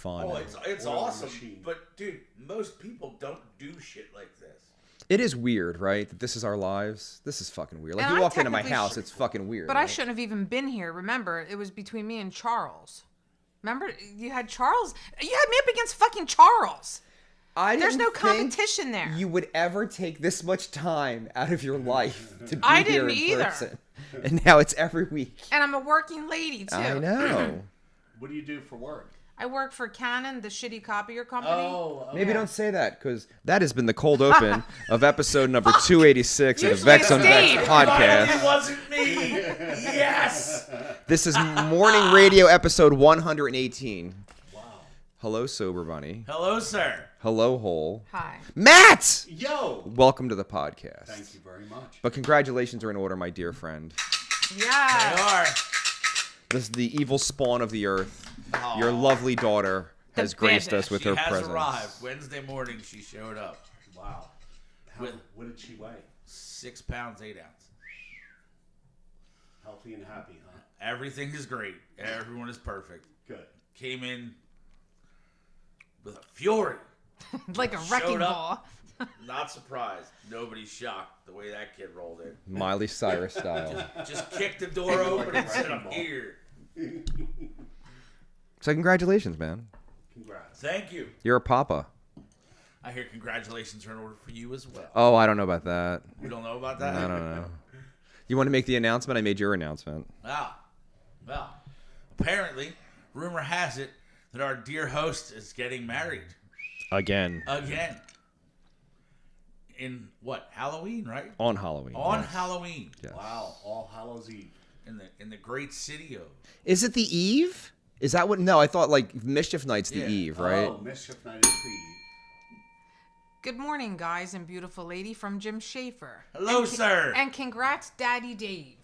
fun. Oh, it's awesome. But, dude, most people don't do shit like this. It is weird, right? That this is our lives. This is fucking weird. Like, And you I walk into my technically house, it's fucking weird. But right? I shouldn't have even been here. Remember, it was between me and Charles. Remember, you had Charles. You had me up against fucking Charles. There's no competition there. You would ever take this much time out of your life to be I here didn't in either. person. And now it's every week. And I'm a working lady, too. I know. What do you do for work? I work for Canon, the shitty copier company. Oh, okay. Maybe don't say that, because that has been the cold open of episode number 286 of the Usually Vex on Vex Steve. podcast. It wasn't me. Yes. This is morning radio episode 118. Wow. Hello, Sober Bunny. Hello, sir. Hello, Hole. Hi. Matt! Yo. Welcome to the podcast. Thank you very much. But congratulations are in order, my dear friend. Yeah. They are. This is the evil spawn of the earth. Aw. Your lovely daughter has The graced baby. us with She her has presence. arrived. Wednesday morning, she showed up. Wow. What did she weigh? 6 pounds, 8 ounces. Healthy and happy, huh? Everything is great. Everyone is perfect. Good. Came in with a fury. Like a wrecking Showed up. ball. Not surprised. Nobody's shocked the way that kid rolled in. Miley Cyrus style. Just kicked the door open and said, I'm here. So congratulations, man. Congrats. Thank you. You're a papa. I hear congratulations are in order for you as well. Oh, I don't know about that. You don't know about that? I don't know. You want to make the announcement? I made your announcement. Ah, well, apparently, rumor has it that our dear host is getting married Again. again. In what? Halloween, right? On Halloween. On yes. Halloween. Yes. Wow. All Hallows Eve. In the great city of. Is it the eve? Is that what? No, I thought like Mischief Night's the Yeah. eve, right? Oh, Mischief Night is the Eve. Good morning, guys and beautiful lady from Jim Schaefer. Hello, sir. And congrats, Daddy Dave.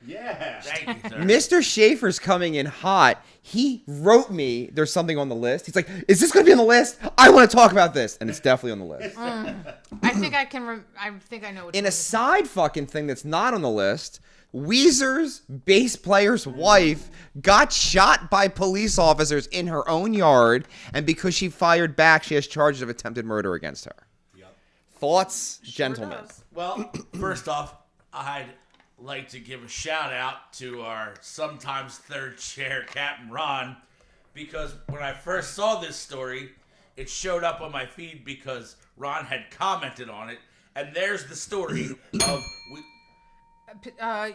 Yeah. Thank you, sir. Mr. Schaefer's coming in hot. He wrote me, there's something on the list. He's like, is this going to be on the list? I want to talk about this. And it's definitely on the list. I think I can. I think I know. Which In one a it is. side fucking thing that's not on the list, Weezer's bass player's wife got shot by police officers in her own yard. And because she fired back, she has charges of attempted murder against her. Yep. Thoughts, Sure gentlemen? does. Well, first off, I'd like to give a shout out to our sometimes third chair, Captain Ron, because when I first saw this story, it showed up on my feed because Ron had commented on it. And there's the story of...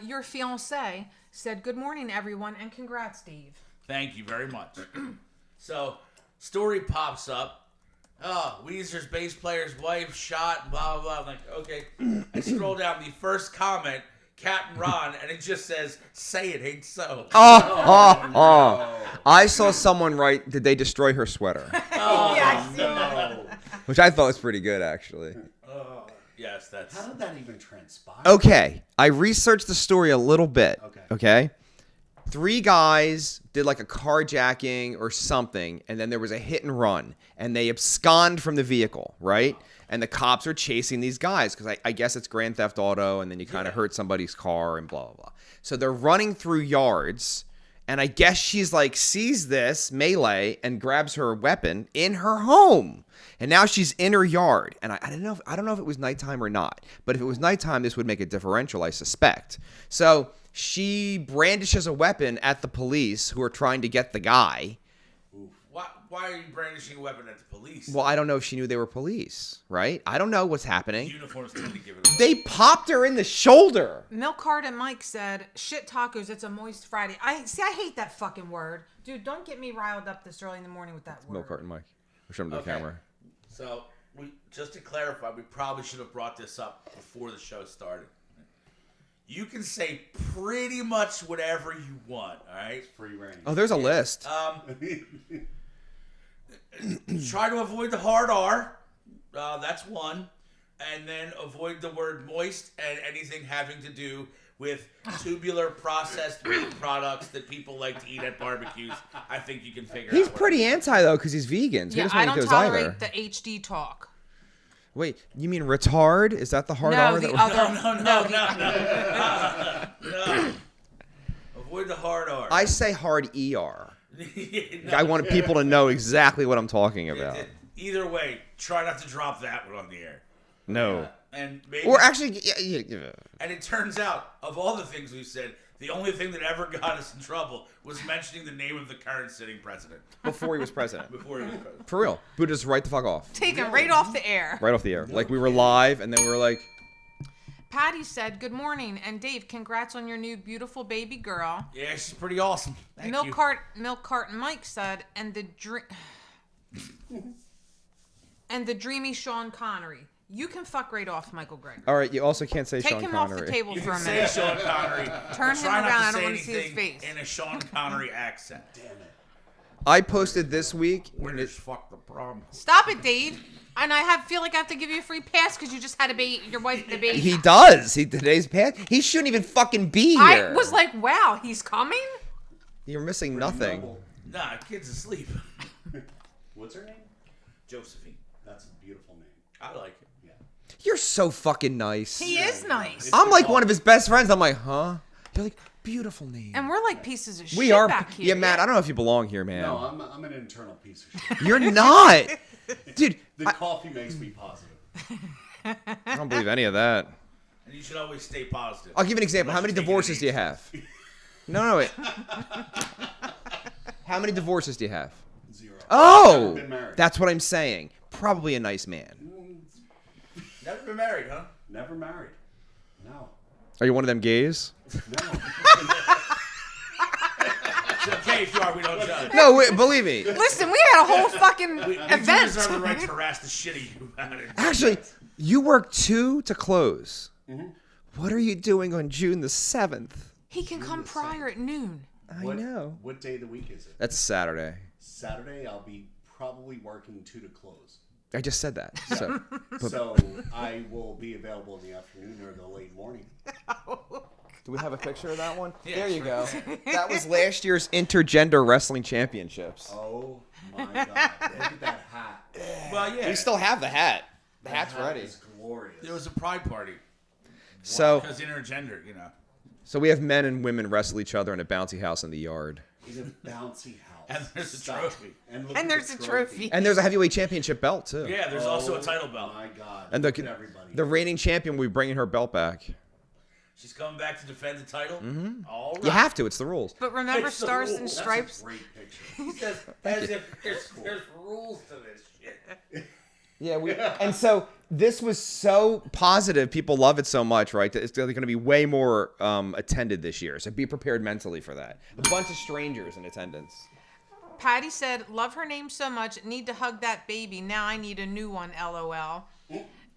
Your fiance said, "Good morning, everyone, and congrats, Dave." Thank you very much. So, story pops up. Oh, Weezer's bass player's wife shot, blah, blah, blah. I'm like, okay. I scroll down the first comment, Captain Ron, and it just says, say it ain't so. I saw someone write, did they destroy her sweater? Yes. No. Which I thought was pretty good, actually. Yes, that's... How did that even transpire? Okay, I researched the story a little bit. Okay. 3 guys did like a carjacking or something, and then there was a hit and run, and they abscond from the vehicle, right? And the cops are chasing these guys because I guess it's Grand Theft Auto, and then you kind of hurt somebody's car and blah, blah, blah. So they're running through yards, and I guess she's like sees this melee and grabs her weapon in her home. And now she's in her yard. And I don't know if it was nighttime or not. But if it was nighttime, this would make a differential, I suspect. So she brandishes a weapon at the police who are trying to get the guy. Why are you brandishing a weapon at the police? Well, I don't know if she knew they were police, right? I don't know what's happening. Uniforms tend to give it away. They popped her in the shoulder. Milk Hard and Mike said, "Shit tacos, it's a moist Friday." I hate that fucking word, dude. Don't get me riled up this early in the morning with that word. Milk carton, Mike. Or show him the Okay. camera. So, just to clarify, we probably should have brought this up before the show started. You can say pretty much whatever you want, all right? Free reign. Oh, there's a list. Try to avoid the hard R. That's one. And then avoid the word moist and anything having to do with tubular processed meat products that people like to eat at barbecues. I think you can figure He's out. pretty anti, though, because he's vegan. So he Yeah, doesn't I want don't to those tolerate either. the HD talk. Wait, you mean retard? Is that the hard No, R? the that other. No. Avoid the hard R. I say hard ER. No, I want people to know exactly what I'm talking about. Either way, try not to drop that one on the air. No. And maybe, Or actually, yeah. and it turns out, of all the things we've said, the only thing that ever got us in trouble was mentioning the name of the current sitting president. Before he was president. Before he was president. For real. Buddha just right the fuck off. Taken right off the air. Right off the air. Like we were live and then we were like, Patty said, "Good morning, and Dave, congrats on your new beautiful baby girl." Yeah, she's pretty awesome. Thank you. Milk Carton Mike said, and the dreamy Sean Connery. You can fuck right off, Michael Greger. all right, you also can't say Take Sean him Connery. off the table You for can a say minute. Sean Connery. Turn him Try not around. I to don't say want to see his anything face. in a Sean Connery accent. Damn it. I posted this week. Winners fuck the problem. Stop it, Dave. And I feel like I have to give you a free pass because you just had your wife the baby. He does. Today's past. He shouldn't even fucking be here. I was like, wow, he's coming? You're missing nothing. Noble. Nah, kid's asleep. What's her name? Josephine. That's a beautiful name. I like it. Yeah. You're so fucking nice. He is nice. I'm like one of his best friends. I'm like, huh? You're like, beautiful name. And we're like pieces of We shit are. back here. Yeah, Matt, I don't know if you belong here, man. No, I'm an internal piece of shit. You're not. Dude, The coffee makes me positive. I don't believe any of that. And you should always stay positive. I'll give you an example. How Unless many you're taking divorces it do you easy. have? No, wait. How many divorces do you have? 0. Oh, Never been married. that's what I'm saying. Probably a nice man. Never been married, huh? Never married. No. Are you one of them gays? No. It's okay if you are. We don't judge. No, wait, believe me. Listen, we had a whole fucking We do event. deserve the right to harass the shit out of you about it. Actually, you work 2 to close. What are you doing on June the 7th? He can come prior at noon. I know. What day of the week is it? That's Saturday. Saturday, I'll be probably working 2 to close. I just said that. So, So I will be available in the afternoon or the late morning. do we have a picture of that one? Yeah, There you go. That was last year's intergender wrestling championships. Oh my God. Look at that hat. Well, yeah. We still have the hat. The That hat's hat ready. is glorious. There was a pride party. So, Because intergender, you know. so we have men and women wrestle each other in a bouncy house in the yard. He's a bouncy house. And there's a Stop. trophy. And, look And at there's the a trophy. And there's a heavyweight championship belt too. Yeah, there's also a title belt. Oh my God. And Look at everybody. the reigning champion will be bringing her belt back. She's coming back to defend the title. Mm-hmm. All right. You have to. It's the rules. But remember It's the Stars rules. and That's a Stripes? Great picture. He says, as if there's rules to this shit. Yeah, and so this was so positive. People love it so much, right? That it's going to be way more attended this year. So be prepared mentally for that. A bunch of strangers in attendance. Patty said, "Love her name so much. Need to hug that baby. Now I need a new one. LOL."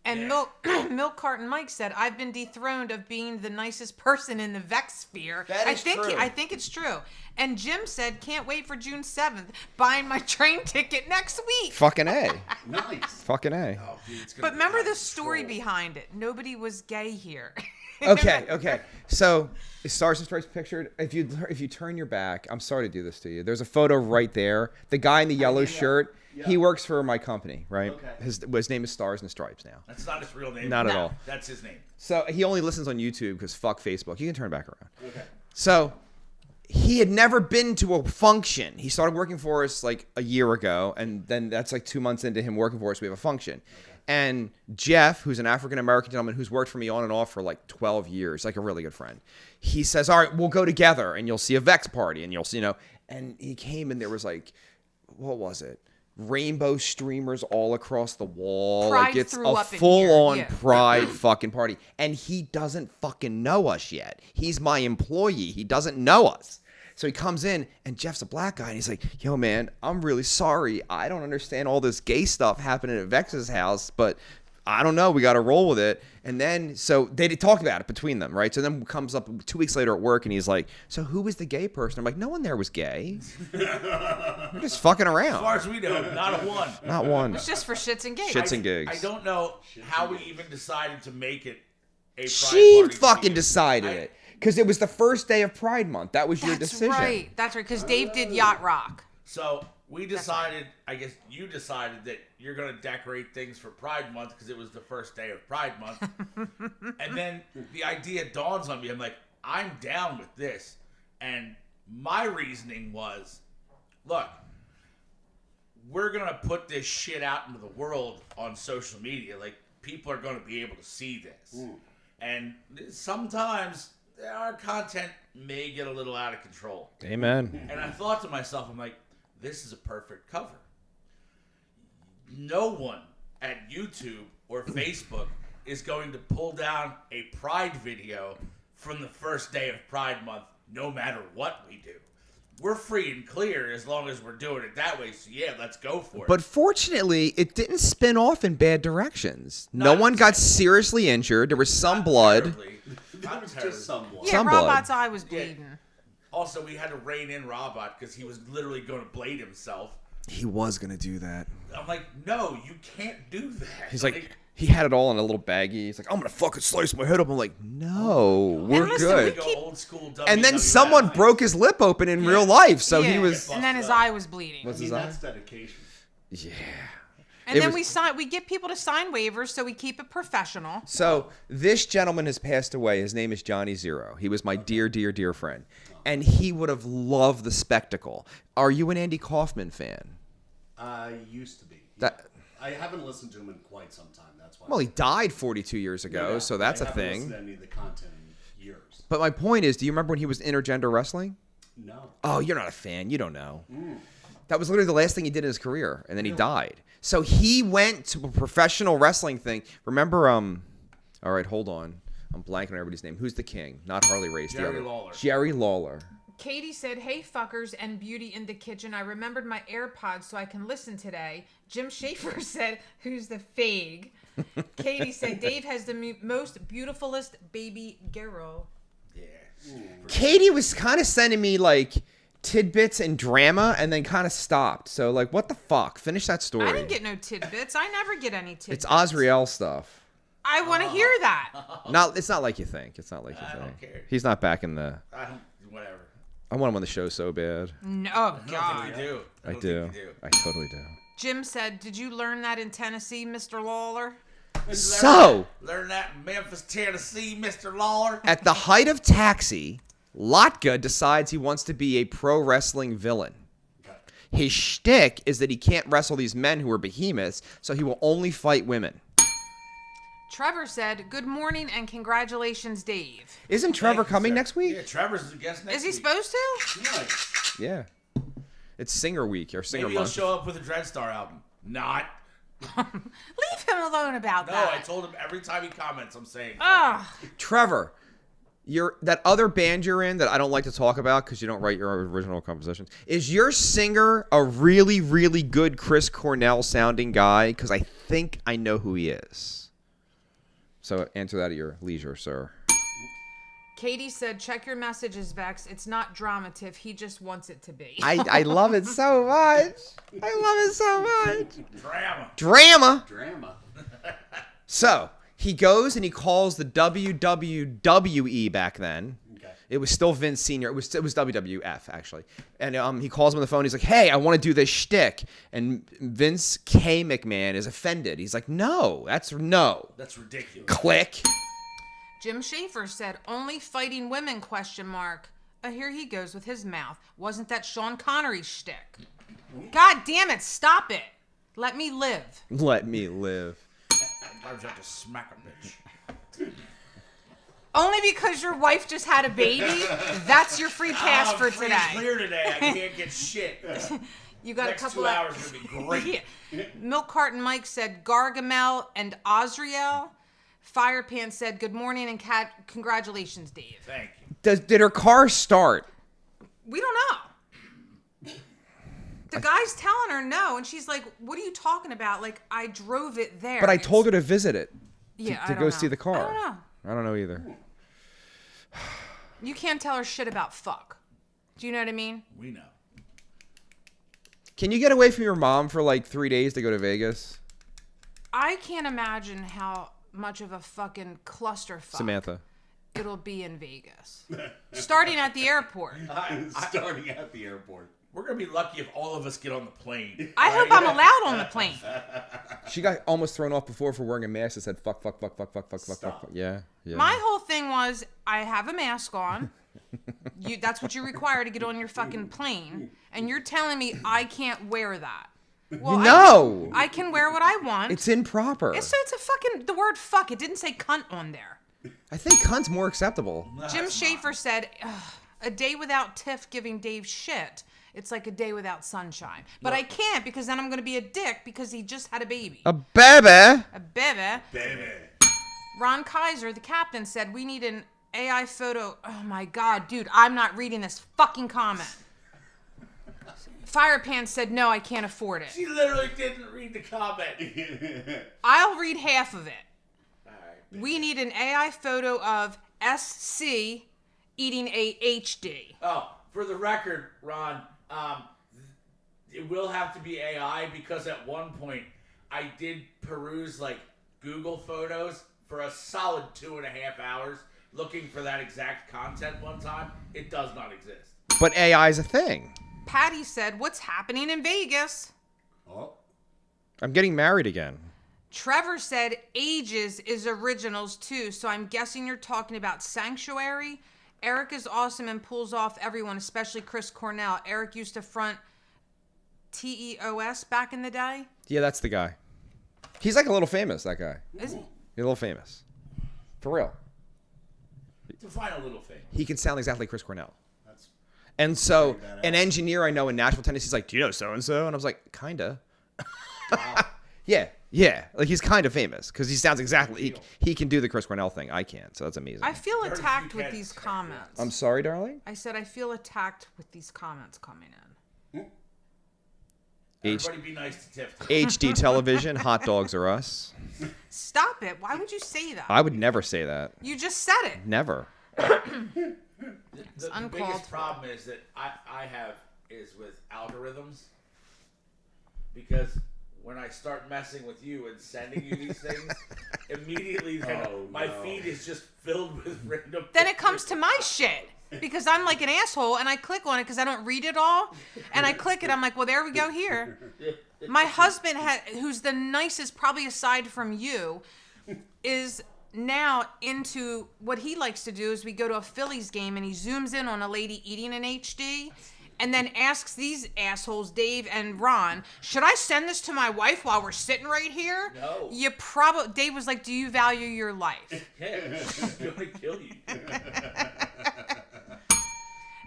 And Yeah. Milk Carton Mike said, "I've been dethroned of being the nicest person in the Vex sphere." That is true. I think it's true. And Jim said, "Can't wait for June 7th. Buying my train ticket next week." Fucking A. Nice. Fucking A. Oh, dude, it's gonna But be remember out the of story control. behind it. Nobody was gay here. Okay. So Stars and Stripes pictured. If you turn your back, I'm sorry to do this to you. There's a photo right there. The guy in the yellow shirt. Yeah. He works for my company, right? Okay. His name is Stars and Stripes now. That's not his real name. Not at No. all. That's his name. So he only listens on YouTube because fuck Facebook. You can turn back around. Okay. So he had never been to a function. He started working for us like a year ago, and then that's like 2 months into him working for us. We have a function. And Jeff, who's an African-American gentleman who's worked for me on and off for like 12 years, like a really good friend, he says, all right, we'll go together and you'll see a Vex party and you'll see, and he came and there was like, what was it? Rainbow streamers all across the wall. Pride like it's threw a up in full-on here, yeah. pride fucking party. And he doesn't fucking know us yet. He's my employee. He doesn't know us. So he comes in, and Jeff's a black guy, and he's like, yo, man, I'm really sorry. I don't understand all this gay stuff happening at Vex's house, but I don't know. We got to roll with it. And then, so they talked about it between them, right? So then comes up 2 weeks later at work, and he's like, so who was the gay person? I'm like, no one there was gay. We're just fucking As far around. as we know, not a one. Not one. It's just for shits and gigs. Shits and gigs. I don't know how we even decided to make it a pride She party. fucking decided it. Because it was the first day of Pride Month. That was your That's decision. right. That's right. Because Dave did Yacht Rock. So we decided, I guess you decided that you're going to decorate things for Pride Month because it was the first day of Pride Month. And then the idea dawns on me. I'm like, I'm down with this. And my reasoning was, look, we're going to put this shit out into the world on social media. Like, people are going to be able to see this. Ooh. And sometimes our content may get a little out of control. Amen. And I thought to myself, I'm like, this is a perfect cover. No one at YouTube or Facebook is going to pull down a Pride video from the first day of Pride Month, no matter what we do. We're free and clear as long as we're doing it that way. So, yeah, let's go for it. But fortunately, it didn't spin off in bad directions. No one got seriously injured. There was some blood. Not just some blood. Yeah, Some blood. Robot's eye was bleeding. Yeah. Also, we had to rein in Robot because he was literally going to blade himself. He was going to do that. I'm like, no, you can't do that. He's like, he had it all in a little baggie. He's like, I'm going to fucking slice my head up. I'm like, no, we're listen, good. we keep- Old school And then WWF. someone broke his lip open in real life. So he Yeah. was... And then his eye was bleeding. Was his eye? That's dedication. Yeah. And It then was- we get people to sign waivers, so we keep it professional. So this gentleman has passed away. His name is Johnny Zero. He was my dear, dear, dear friend. And he would have loved the spectacle. Are you an Andy Kaufman fan? I used to be. That- I haven't listened to him in quite some time. That's why. Well, he died 42 years ago, Yeah, so that's I a haven't thing. listened to any of the content in years. But my point is, do you remember when he was intergender wrestling? No. Oh, you're not a fan. You don't know. That was literally the last thing he did in his career, and then he died. So he went to a professional wrestling thing. Remember, all right, hold on. I'm blanking on everybody's name. Who's the king? Not Harley Race. Jerry Lawler. Jerry Lawler. Katie said, "Hey fuckers and beauty in the kitchen. I remembered my AirPods so I can listen today." Jim Schaefer said, "Who's the fag?" Katie said, "Dave has the most beautifulest baby girl." Yeah. Katie was kind of sending me like tidbits and drama, and then kind of stopped. So like, what the fuck? Finish that story. I didn't get no tidbits. I never get any tidbits. It's Azrael stuff. I want to hear that. It's not like you think. It's not like you I think. don't care. He's not back in the. I don't, whatever. I want him on the show so bad. No, oh, I don't God. think we do. I don't do. think we do. I totally do. Jim said, "Did you learn that in Tennessee, Mr. Lawler?" So, Learn that in Memphis, Tennessee, Mr. Lawler. at the height of Taxi, Lotka decides he wants to be a pro wrestling villain. His shtick is that he can't wrestle these men who are behemoths, so he will only fight women. Trevor said, "Good morning and congratulations, Dave." Isn't Trevor Thank you, coming sir. next week? Yeah, Trevor's the guest next Is he week. supposed to? Nice. Yeah. It's Singer Week or Singer Maybe he'll Month. show up with a Dreadstar album. Not. Leave him alone about No, that. I told him every time he comments, I'm saying. Ugh. Trevor, that other band you're in that I don't like to talk about because you don't write your original compositions. Is your singer a really, really good Chris Cornell sounding guy? Because I think I know who he is. So answer that at your leisure, sir. Katie said, "Check your messages, Vex. It's not dramative. He just wants it to be." I love it so much. I love it so much. Drama. Drama. So he goes and he calls the WWE back then. Okay. It was still Vince Sr. It was WWF, actually. And he calls him on the phone. He's like, hey, I want to do this shtick. And Vince K. McMahon is offended. He's like, no. That's ridiculous. Click. Jim Schaefer said, "Only fighting women, question mark." Here he goes with his mouth. Wasn't that Sean Connery's shtick? God damn it, stop it. Let me live. Let me live. Sometimes you have to smack a bitch. Only because your wife just had a baby? That's your free pass for free today. and clear today. I can't get shit. You got Next a couple 2 of hours are gonna be great. Yeah. Milk Carton Mike said Gargamel and Azrael. Firepan said, "Good morning and congratulations, Dave." Thank you. Did her car start? We don't know. The guy's telling her no, and she's like, "What are you talking about? Like, I drove it there." But I told her to visit it. Yeah, To I go don't see know. the car. I don't know. I don't know either. You can't tell her shit about fuck. Do you know what I mean? We know. Can you get away from your mom for like 3 days to go to Vegas? I can't imagine how much of a fucking clusterfuck Samantha. it'll be in Vegas. Starting at the airport. Starting at the airport. We're gonna be lucky if all of us get on the plane. I hope I'm allowed on the plane. She got almost thrown off before for wearing a mask that said fuck. Stop. Yeah. My whole thing was I have a mask on. That's what you require to get on your fucking plane. And you're telling me I can't wear that. Well, No. I can wear what I want. It's improper. It's a fucking, the word fuck. It didn't say cunt on there. I think cunt's more acceptable. Jim Schaefer said, a day without Tiff giving Dave shit. It's like a day without sunshine. But I can't because then I'm going to be a dick because he just had a baby. A baby. A baby. Baby. Ron Kaiser, the captain, said we need an AI photo. Oh my God, dude, I'm not reading this fucking comment. Firepan said, no, I can't afford it. She literally didn't read the comment. I'll read half of it. All right. We need an AI photo of SC eating a HD. Oh, for the record, Ron, it will have to be AI because at one point I did peruse like Google Photos for a solid 2.5 hours looking for that exact content one time. It does not exist. But AI is a thing. Patty said, what's happening in Vegas? Oh. I'm getting married again. Trevor said Ages is originals too, so I'm guessing you're talking about Sanctuary. Eric is awesome and pulls off everyone, especially Chris Cornell. Eric used to front TEOS back in the day. Yeah, that's the guy. He's like a little famous, that guy. Is he? He's a little famous. For real. Define a little thing. He can sound exactly like Chris Cornell. That's And so Very badass. an engineer I know in Nashville, Tennessee is like, do you know so-and-so? And I was like, kinda. wow. Yeah. Like he's kind of famous because he sounds exactly, he can do the Chris Cornell thing. I can't. So that's amazing. I feel Very attacked few with cats these can. comments. I'm sorry, darling. I said I feel attacked with these comments coming in. Everybody be nice to Tiff. HD television, hot dogs are us. Stop it. Why would you say that? I would never say that. You just said it. Never. The uncalled biggest for. problem is that I have is with algorithms because when I start messing with you and sending you these things, immediately then my feed is just filled with random. Then it comes to my shit. Because I'm like an asshole and I click on it because I don't read it all. And I click it. I'm like, well, there we go here. My husband, who's the nicest, probably aside from you, is now into what he likes to do is we go to a Phillies game and he zooms in on a lady eating in HD and then asks these assholes, Dave and Ron, should I send this to my wife while we're sitting right here? No. Dave was like, do you value your life? Yeah, she's gonna kill you.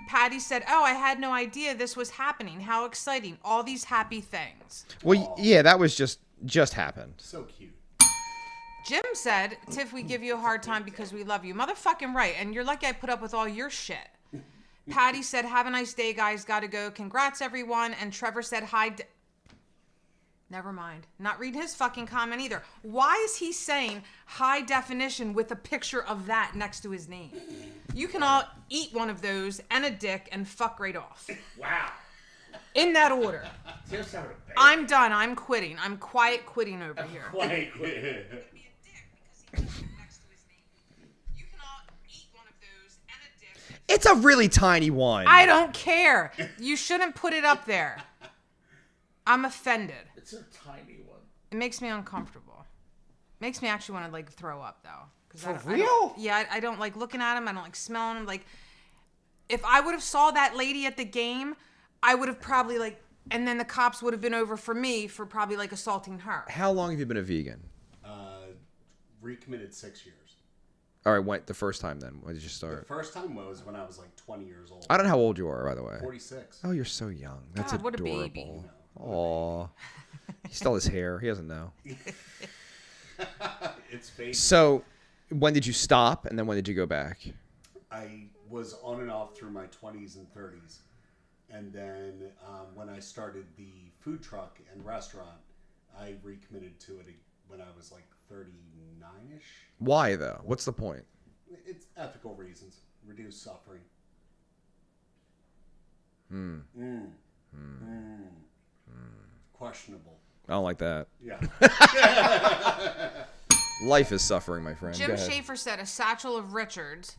Patty said, oh, I had no idea this was happening. How exciting. All these happy things. Well, yeah, that was just happened. So cute. Jim said, Tiff, we give you a hard time because we love you. Motherfucking right. And you're lucky I put up with all your shit. Patty said, have a nice day, guys. Gotta go. Congrats, everyone. And Trevor said, hi. Never mind. Not reading his fucking comment either. Why is he saying high definition with a picture of that next to his name? You can all eat one of those and a dick and fuck right off. Wow. In that order. Tiff's having a baby. I'm done. I'm quitting. I'm quiet quitting over here. Quiet. It's a really tiny one. I don't care. You shouldn't put it up there. I'm offended. It's a tiny one. It makes me uncomfortable. Makes me actually want to like throw up though. For real? Yeah, I don't like looking at him. I don't like smelling him. Like, if I would have saw that lady at the game, I would have probably like, and then the cops would have been over for me for probably like assaulting her. How long have you been a vegan? Recommitted 6 years. All right, went the first time then. When did you The start? first time was when I was like 20 years old. I don't know how old you are, by the way. 46. Oh, you're so young. That's God, what a adorable. baby. Aw. He stole his hair. He doesn't know. It's fake. So, when did you stop, and then when did you go back? I was on and off through my 20s and 30s. And then when I started the food truck and restaurant, I recommitted to it when I was like 39-ish. Why, though? What's the point? It's ethical reasons. Reduce suffering. Questionable. I don't like that. Yeah. Life is suffering, my friend. Go Jim ahead. Schaefer said a satchel of Richards,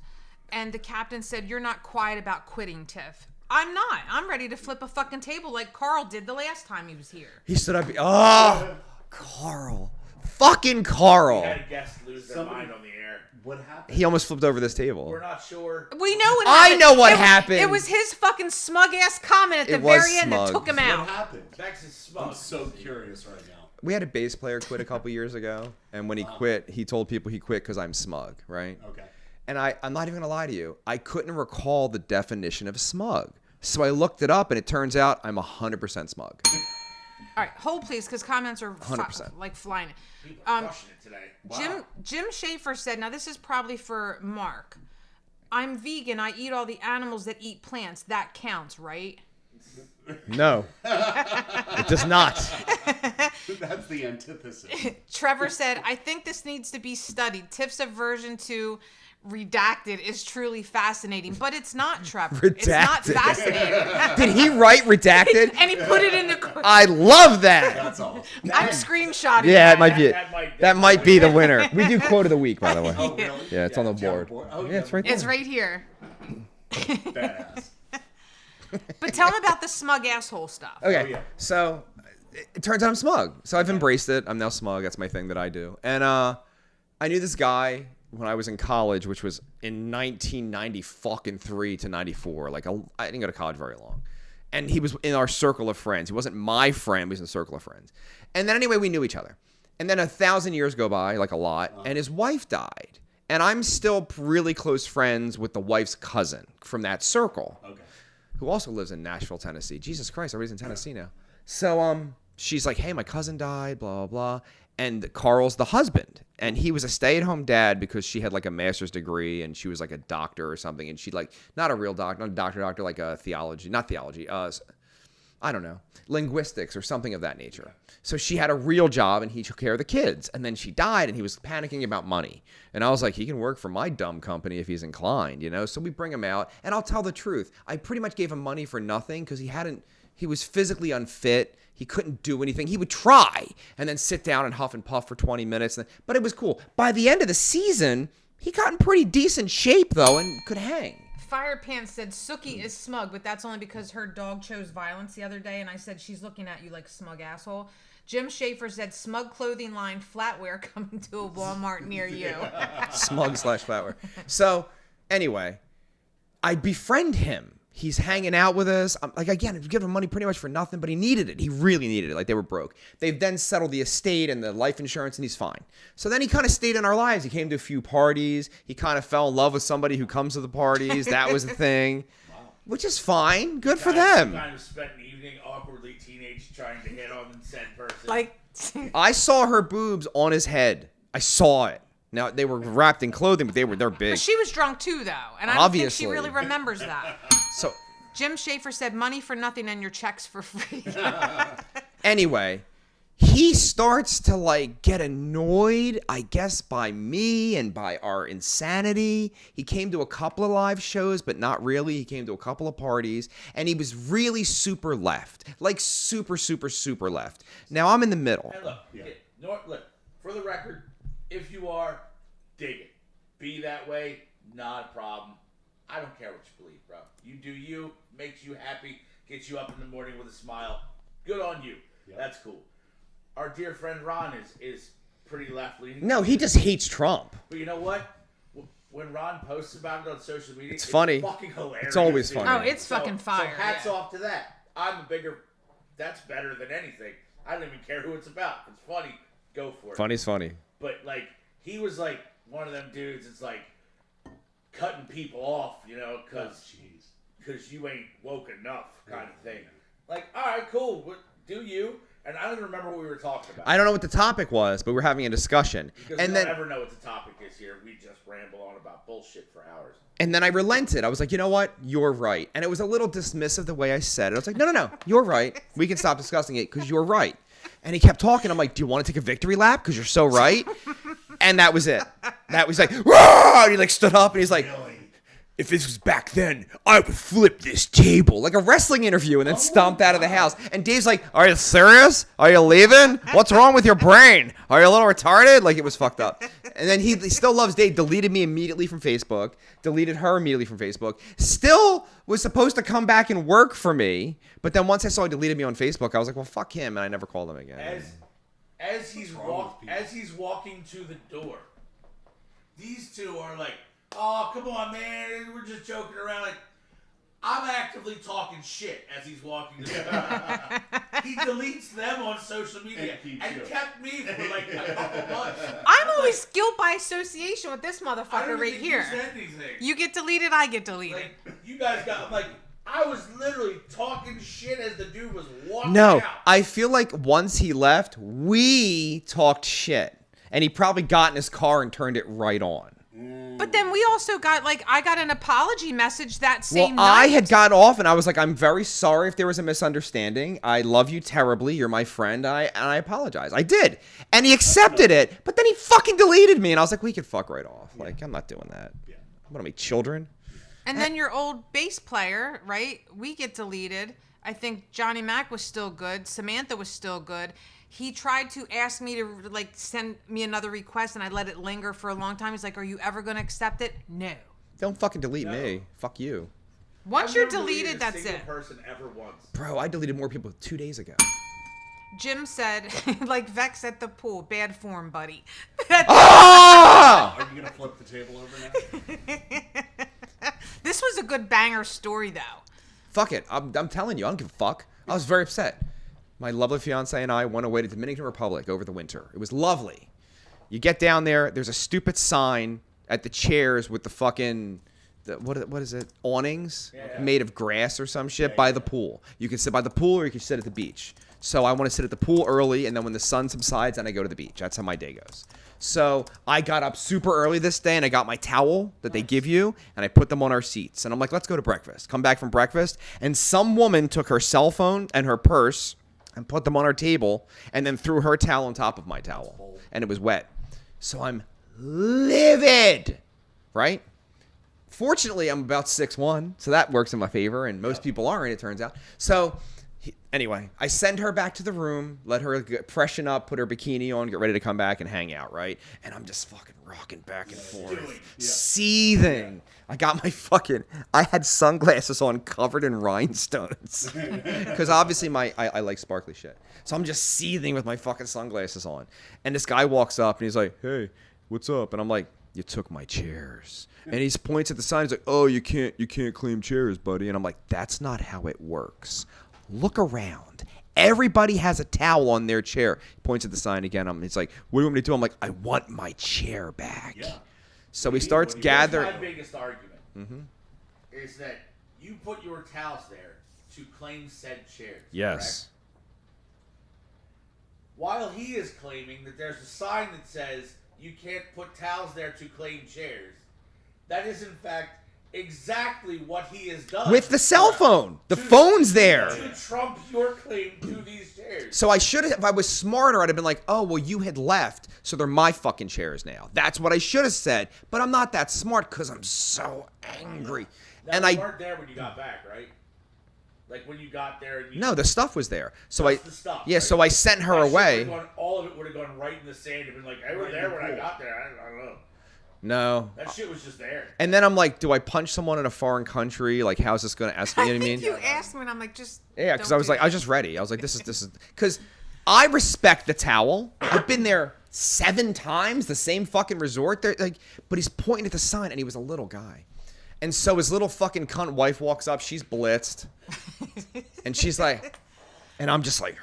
and the captain said, you're not quiet about quitting, Tiff. I'm not. I'm ready to flip a fucking table like Carl did the last time he was here. He stood up. Oh, Carl. Fucking Carl. We had a guest lose their mind on the air. What happened? He almost flipped over this table. We're not sure. We know what I happened. know what happened. It was his fucking smug ass comment at the It was very end that smug. took him What out. happened? Vex is smug. I'm so curious right now. We had a bass player quit a couple years ago, and when he quit, he told people he quit because I'm smug, right? Okay. And I'm not even gonna lie to you, I couldn't recall the definition of smug, so I looked it up, and it turns out I'm 100% smug. All right, hold please, because comments are 100%. like flying. People are crushing it today. Wow. Jim Schaefer said, now this is probably for Mark. I'm vegan. I eat all the animals that eat plants. That counts, right? No, it does not. That's the antithesis. Trevor said, I think this needs to be studied. Tips of version 2 redacted is truly fascinating, but it's not, Trevor. It's not Redacted. fascinating. Did he write redacted? And he put it in the... I love that. That's all. I'm screenshotting Yeah, that. it might be it. That might be the winner. We do quote of the week, by the way. Oh, really? Yeah, it's on the on board. Oh, Yeah, it's right there. It's right here. Badass. But tell him about the smug asshole stuff. Okay, Oh, yeah. so it turns out I'm smug. So I've embraced it. I'm now smug. That's my thing that I do. And I knew this guy when I was in college, which was in 1993 to 94. Like I didn't go to college very long. And he was in our circle of friends. He wasn't my friend, but he was in a circle of friends. And then anyway, we knew each other. And then 1,000 years go by, like a lot, and his wife died. And I'm still really close friends with the wife's cousin from that circle. Okay. Who also lives in Nashville, Tennessee. Jesus Christ, everybody's in Tennessee now. So she's like, hey, my cousin died, blah, blah, blah. And Carl's the husband. And he was a stay-at-home dad because she had like a master's degree and she was like a doctor or something. And she like, not a real doctor, not a doctor, like a I don't know, linguistics or something of that nature. So she had a real job and he took care of the kids. And then she died and he was panicking about money. And I was like, he can work for my dumb company if he's inclined, you know? So we bring him out and I'll tell the truth. I pretty much gave him money for nothing because he was physically unfit. He couldn't do anything. He would try and then sit down and huff and puff for 20 minutes. But it was cool. By the end of the season, he got in pretty decent shape though and could hang. Firepants said Suki is smug, but that's only because her dog chose violence the other day, and I said she's looking at you like a smug asshole. Jim Schaefer said smug clothing line flatware coming to a Walmart near you. Smug/flatware. So anyway, I befriend him. He's hanging out with us. I'm like, again, we give him money pretty much for nothing, but he needed it. He really needed it. Like they were broke. They've then settled the estate and the life insurance and he's fine. So then he kind of stayed in our lives. He came to a few parties. He kind of fell in love with somebody who comes to the parties. That was the thing, which is fine. Good for them. Kind of spent an evening awkwardly teenage trying to hit on the said person. Like, I saw her boobs on his head. I saw it. Now they were wrapped in clothing, but they're big. but she was drunk too, though, and I don't think Obviously. she really remembers that. So Jim Schaefer said money for nothing and your checks for free. anyway, he starts to like get annoyed, I guess, by me and by our insanity. He came to a couple of live shows, but not really. He came to a couple of parties, and he was really super left, like super, super, super left. Now I'm in the middle. And look, for the record, if you are, dig it. Be that way, not a problem. I don't care what you believe, bro. You do you, makes you happy, gets you up in the morning with a smile. Good on you. Yep. That's cool. Our dear friend Ron is pretty left-leaning. No, he just hates Trump. But you know what? When Ron posts about it on social media, It's funny. fucking hilarious. It's always dude. funny. Oh, it's fucking fire. So hats yeah. off to that. That's better than anything. I don't even care who it's about. It's funny. Go for it. Funny's funny. But like, he was like one of them dudes. It's like cutting people off, you know, because you ain't woke enough, kind of thing. Like, all right, cool. What do you? And I don't even remember what we were talking about. I don't know what the topic was, but we're having a discussion. Because and we then don't ever know what the topic is here. We just ramble on about bullshit for hours. And then I relented. I was like, you know what? You're right. And it was a little dismissive the way I said it. I was like, no. You're right. We can stop discussing it because you're right. And he kept talking. I'm like, do you want to take a victory lap? Because you're so right. And that was it. That was like, "Rah!" And he like stood up and he's like, if this was back then, I would flip this table. Like a wrestling interview and then stomped out of the house. And Dave's like, are you serious? Are you leaving? What's wrong with your brain? Are you a little retarded? Like it was fucked up. And then he still loves Dave. Deleted me immediately from Facebook. Deleted her immediately from Facebook. Still was supposed to come back and work for me. But then once I saw he deleted me on Facebook, I was like, well, fuck him. And I never called him again. As he's walking to the door, these two are like, oh, come on, man, we're just joking around. Like, I'm actively talking shit as he's walking to the He deletes them on social media and kept me for like a couple months. I'm always guilt by association with this I motherfucker don't right think here. you said anything. You get deleted, I get deleted. Like, you guys got, like, I was literally talking shit as the dude was walking No, out. I feel like once he left, we talked shit. And he probably got in his car and turned it right on. But then we also got, like, I got an apology message that same night. I had got off and I was like, I'm very sorry if there was a misunderstanding. I love you terribly. You're my friend. And I apologize. I did. And he accepted it, but then he fucking deleted me. And I was like, we could fuck right off. Like, I'm not doing that. Yeah. What am I, children? And then your old bass player, right? We get deleted. I think Johnny Mac was still good. Samantha was still good. He tried to ask me to, like, send me another request, and I let it linger for a long time. He's like, are you ever going to accept it? No. Don't fucking delete me. Fuck you. Once I've you're never deleted deleted, a that's single it. person ever once. Bro, I deleted more people 2 days ago. Jim said, like Vex at the pool, bad form, buddy. Ah! Are you gonna flip the table over now? This was a good banger story, though. Fuck it. I'm telling you, I don't give a fuck. I was very upset. My lovely fiance and I went away to Dominican Republic over the winter. It was lovely. You get down there, there's a stupid sign at the chairs with the fucking, what is it? Awnings made of grass or some shit by the pool. You can sit by the pool or you can sit at the beach. So I want to sit at the pool early, and then when the sun subsides, then I go to the beach. That's how my day goes. So I got up super early this day, and I got my towel that they give you, and I put them on our seats. And I'm like, let's go to breakfast. Come back from breakfast, and some woman took her cell phone and her purse and put them on our table, and then threw her towel on top of my towel, and it was wet. So I'm livid, right? Fortunately, I'm about 6'1", so that works in my favor, and most people aren't, it turns out. So anyway, I send her back to the room, let her freshen up, put her bikini on, get ready to come back and hang out, right? And I'm just fucking rocking back and forth, seething. I had sunglasses on covered in rhinestones. Because obviously I like sparkly shit. So I'm just seething with my fucking sunglasses on. And this guy walks up and he's like, hey, what's up? And I'm like, you took my chairs. And he points at the sign. He's like, oh, you can't claim chairs, buddy. And I'm like, that's not how it works. Look around. Everybody has a towel on their chair. He points at the sign again. He's like, what do you want me to do? I'm like, I want my chair back. Yeah. So he starts gathering. My biggest argument is that you put your towels there to claim said chairs. Yes. Correct? While he is claiming that there's a sign that says you can't put towels there to claim chairs, that is in fact exactly what he has done. With the cell phone. The phone's there. To trump your claim to these chairs. So I should have, if I was smarter, I'd have been like, oh, well, you had left, so they're my fucking chairs now. That's what I should have said. But I'm not that smart because I'm so angry. Now, you weren't there when you got back, right? Like when you got there. And No, the stuff was there. So the stuff, yeah, right? so I sent her away. All of it would have gone right in the sand and been like, I was there when I got there. I don't know. No. That shit was just there. And then I'm like, do I punch someone in a foreign country? Like, how's this going to escalate? You know what I mean? You asked me, and I'm like, just yeah, because I was just ready. I was like, this is because I respect the towel. I've been there 7 times, the same fucking resort. There, like, but he's pointing at the sign, and he was a little guy. And so his little fucking cunt wife walks up. She's blitzed. And she's like, and I'm just like,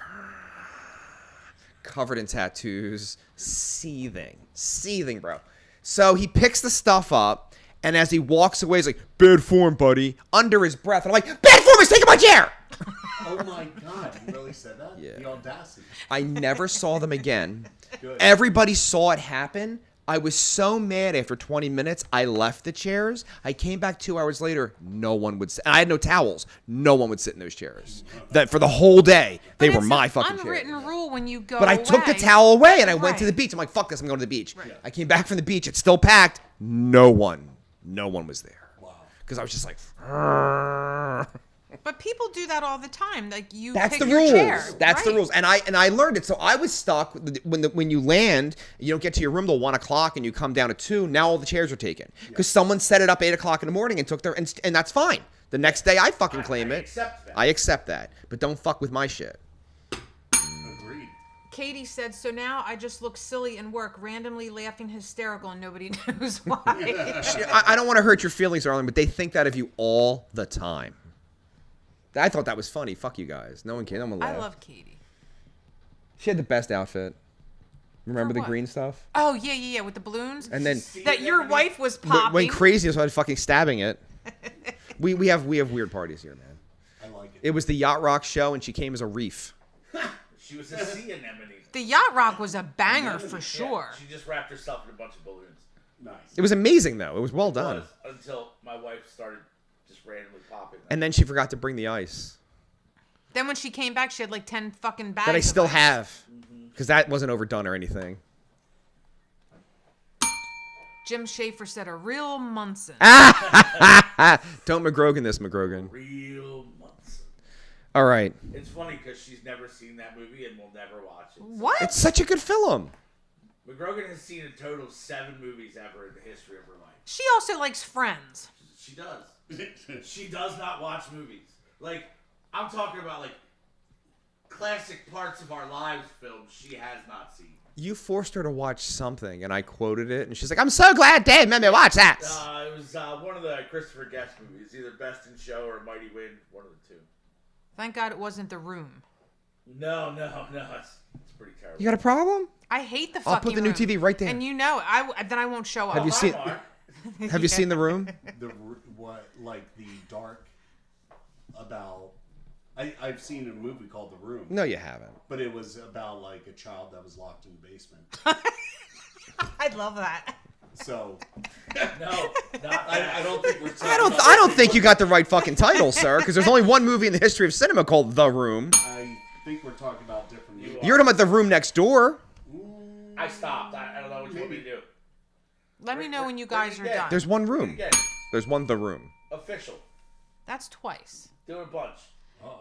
covered in tattoos, seething, bro. So he picks the stuff up, and as he walks away, he's like, bad form, buddy, under his breath. And I'm like, bad form is taking my chair! Oh my God, you really said that? Yeah. The audacity. I never saw them again. Good. Everybody saw it happen. I was so mad after 20 minutes, I left the chairs. I came back 2 hours later, no one would sit. And I had no towels. No one would sit in those chairs. That for the whole day, they were my fucking chairs. It's an unwritten rule when you go But I away. took the towel away and I went to Right. the beach. I'm like, fuck this, I'm going to the beach. Right. I came back from the beach. It's still packed. No one was there. Wow. Because I was just like, But people do that all the time. Like you that's pick the your rules. chair. That's the Right. rules. And I learned it. So I was stuck when you land, you don't get to your room till 1 o'clock and you come down at 2. Now all the chairs are taken because someone set it up 8 o'clock in the morning and took their, and that's fine. The next day I fucking claim I it. accept that. I accept that. But don't fuck with my shit. Agreed. Katie said, so now I just look silly in work, randomly laughing hysterical, and nobody knows why. I don't want to hurt your feelings, darling, but they think that of you all the time. I thought that was funny. Fuck you guys. No one can. No one laughed. I love Katie. She had the best outfit. Remember For the what? green stuff? Oh, yeah, with the balloons. And then That your wife was popping. went crazy, so I was fucking stabbing it. we have weird parties here, man. I like it. It was the Yacht Rock show, and she came as a reef. She was a sea anemone. The Yacht Rock was a banger for sure. Yeah, she just wrapped herself in a bunch of balloons. Nice. It was amazing, though. It was well done. Was, until my wife started just randomly popping them. And then she forgot to bring the ice Then when she came back, she had like 10 fucking bags. that I of still ice. have, because that wasn't overdone or anything. Jim Schaefer said a real Munson. Don't McGrogan this, McGrogan. Real months. All right. It's funny because she's never seen that movie and will never watch it. What? It's such a good film. McGrogan has seen a total of 7 movies ever in the history of her life. She also likes Friends. She does. She does not watch movies. Like, I'm talking about, like, classic parts of our lives films she has not seen. You forced her to watch something, and I quoted it, and she's like, I'm so glad Dave made me watch that. It was one of the Christopher Guest movies, either Best in Show or Mighty Wind, one of the two. Thank God it wasn't The Room. No, it's pretty terrible. You got a problem? I hate the fucking I'll put the new Room. TV right there. And you know, then I won't show up. Have you seen- Hi, Mark. Have you seen The Room? The dark about. I've seen a movie called The Room. No, you haven't. But it was about like a child that was locked in the basement. I love that. So No, not that. I don't think we're. I don't think you got the right fucking title, sir, because there's only one movie in the history of cinema called The Room. I think we're talking about different movies. You're talking about The Room Next Door. I stopped. I don't know what you want me to do. Let me know when you guys are again. done. There's one Do it room. again. There's one The Room. Official. That's twice. Do it a bunch.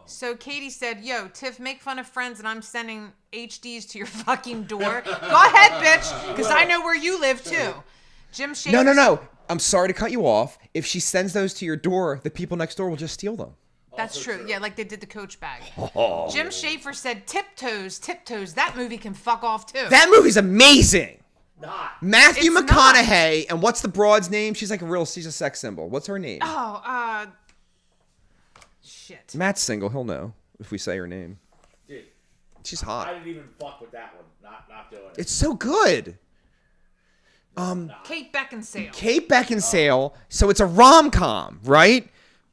So Katie said, yo, Tiff, make fun of Friends and I'm sending HDs to your fucking door. Go ahead, bitch, because I know where you live too. Jim Schaefer. No. I'm sorry to cut you off. If she sends those to your door, the people next door will just steal them. That's Also true. true. Yeah, like they did the Coach bag. Oh. Jim Schaefer said, tiptoes. That movie can fuck off too. That movie's amazing. Not. Matthew It's McConaughey, and what's the broad's name? She's she's a sex symbol. What's her name? Shit. Matt's single. He'll know if we say her name. Dude, She's I hot. didn't even fuck with that one. Not doing it. It's so good. Kate Beckinsale. Kate Beckinsale. So it's a rom-com, right?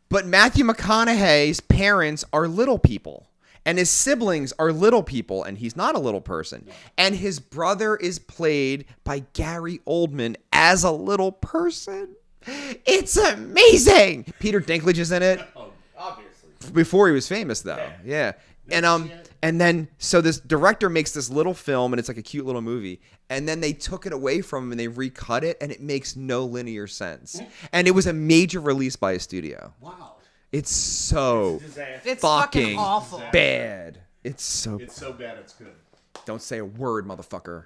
But Matthew McConaughey's parents are little people. And his siblings are little people, and he's not a little person. And his brother is played by Gary Oldman as a little person. It's amazing. Peter Dinklage is in it. Obviously. Before he was famous, though. Yeah. And then so this director makes this little film, and it's like a cute little movie. And then they took it away from him and they recut it, and it makes no linear sense. And it was a major release by a studio. Wow. It's so It's fucking fucking awful. bad. It's so. It's so bad it's good. Don't say a word, motherfucker.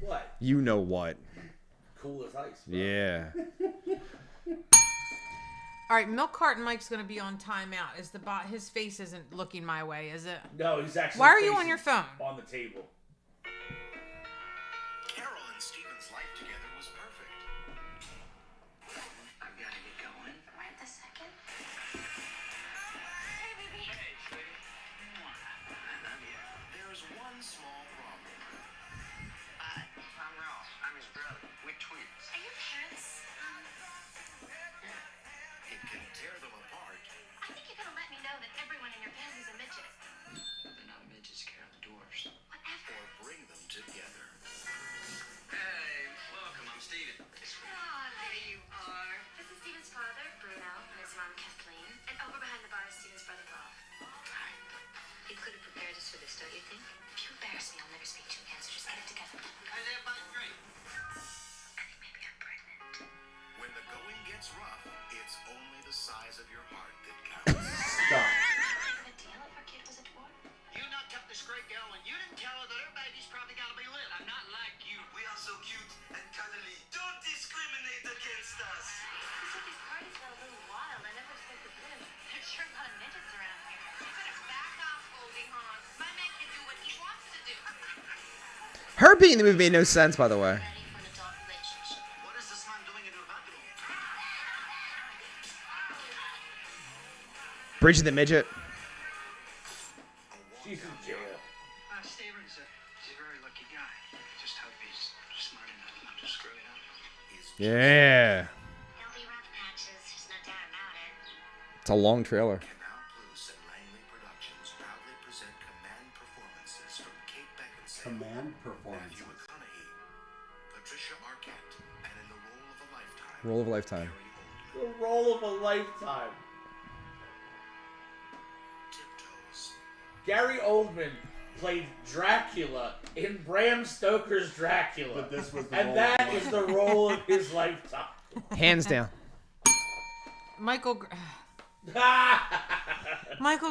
What? You know what? Cool as ice. Bro. Yeah. All right, Milk Carton Mike's going to be on timeout. His face isn't looking my way, is it? No, he's actually. Why are you on facing your phone? On the table. Carol and Steven's life together was perfect. I've got to get going. Right this second. Hey, baby. Hey, sweetie. I love you. There's one small problem. Hi, I'm Ralph. I'm his brother. We're twins. Are you parents? It can tear them apart. I think you're gonna let me know that everyone in your family's a midget. They're not midgets, Carol. Dwarfs. Whatever. Or bring them together. Hey, welcome. I'm Steven. Oh, there you are. This is Steven's father, Bruno, and his mom, Kathleen. And over behind the bar is Steven's brother, Bob. Hi. You could have prepared us for this, don't you think? If you embarrass me, I'll Her being in the movie made no sense, by the way. Ready for an adult relationship. What is this man doing in your bathroom? Bridget the Midget. She's in jail. Steven's he's a very lucky guy. Just hope he's smart enough not to screw you up. Yeah. There'll be rough patches, there's no doubt about it. It's a long trailer. Canal Plus and Langley Productions proudly present command performances from Kate Beckinsale, Command Matthew performances. McConaughey, Patricia Arquette, and in the role of a lifetime, Role of a lifetime. Gary The role of a lifetime. Oldman. Tiptoes. Gary Oldman played Dracula in Bram Stoker's Dracula. But this was the and role that of is the role of his lifetime. Hands down. Michael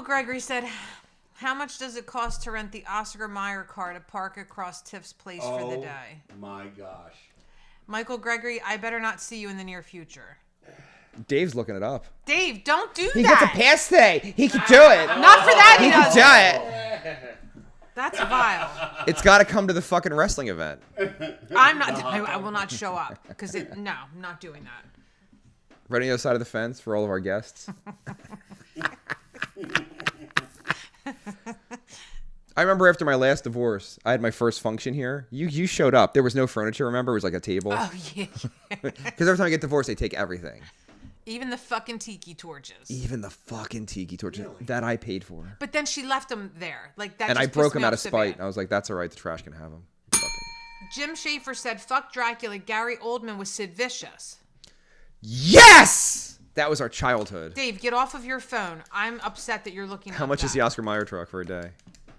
Gregory said, "How much does it cost to rent the Oscar Mayer car to park across Tiff's place for the day?" My gosh. Michael Gregory, I better not see you in the near future. Dave's looking it up. Dave, don't do He that. gets a pass today. He can do it. Not for that. He He can doesn't. do it. That's vile. It's got to come to the fucking wrestling event. I'm not. I will not show up because no, I'm not doing that. Right on the other side of the fence for all of our guests. I remember after my last divorce, I had my first function here. You showed up. There was no furniture, remember? It was like a table. Oh yeah. Because every time I get divorced, they take everything. Even the fucking tiki torches. Even the fucking tiki torches Really? that I paid for. But then she left them there, like that. And I just broke pissed me them out off of so spite. bad. I was like, that's all right. The trash can have them. Jim Schaefer said, "Fuck Dracula." Gary Oldman was Sid Vicious. Yes! That was our childhood. Dave, get off of your phone. I'm upset that you're looking. How up much is that. the Oscar Mayer truck for a day?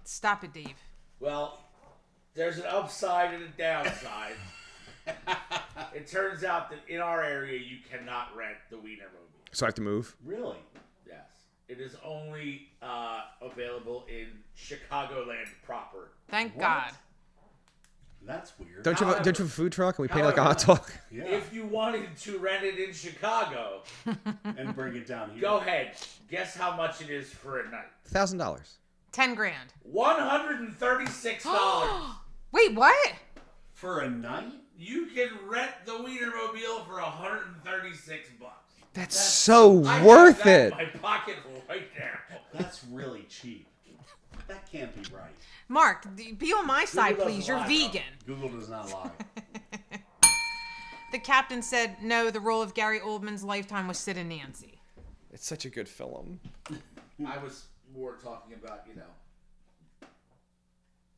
Stop it, Dave. Well, there's an upside and a downside. It turns out that in our area, you cannot rent the Wienermobile. So I have to move? Really? Yes. It is only available in Chicagoland proper. Thank What? God. That's weird. Don't you have a food truck? Can we pay like a hot However- dog? Yeah. If you wanted to rent it in Chicago, And bring it down here. go ahead. Guess how much it is for a night? $1,000. 10 grand. $136. Wait, what? For a night? You can rent the Wienermobile for $136. That's so I have worth that it. in my pocket right now. That's really cheap. That can't be right. Mark, be on my side, doesn't please. You're lie, vegan. Google does not lie. The captain said, no, the role of Gary Oldman's lifetime was Sid and Nancy. It's such a good film. I was more talking about,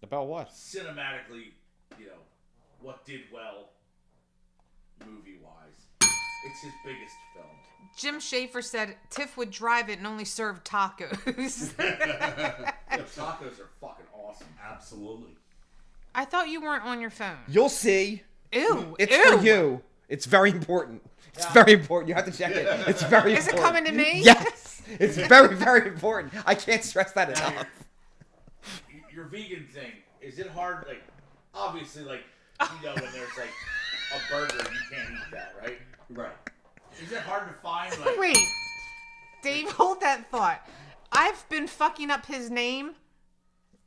About what? cinematically, what did well movie-wise. It's his biggest film. Jim Schaefer said Tiff would drive it and only serve tacos. Tacos are fucking awesome. Absolutely. I thought you weren't on your phone. You'll see. Ew. It's ew. for you. It's very important. It's very important. You have to check it. It's very Is it important. coming to me? Yes. It's very, very important. I can't stress that Now, enough. your vegan thing, is it hard, obviously, when there's, a burger, you can't eat that, right? Right. Is it hard to find, Wait. Dave, hold that thought. I've been fucking up his name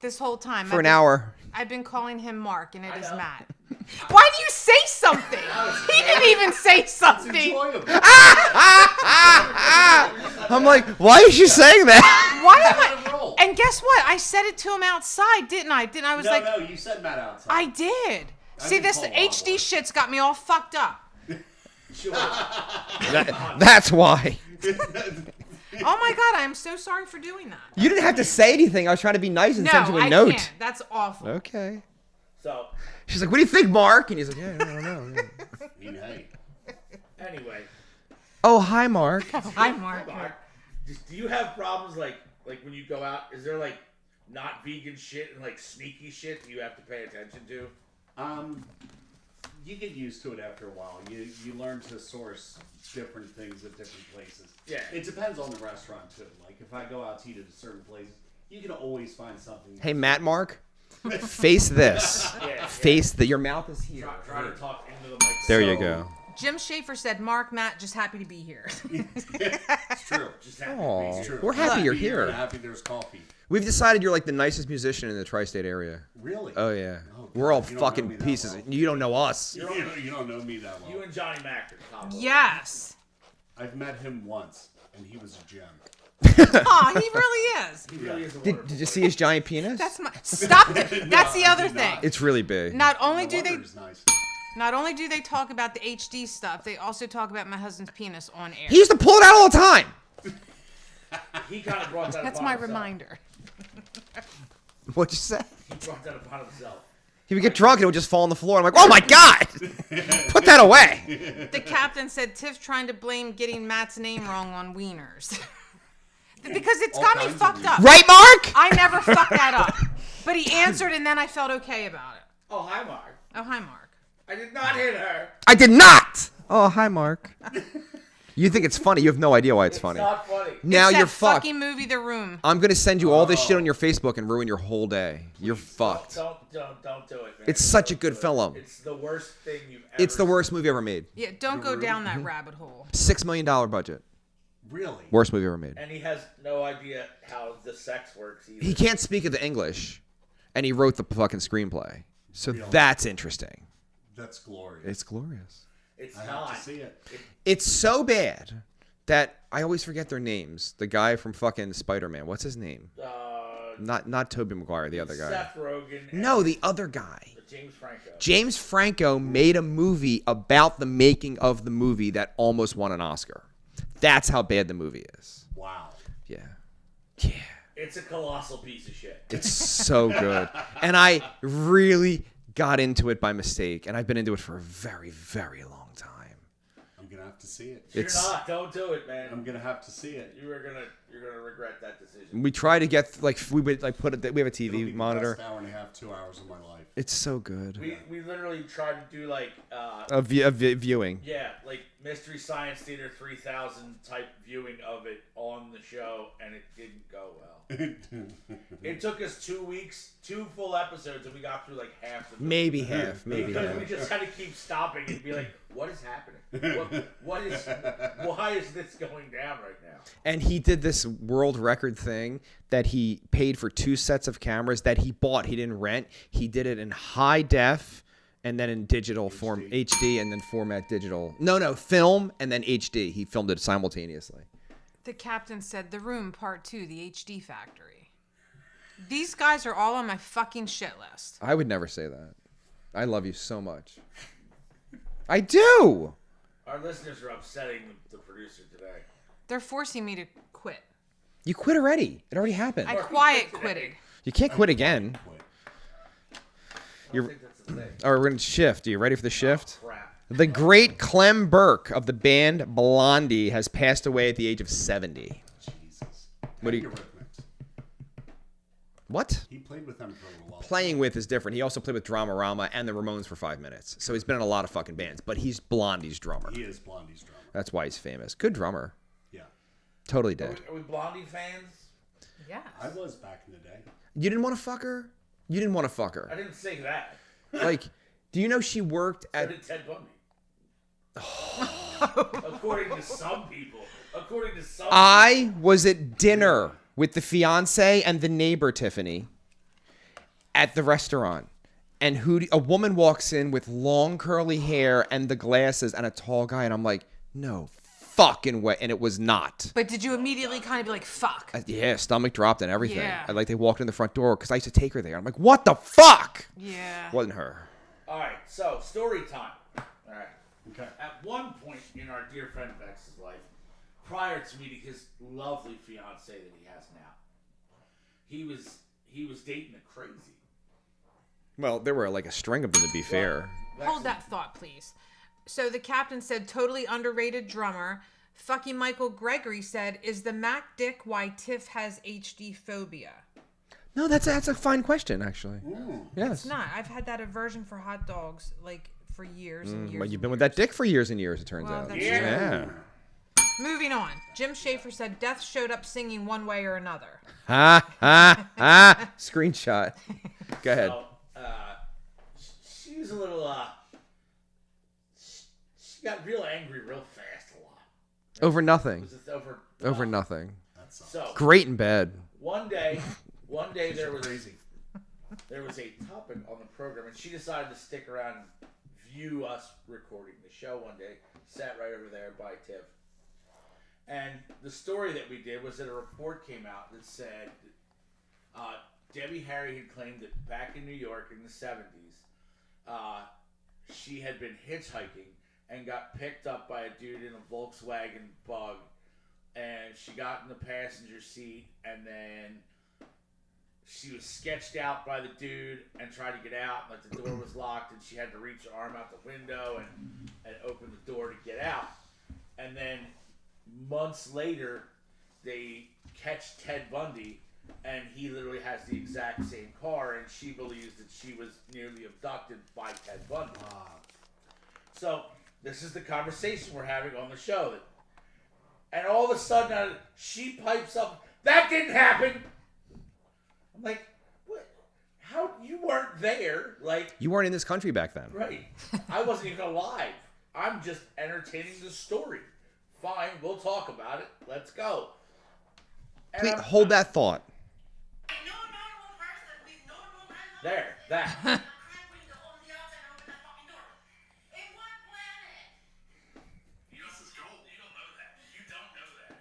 this whole time. For an hour. I've been calling him Mark, and it is know. Matt. Why do you say something? He didn't even say It's something. enjoyable. I'm like, why is she saying that? Why am Let him I? roll. And guess what? I said it to him outside, didn't I? I was like, No, you said Matt outside. I did. See, can this call HD Bob. shit's got me all fucked up. Sure. That's why. Oh my God, I am so sorry for doing that. You didn't have to say anything. I was trying to be nice and No, send you a I note. can't. That's awful. Okay. So, She's like, what do you think, Mark? And he's like, yeah, I don't know. Hey. anyway. Oh, hi, Mark. Hi, Mark. Mark, do you have problems like when you go out? Is there not vegan shit and sneaky shit that you have to pay attention to? You get used to it after a while. You learn to source different things at different places. Yeah. It depends on the restaurant too. Like if I go out to eat at a certain place, you can always find something. Hey, Matt, Mark. Face this. Yeah. Face that. Your mouth is here. Try to talk into the mic. There you So- go. Jim Schaefer said, Mark, Matt, just happy to be here. It's true. Just happy Aw, to be here. we're happy you're I'm here. happy there's coffee. We've decided you're like the nicest musician in the tri-state area. Really? Oh yeah, Oh, God, we're all you don't know fucking me that pieces. well. You don't know us. You don't know me that well. You and Johnny Mac are top. Yes. I've met him once, and he was a gem. Aw, he really is. He really is a Did wonderful you see his giant penis? That's my stop. That's the I other did thing. not. It's really big. Not only No do wonder they it's nice. not only do they talk about the HD stuff, they also talk about my husband's penis on air. He used to pull it out all the time. He kind of brought that That's upon my himself. reminder. What'd you say? He brought that upon himself. He would get drunk and it would just fall on the floor. I'm like, oh my god, put that away. The captain said Tiff's trying to blame getting Matt's name wrong on wieners. Because it's All got me kinds of fucked up. Right, Mark? I never fucked that up. But he answered and then I felt okay about it. Oh, hi, Mark. Oh, hi, Mark. I did not hit her. I did not. Oh, hi, Mark. You think it's funny? You have no idea why it's funny. Not funny. Now It's you're that fucked. fucking movie, The Room. I'm gonna send you all this shit on your Facebook and ruin your whole day. You're fucked. Don't do it, man. It's such a Don't good do it. film. It's the worst thing you've ever It's the worst movie ever made. Yeah, don't go down that rabbit hole. $6 million budget. Really? Worst movie ever made. And he has no idea how the sex works either. He can't speak of the English, and he wrote the fucking screenplay. So Really? that's interesting. That's glorious. It's glorious. It's I not. have to see it. It's so bad that I always forget their names. The guy from fucking Spider-Man. What's his name? Not Tobey Maguire, the other guy. Seth Rogen. And No, the other guy. James Franco. James Franco made a movie about the making of the movie that almost won an Oscar. That's how bad the movie is. Wow. Yeah. Yeah. It's a colossal piece of shit. It's so good. And I really got into it by mistake. And I've been into it for a very, very long time. I'm gonna have to see it. You're It's- not. Don't do it, man. I'm gonna have to see it. You're gonna regret that decision. We try to get, like, we would, like, put it, we have a It'll be TV the monitor. best hour and a half, 2 hours of my life. It's so good. We literally tried to do like A viewing. yeah, like Mystery Science Theater 3000 type viewing of it on the show, and it didn't go well. It took us 2 weeks, 2 full episodes, and we got through like half the movie. Maybe half. Maybe Because we half. just had to keep stopping and be like, what is happening? Why is this going down right now? And he did this world record thing that he paid for 2 sets of cameras that he bought. He didn't rent. He did it in high def and then in digital form, HD, and then format digital. No, film and then HD. He filmed it simultaneously. The captain said, The Room, Part 2, the HD Factory. These guys are all on my fucking shit list. I would never say that. I love you so much. I do. Our listeners are upsetting the producer today. They're forcing me to quit. You quit already. It already happened. I quiet quitted. You can't quit again. Wait. I don't think that's a thing. All right, we're going to shift. Are you ready for the shift? Crap. The great Clem Burke of the band Blondie has passed away at the age of 70. Jesus. What do you- Eurythmics. What? He played with them for a little while. Playing with is different. He also played with Dramarama and the Ramones for 5 minutes. So he's been in a lot of fucking bands, but he's Blondie's drummer. He is Blondie's drummer. That's why he's famous. Good drummer. Yeah. Totally dead. Are we Blondie fans? Yes. I was back in the day. You didn't want to fuck her? You didn't want to fuck I her. didn't say that. Like, do you know she worked So at... did Ted Bundy. According to some people. According to some I was at dinner with the fiance and the neighbor, Tiffany, at the restaurant. And a woman walks in with long curly hair and the glasses and a tall guy. And I'm like, no fucking way. And it was not. But did you immediately kind of be like, fuck? Yeah, stomach dropped and everything. Yeah. And like they walked in the front door because I used to take her there. I'm like, what the fuck? Yeah. Wasn't her. All right, so story time. All right. Okay. At one point in our dear friend Vex's life, prior to meeting his lovely fiancee that he has now, he was dating a crazy. Well, there were like a string of them, to be fair. Hold that thought, please. So the captain said, totally underrated drummer. Fucking Michael Gregory said, is the Mac dick why Tiff has HD phobia? No, that's a fine question, actually. Yes. It's not. I've had that aversion for hot dogs, like, for years and years. Well, you've and been with years. that dick for years and years, it turns Well, out. that's Yeah. Moving on. Jim Schaefer said, Death showed up singing one way or another. Ha, ha, ha. Screenshot. Go ahead. So, she was a little, she got got real angry real fast a lot. Over It nothing. was just over Nothing. That sucks. So Great in bed. one day there was Crazy. there was a topic on the program, and she decided to stick around and view us recording the show one day. Sat right over there by Tiff. And the story that we did was that a report came out that said Debbie Harry had claimed that back in New York in the 70s, she had been hitchhiking and got picked up by a dude in a Volkswagen Bug, and she got in the passenger seat, and then she was sketched out by the dude and tried to get out, like the door was locked, and she had to reach her arm out the window and open the door to get out. And then months later, they catch Ted Bundy, and he literally has the exact same car, and she believes that she was nearly abducted by Ted Bundy. So this is the conversation we're having on the show. And all of a sudden, she pipes up, "That didn't happen." I'm like, what? How? You weren't there. Like, You weren't in this country back then. right. I wasn't even alive. I'm just entertaining the story. Fine, we'll talk about it. Let's go. And Please I'm- hold that thought. No normal person with normal mental There, that. crack window on the outside and open that fucking door. In what planet? This is gold. You don't know that. You don't know that.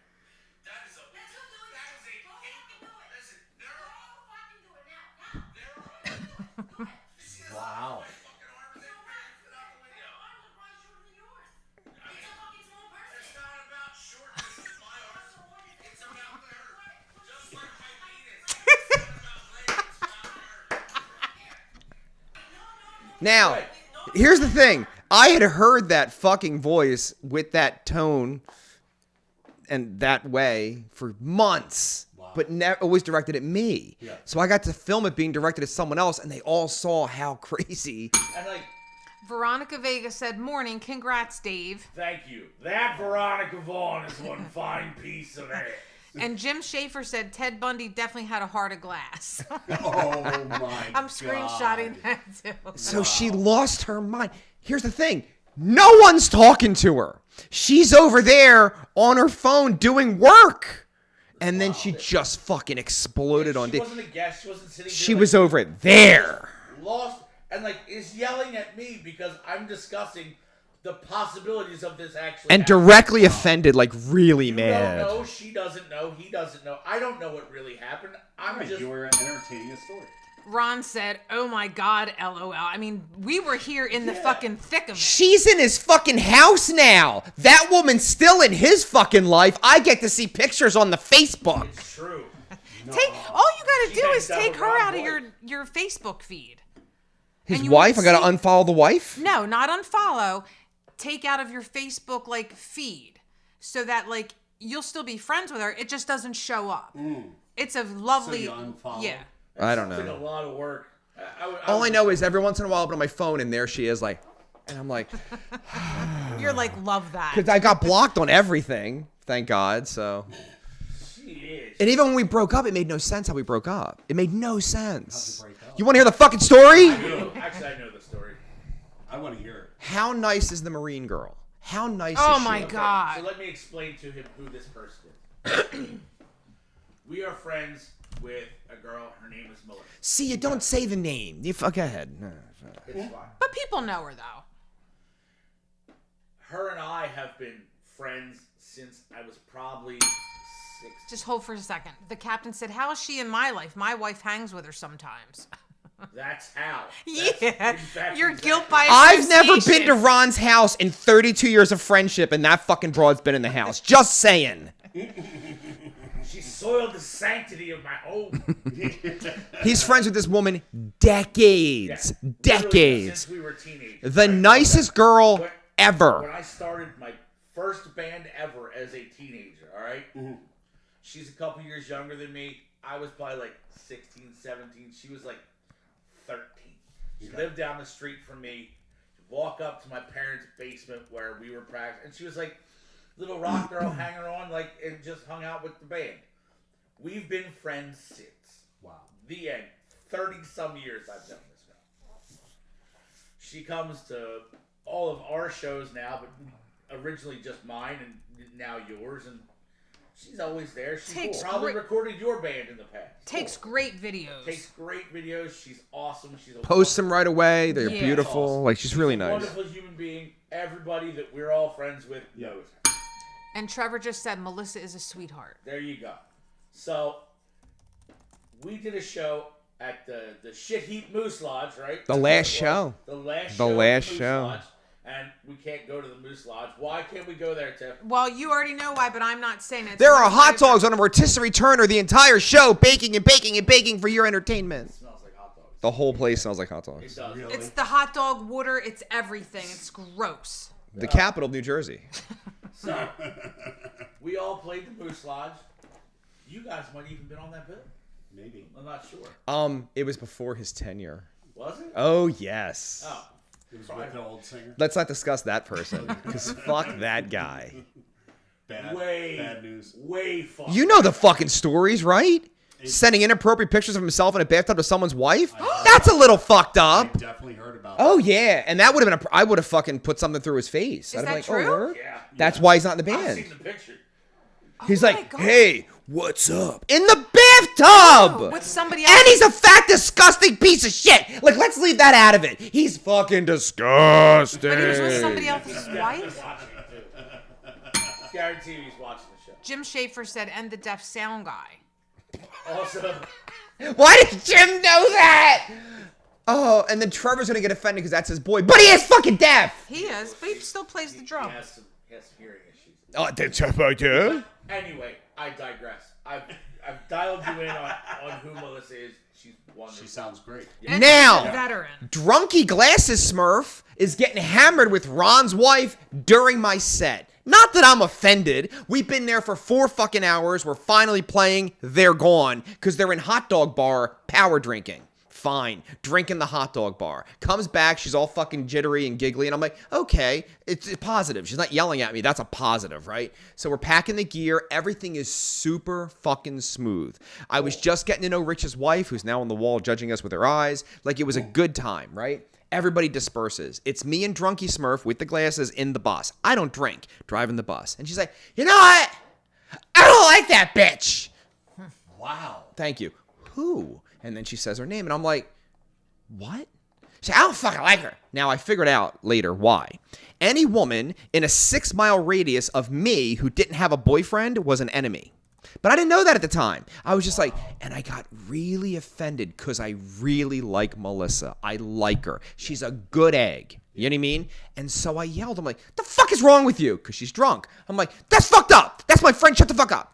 That is a. Let's go do it. That is a. Go fucking do it. Listen, there Go are. fucking do it now. There are. Do it. Wow. Fucking arms in fit out the window. Your arms are probably shorter than yours. It's a fucking small person. It's not about shortness of my arms. It's about girth. Just like my penis. It's not about length. It's about girth. Now, Right. here's the thing. I had heard that fucking voice with that tone and that way for months, but never always directed at me. Yeah. So I got to film it being directed at someone else, and they all saw how crazy. And like, Veronica Vega said, "Morning, congrats, Dave." thank you. That Veronica Vaughn is one fine piece of ass. And Jim Schaefer said Ted Bundy definitely had a heart of glass. Oh my I'm screenshotting that too. So she lost her mind. Here's the thing. No one's talking to her. She's over there on her phone doing work. And then she just fucking exploded on She Dave. wasn't a guest. She wasn't sitting there. She like, was over there. lost and like is yelling at me because I'm discussing the possibilities of this actually And happening. directly offended, like really You mad. don't know. She doesn't know. He doesn't know. I don't know what really happened. I'm Right, just. you were entertaining a story. Ron said, "Oh my God, LOL." I mean, we were here in the Yeah. fucking thick of it. She's in his fucking house now. That woman's still in his fucking life. I get to see pictures on the Facebook. It's true. All you gotta She do is hangs out take with her Rob out of Lloyd. your Facebook feed. His And you wife? I won't gotta see- unfollow the wife? No, not unfollow. Take out of your Facebook like feed, so that like you'll still be friends with her. It just doesn't show up. It's a lovely. So you unfollow? Yeah. I don't It's like a know. lot of work. All I know is every once in a while I open up my phone and there she is, like, and I'm like, You're like, love that. because I got blocked on everything, thank God. So, She is. and even when we broke up, it made no sense how we broke up. It made no sense. break up? You want to hear the fucking story? Actually, I know the story. I want to hear it. How nice is the Marine girl? How nice Oh is she? my Okay, God. So let me explain to him who this person is. We are friends with a girl. Her name is Melissa. See, you don't say the name. You fuck ahead. No, It's fine. But people know her though. Her and I have been friends since I was probably 6. Just hold for a second. The captain said, "How is she in my life? My wife hangs with her sometimes." That's how. Yeah. That's, in fact, Your exactly. guilt by I've never association. been to Ron's house in 32 years of friendship, and that fucking broad's been in the house. Just saying. She soiled the sanctity of my home. He's friends with this woman decades. Decades. Since we were teenagers. The nicest girl When ever. I started my first band ever as a teenager, all right? She's a couple years younger than me. I was probably like 16, 17. She was like 13. She lived down the street from me. Walk up to my parents' basement where we were practicing. And she was like little rock girl hanging on, like, and just hung out with the band. We've been friends since. Wow. The end. 30-some years I've known this girl. She comes to all of our shows now, but originally just mine and now yours, and she's always there. She's Takes probably great- recorded your band in the past. Takes great videos. Takes great videos. She's awesome. She's a Post them right away. They're Yeah. beautiful. Awesome. Like, she's really nice. wonderful human being. Everybody that we're all friends with knows her. And Trevor just said Melissa is a sweetheart. There you go. So we did a show at the Shit Heap Moose Lodge, right? The last show. The last The show. at last Moose show. Lodge, and we can't go to the Moose Lodge. Why can't we go there, Tiff? Well, you already know why, but I'm not saying it. There are hot dogs on a rotisserie turner the entire show, baking and baking and baking for your entertainment. It smells like hot dogs. The whole place smells like hot dogs. It does. Really? It's the hot dog water. It's everything. It's gross. The capital of New Jersey. So we all played the Moose Lodge. You guys might even been on that bill. Maybe. I'm not sure. It was before his tenure. Was it? Oh, yes. Oh. It was with the old singer. Let's not discuss that person, because fuck that guy. Bad news. Way far. You know the fucking stories, right? Sending inappropriate pictures of himself in a bathtub to someone's wife? That's a little fucked I up. definitely heard about Oh, yeah. And that would have been I would have fucking put something through his face. I'd that have been true? like, oh, word? Yeah. That's why he's not in the I've band. seen the picture. He's Oh my like, God. hey, what's up? In the bathtub! With somebody else. And he's a fat, disgusting piece of shit. Like, let's leave that out of it. He's fucking disgusting. But he was with somebody else's He's wife. watching it, too. Guarantee you he's watching the show. Jim Schaefer said, "And the deaf sound guy." Also, Why did Jim know that? Oh, and then Trevor's gonna get offended because that's his boy. But he is fucking deaf! He is, but he still plays the he drum. has some hearing issues. Oh, that's what do. Anyway, I digress. I've dialed you in on who Melissa is. She's wonderful. She sounds great. And Now- he's a veteran. Drunky Glasses Smurf is getting hammered with Ron's wife during my set. Not that I'm offended. We've been there for 4 fucking hours. We're finally playing. They're gone because they're in hot dog bar power drinking. Fine. Drinking the hot dog bar. Comes back. She's all fucking jittery and giggly. And I'm like, okay, it's positive. She's not yelling at me. That's a positive, right? So we're packing the gear. Everything is super fucking smooth. I was just getting to know Rich's wife, who's now on the wall judging us with her eyes. Like, it was a good time, right? Everybody disperses. It's me and Drunky Smurf with the glasses in the bus. I don't drink. Driving the bus. And she's like, you know what? I don't like that bitch. Wow. Thank you. Who? And then she says her name, and I'm like, what? She said, I don't fucking like her. Now, I figured out later why. Any woman in a 6-mile radius of me who didn't have a boyfriend was an enemy. But I didn't know that at the time. I was just like, and I got really offended because I really like Melissa. I like her. She's a good egg. You know what I mean? And so I yelled. I'm like, the fuck is wrong with you? Because she's drunk. I'm like, that's fucked up. That's my friend. Shut the fuck up.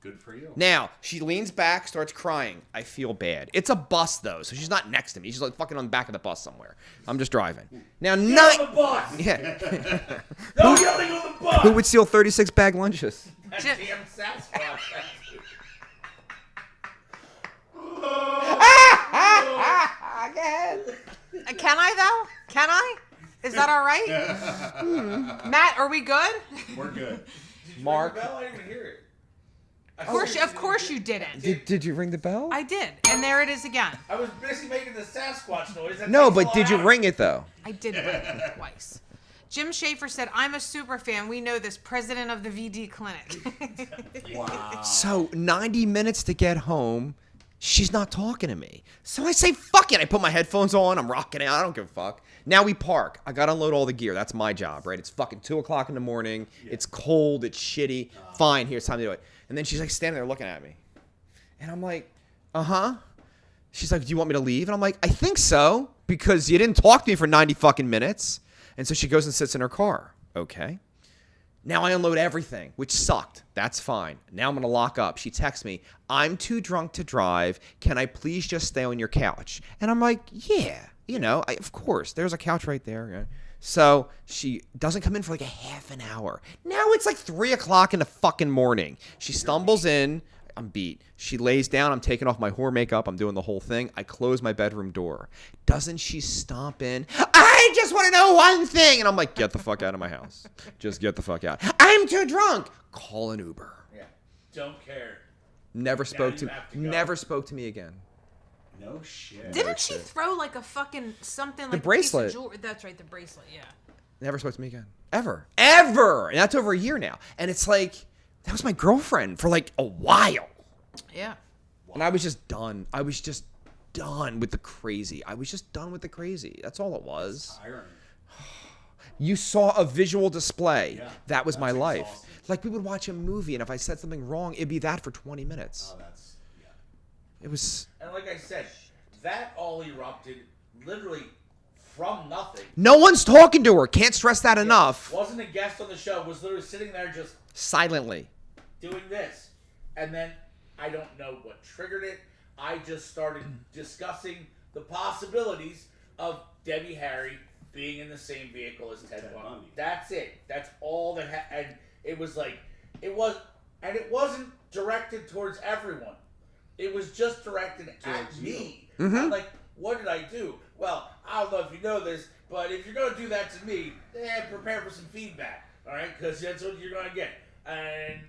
Good for you. Now, she leans back, starts crying. I feel bad. It's a bus, though, so she's not next to me. She's like fucking on the back of the bus somewhere. I'm just driving. Now, Get on nine. the bus! Yeah. No yelling on the bus! Who would steal 36 bag lunches? That Jim- damn Sasquatch. Can I though? Can I? Is that all right? Matt, are we good? We're good. Mark. Bell, I didn't even hear it. Of course you didn't. Did you ring the bell? I did, and there it is again. I was busy making the Sasquatch noise. That No, takes a but lot did you out. ring it, though? I did ring it twice. Jim Schaefer said, "I'm a super fan. We know this. President of the VD Clinic." Wow. So, 90 minutes to get home. She's not talking to me. So I say, fuck it. I put my headphones on. I'm rocking out. I don't give a fuck. Now we park. I got to unload all the gear. That's my job, right? It's fucking 2 o'clock in the morning. Yeah. It's cold. It's shitty. Fine. Here's time to do it. And then she's like standing there looking at me. And I'm like, uh-huh. She's like, do you want me to leave? And I'm like, I think so. Because you didn't talk to me for 90 fucking minutes. And so she goes and sits in her car. Okay. Now I unload everything, which sucked. That's fine. Now I'm going to lock up. She texts me, I'm too drunk to drive. Can I please just stay on your couch? And I'm like, yeah, you know, of course. There's a couch right there. Yeah. So she doesn't come in for like a half an hour. Now it's like 3 o'clock in the fucking morning. She stumbles in. I'm beat. She lays down. I'm taking off my whore makeup. I'm doing the whole thing. I close my bedroom door. Doesn't she stomp in? I just want to know one thing. And I'm like, get the fuck out of my house. Just get the fuck out. I'm too drunk. Call an Uber. Yeah. Don't care. Never spoke you to have to go. never spoke to me again. No shit. Didn't she throw like a fucking something like The a piece of bracelet. jewelry? That's right, the bracelet. Yeah. Never spoke to me again. Ever. Ever. And that's over a year now. And it's like, that was my girlfriend for like a while. Yeah. And I was just done. I was just done with the crazy. I was just done with the crazy. That's all it was. Iron. You saw a visual display. Yeah, That was my that's life. exhausting. Like we would watch a movie, and if I said something wrong, it'd be that for 20 minutes. Oh, that's yeah. It was And like I said, that all erupted literally from nothing. no one's talking to her. Can't stress that enough. Wasn't a guest on the show. Was literally sitting there just Silently. doing this. And then I don't know what triggered it. I just started discussing the possibilities of Debbie Harry being in the same vehicle as Ted Bundy. That's it. That's all that and it was like it wasn't directed towards everyone. It was just directed at Towards me. Mm-hmm. I'm like, what did I do? Well, I don't know if you know this, but if you're gonna do that to me, prepare for some feedback. All right, because that's what you're gonna get. And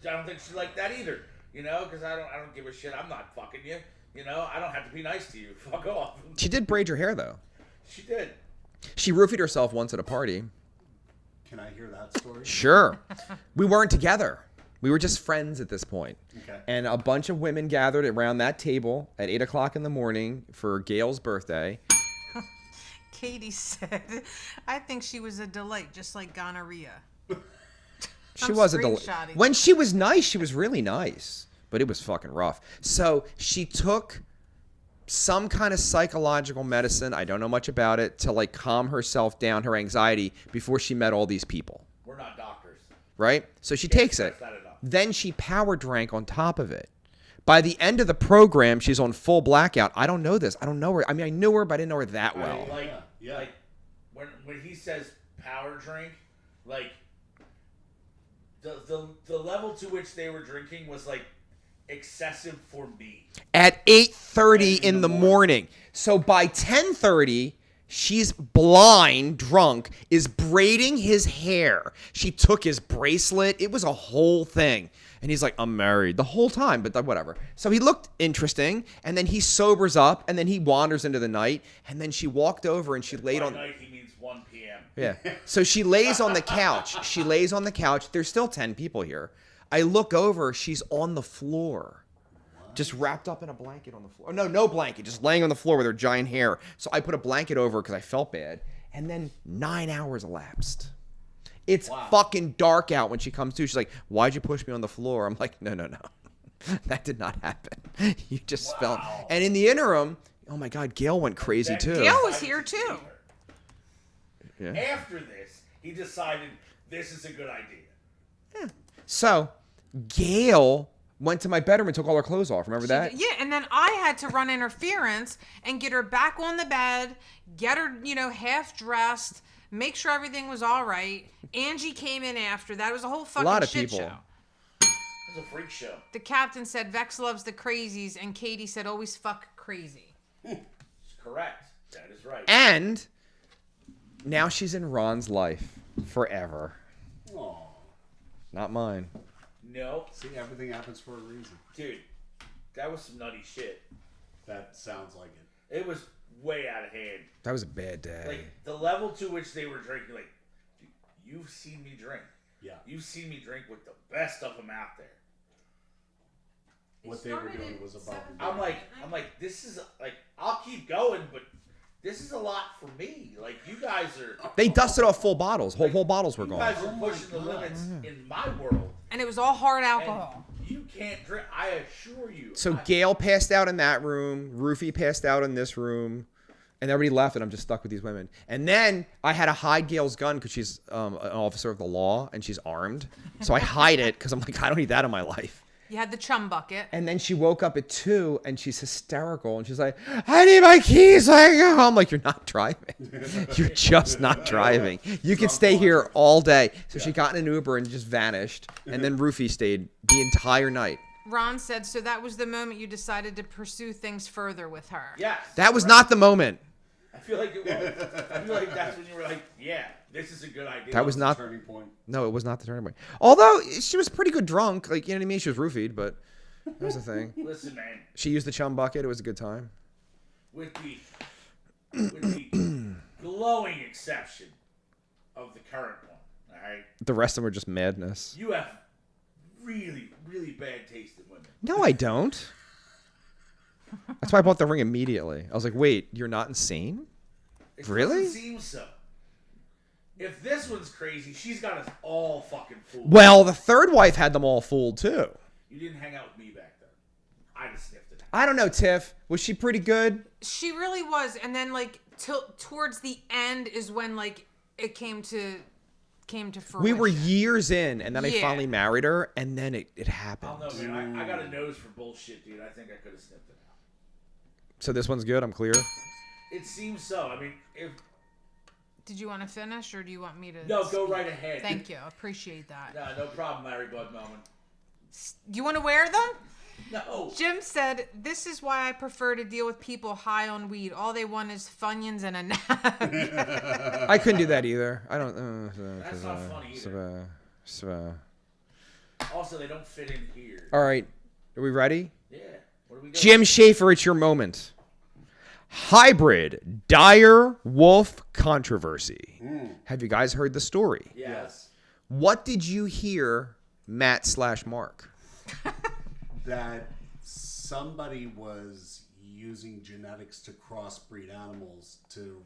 I don't think she liked that either. You know, because I don't give a shit. I'm not fucking you. You know, I don't have to be nice to you. Fuck off. She did braid your hair though. She did. She roofied herself once at a party. Can I hear that story? Sure. We weren't together. We were just friends at this point. Okay. And a bunch of women gathered around that table at 8 o'clock in the morning for Gail's birthday. Katie said, I think she was a delight, just like gonorrhea. She I'm was a delight. screenshotting When that. she was nice, she was really nice. But it was fucking rough. So she took some kind of psychological medicine, I don't know much about it, to like calm herself down, her anxiety, before she met all these people. We're not doctors. Right? So she takes it. stress that enough. Then she power drank on top of it. By the end of the program, she's on full blackout. I don't know this. I don't know her. I mean, I knew her, but I didn't know her that well. Like, Yeah. like when he says power drink, like the level to which they were drinking was like excessive for me. At 8:30 in the morning. So by 10:30, she's blind, drunk, is braiding his hair. She took his bracelet. It was a whole thing. And he's like, I'm married the whole time, but whatever. So he looked interesting, and then he sobers up, and then he wanders into the night, and then she walked over and she laid By on... night he means 1 p.m. Yeah. So she lays on the couch. She lays on the couch. There's still 10 people here. I look over. She's on the floor. Just wrapped up in a blanket on the floor. No blanket. Just laying on the floor with her giant hair. So I put a blanket over her because I felt bad. And then 9 hours elapsed. It's fucking dark out when she comes to. She's like, why'd you push me on the floor? I'm like, no. That did not happen. You just fell. And in the interim, oh my God, Gail went crazy too. Gail was here too. Yeah. After this, he decided this is a good idea. So Gail went to my bedroom and took all her clothes off. Remember that? Yeah, and then I had to run interference and get her back on the bed, get her, half dressed, make sure everything was all right. Angie came in after that. It was a whole fucking lot of shit people. show. It was a freak show. The captain said Vex loves the crazies, and Katie said always fuck crazy. Correct. That is right. And now she's in Ron's life forever. Aw. Not mine. No, See, everything happens for a reason. dude, that was some nutty shit. That sounds like it. It was way out of hand. That was a bad day. Like the level to which they were drinking. Like, dude, you've seen me drink. Yeah. You've seen me drink with the best of them out there. What they were doing was above and beyond. I'm like, this is like, I'll keep going, but this is a lot for me. Like, you guys are. They dusted off full bottles. Whole bottles were You gone. guys are pushing the limits in my world. And it was all hard And alcohol. you can't drink. I assure you. So Gail passed out in that room. Rufy passed out in this room. And everybody left, and I'm just stuck with these women. And then I had to hide Gail's gun because she's an officer of the law, and she's armed. So I hide it because I'm like, I don't need that in my life. You had the chum bucket. And then she woke up at 2, and she's hysterical. And she's like, I need my keys so I can go home. I'm like, you're not driving. You're just not driving. You can stay here all day. So she got in an Uber and just vanished. And then Rufy stayed the entire night. Ron said, so that was the moment you decided to pursue things further with her. Yes. That was not the moment. I feel like it was. I feel like that's when you were like, yeah, this is a good idea. That was not. Turning point. No, it was not the turning point. Although she was pretty good drunk. Like, you know what I mean? She was roofied, but that was the thing. Listen, man. She used the chum bucket. It was a good time. With the glowing exception of the current one. All right. The rest of them are just madness. You have really, really bad taste in women. No, I don't. That's why I bought the ring immediately. I was like, wait, you're not insane? It Really? doesn't seem so. If this one's crazy, she's got us all fucking fooled. Well, the third wife had them all fooled, too. You didn't hang out with me back then. I just sniffed it. I don't know, Tiff. Was she pretty good? She really was, and then like towards the end is when like it came to fruition. We were years in, and then I Yeah. finally married her, and then it happened. I don't know, man. I got a nose for bullshit, dude. I think I could have sniffed it out. So this one's good? I'm clear? It seems so. I mean, if... Did you want to finish, or do you want me to? No, go right ahead. Thank you. Appreciate that. No problem, Larry Bud Melman. Do you want to wear them? No. Jim said, "This is why I prefer to deal with people high on weed. All they want is Funyuns and a nap." I couldn't do that either. I don't... That's not funny either. Also, they don't fit in here. All right. Are we ready? Yeah. What are we doing? Jim Schaefer, it's your moment. Hybrid dire wolf controversy. Have you guys heard the story? Yes. What did you hear, Matt/Mark? That somebody was using genetics to crossbreed animals to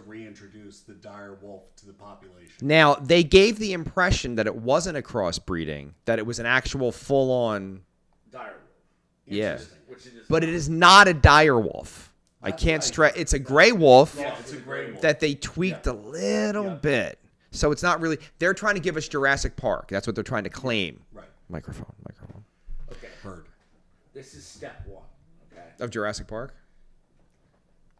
reintroduce the dire wolf to the population. Now, they gave the impression that it wasn't a crossbreeding, that it was an actual full-on... Dire wolf. Yeah. Which it is. But it is not a dire wolf. I can't stress. It's a gray wolf Yeah, it's a gray wolf. that they tweaked a little bit. So it's not really... They're trying to give us Jurassic Park. That's what they're trying to claim. Right. Microphone. Okay. Heard. This is step one. Okay. Of Jurassic Park?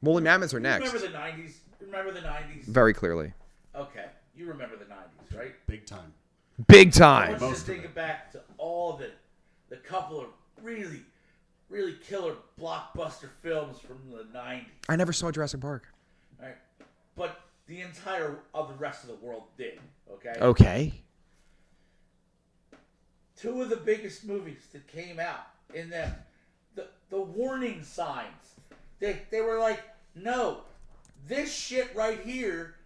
Woolly mammoths are next. Remember the 90s? Remember the 90s? Very clearly. Okay. You remember the 90s, right? Big time. Big I time. want you to think it back to all the couple of really, really killer blockbuster films from the 90s. I never saw Jurassic Park. Right? But the entire of the rest of the world did. Okay. Okay. Two of the biggest movies that came out in them, the warning signs. They were like, no, this shit right here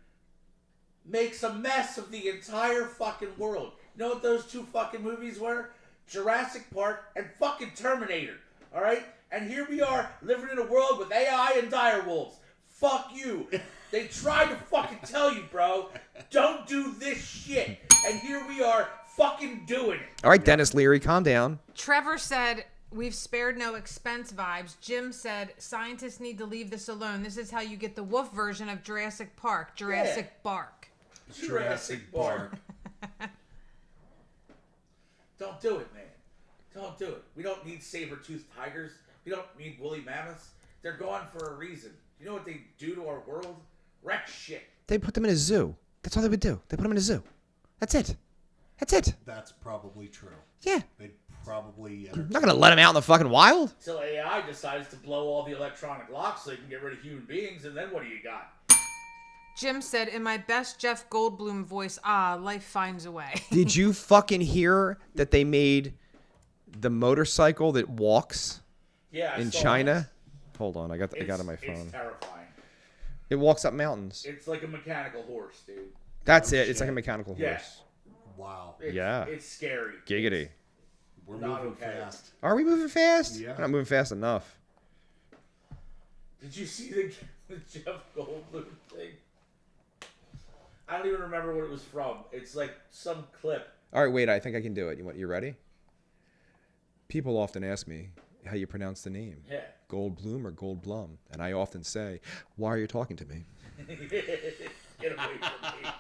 makes a mess of the entire fucking world. You know what those two fucking movies were? Jurassic Park and fucking Terminator. All right? And here we are living in a world with AI and dire wolves. Fuck you. They tried to fucking tell you, bro, don't do this shit. And here we are fucking doing it. All right, Dennis Leary, calm down. Trevor said, "We've spared no expense vibes." Jim said, "Scientists need to leave this alone. This is how you get the wolf version of Jurassic Park. Jurassic Bark." Jurassic Park. Don't do it, man. Don't do it. We don't need saber-toothed tigers. We don't need woolly mammoths. They're gone for a reason. You know what they do to our world? Wreck shit. They put them in a zoo. That's all they would do. They put them in a zoo. That's it. That's it. That's probably true. Yeah. They'd probably... I'm not going to let them out in the fucking wild. Till AI decides to blow all the electronic locks so they can get rid of human beings, and then what do you got? Jim said, "In my best Jeff Goldblum voice, life finds a way." Did you fucking hear that they made the motorcycle that walks Yeah, I in saw China? this. Hold on. I got it on my It's phone. terrifying. It walks up mountains. It's like a mechanical horse, dude. That's it. It's like a mechanical Yeah. horse. Wow. Yeah. It's scary. Giggity. We're Not moving okay. fast. Are we moving fast? Yeah. We're not moving fast enough. Did you see the Jeff Goldblum thing? I don't even remember what it was from. It's like some clip. All right, wait. I think I can do it. You ready? People often ask me how you pronounce the name. Yeah. Goldblum or Goldblum. And I often say, why are you talking to me? Get away from me.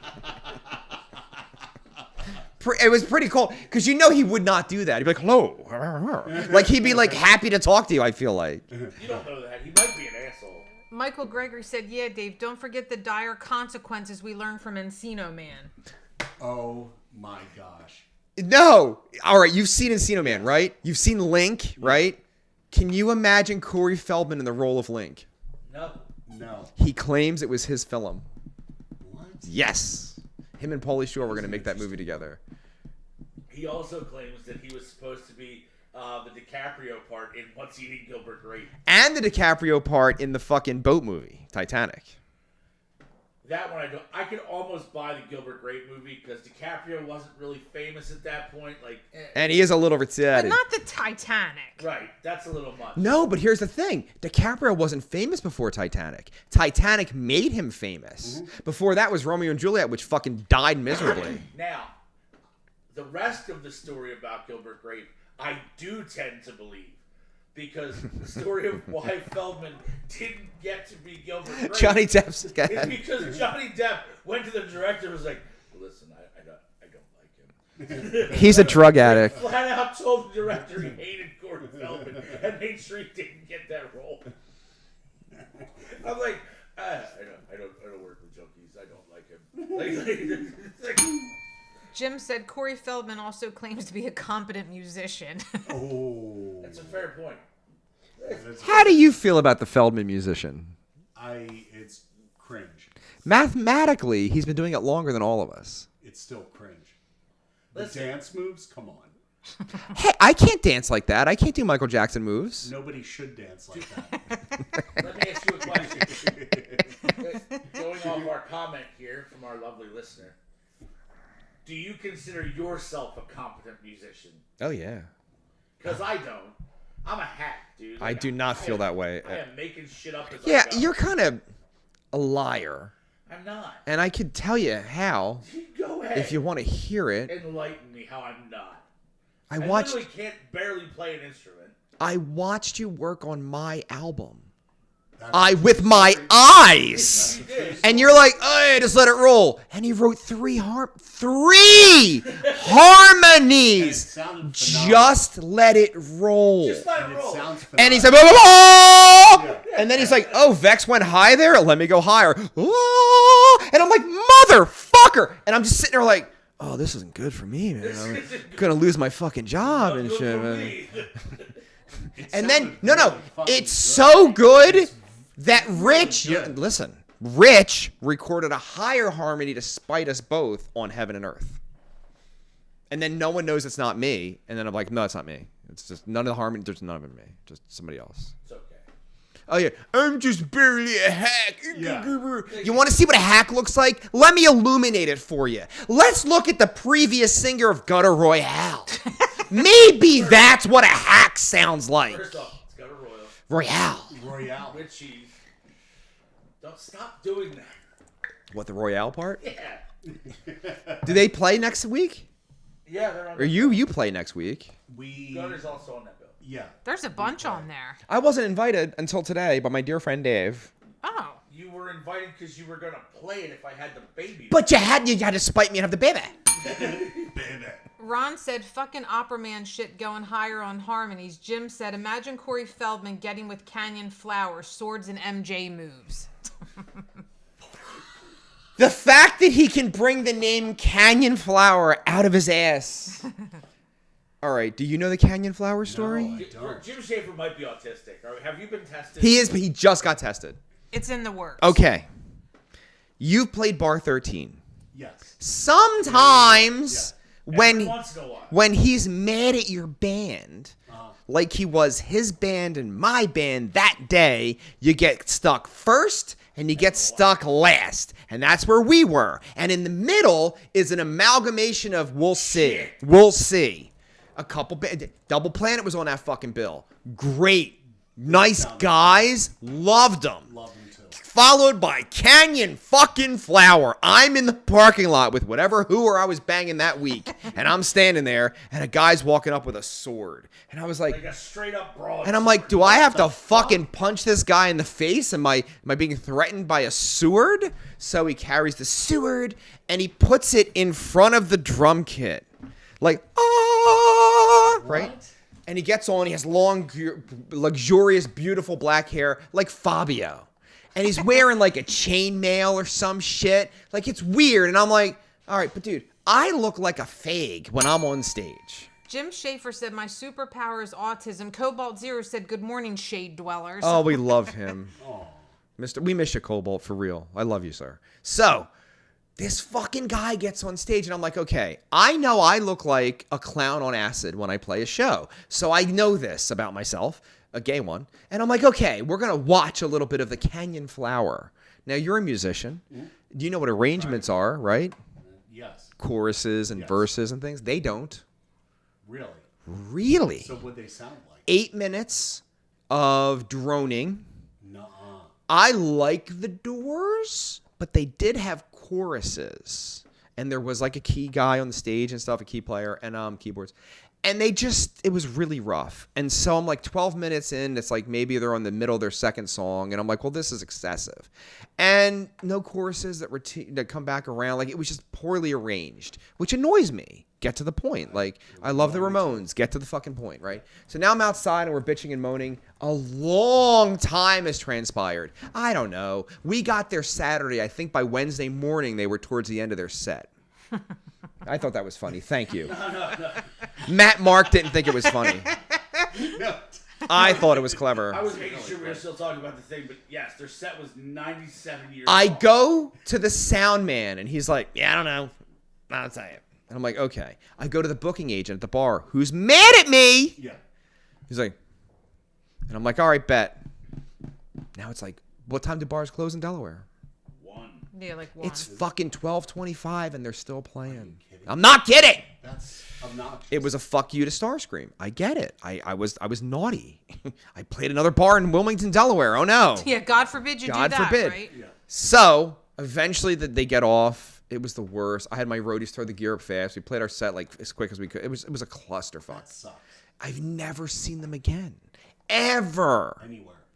It was pretty cool because he would not do that. He'd be like, hello. Like he'd be like happy to talk to you, I feel like. You don't know that. He might be an asshole. Michael Gregory said, "Yeah, Dave, don't forget the dire consequences we learned from Encino Man." Oh my gosh. No. All right, you've seen Encino Man, right? You've seen Link, right? Can you imagine Corey Feldman in the role of Link? No. No. He claims it was his film. What? Yes. Him and Pauly Shore were going to make that movie together. He also claims that he was supposed to be the DiCaprio part in What's Eating Gilbert Grape. And the DiCaprio part in the fucking boat movie, Titanic. That one I don't. I could almost buy the Gilbert Grape movie because DiCaprio wasn't really famous at that point. Like, And he is a little But retarded. not the Titanic. right, that's a little much. No, but here's the thing. DiCaprio wasn't famous before Titanic. Titanic made him famous. Before that was Romeo and Juliet, which fucking died miserably. Now, the rest of the story about Gilbert Grape, I do tend to believe. Because the story of why Feldman didn't get to be Gilbert Grape Johnny Depp's is guy. because Johnny Depp went to the director and was like, listen, I don't like him. He's a drug addict. Flat out told the director he hated Corey Feldman and made sure he didn't get that role. I'm like, I don't work with junkies. I don't like him. Like, Jim said Corey Feldman also claims to be a competent musician. Oh, that's a fair point. How do you feel about the Feldman musician? It's cringe. Mathematically, he's been doing it longer than all of us. It's still cringe. The Listen. dance moves, come on. Hey, I can't dance like that. I can't do Michael Jackson moves. Nobody should dance like that. Let me ask you a question. Going off our comment here from our lovely listener, do you consider yourself a competent musician? Oh, yeah. Because I don't. I'm a hack, dude. I do not feel that way. I am making shit up as Yeah, I go. you're kind of a liar. I'm not. And I could tell you how Go ahead. if you want to hear it. Enlighten me how I'm not. I I watched literally can't barely play an instrument. I watched you work on my album. That's With my eyes. You did. And you're like, hey, just let it roll. And he wrote three harmonies. sounded phenomenal. Just let it roll. Just let And it it roll. sounds And he's phenomenal. like, oh! And then he's like, oh, Vex went high there? Let me go higher. Oh! And I'm like, motherfucker! And I'm just sitting there like, oh, this isn't good for me, man. I'm gonna lose my fucking job and Good shit, for man. me. It And then, sounded no, really fucking it's so good that Rich, good. listen, Rich recorded a higher harmony to spite us both on Heaven and Earth. And then no one knows it's not me. And then I'm like, no, it's not me. It's just none of the harmony, there's none of it me. Just somebody else. It's okay. Oh, yeah. I'm just barely a hack. Yeah. You want to see what a hack looks like? Let me illuminate it for you. Let's look at the previous singer of Gutter Royale. Maybe that's what a hack sounds like. First off, it's got a royal. Royale. Royale. With cheese. Don't stop doing that. What, the Royale part? Yeah. Do they play next week? Yeah, they're on Or you play next week? Gunner's also on that bill. Yeah. There's a bunch on there. I wasn't invited until today by my dear friend Dave. Oh. You were invited because you were going to play it if I had the baby. But you had to spite me and have the baby. Baby. Ron said, fucking opera man shit going higher on harmonies. Jim said, imagine Corey Feldman getting with Canyon Flowers, swords and MJ moves. The fact that he can bring the name Canyon Flower out of his ass. All right, do you know the Canyon Flower story? I don't. Jim Schaefer might be autistic. Or have you been tested? He is, but he just got tested. It's in the works. Okay. You've played Bar 13. Yes. Sometimes Every once in a while. when he's mad at your band, like he was his band and my band that day, you get stuck first and you get stuck last. And that's where we were. And in the middle is an amalgamation of we'll see. Shit. We'll see. A couple Double Planet was on that fucking bill. Great. Nice guys. Loved them. Love him too. Followed by Canyon fucking Flower. I'm in the parking lot with whatever hooer I was banging that week. And I'm standing there, and a guy's walking up with a sword. And I was like a straight up broad. and I'm like, do I have to fucking punch this guy in the face? Am I being threatened by a sword? So he carries the sword, and he puts it in front of the drum kit. Like, right? And he gets on, he has long, luxurious, beautiful black hair, like Fabio. And he's wearing like a chainmail or some shit. Like, it's weird. And I'm like, all right, but dude, I look like a fag when I'm on stage. Jim Schaefer said, my superpower is autism. Cobalt Zero said, good morning, shade dwellers. Oh, we love him. We miss you, Cobalt, for real. I love you, sir. So, this fucking guy gets on stage, and I'm like, okay, I know I look like a clown on acid when I play a show. So I know this about myself, a gay one. And I'm like, okay, we're going to watch a little bit of the Canyon Flower. Now, you're a musician. Do you know what arrangements are, right? Yes. Choruses and verses and things. They don't. Really? Really? So what they sound like? 8 minutes of droning. Nuh-uh. I like the Doors, but they did have choruses. And there was like a key guy on the stage and stuff, a key player and keyboards. And it was really rough. And so I'm like 12 minutes in, it's like maybe they're on the middle of their second song. And I'm like, well, this is excessive. And no choruses that come back around. Like, it was just poorly arranged, which annoys me. Get to the point. Like, I love the Ramones. Get to the fucking point, right? So now I'm outside and we're bitching and moaning. A long time has transpired. I don't know. We got there Saturday. I think by Wednesday morning, they were towards the end of their set. I thought that was funny. Thank you. No. Matt Mark didn't think it was funny. No. I thought it was clever. I was making sure we were still talking about the thing, but yes, their set was 97 years I long. go to the sound man, and he's like, yeah, I don't know. I'll tell you. And I'm like, okay. I go to the booking agent at the bar, who's mad at me. Yeah. He's like, and I'm like, all right, bet. Now it's like, what time do bars close in Delaware? 1. Yeah, like one. It's fucking 12:25, and they're still playing. I'm not kidding. That's obnoxious. It was a fuck you to Starscream. I get it. I was naughty. I played another bar in Wilmington, Delaware. Oh no. Yeah, God forbid you God do that, forbid. right? Yeah. So eventually they get off. It was the worst. I had my roadies throw the gear up fast. We played our set like as quick as we could. It was a clusterfuck. That sucks. I've never seen them again. Ever.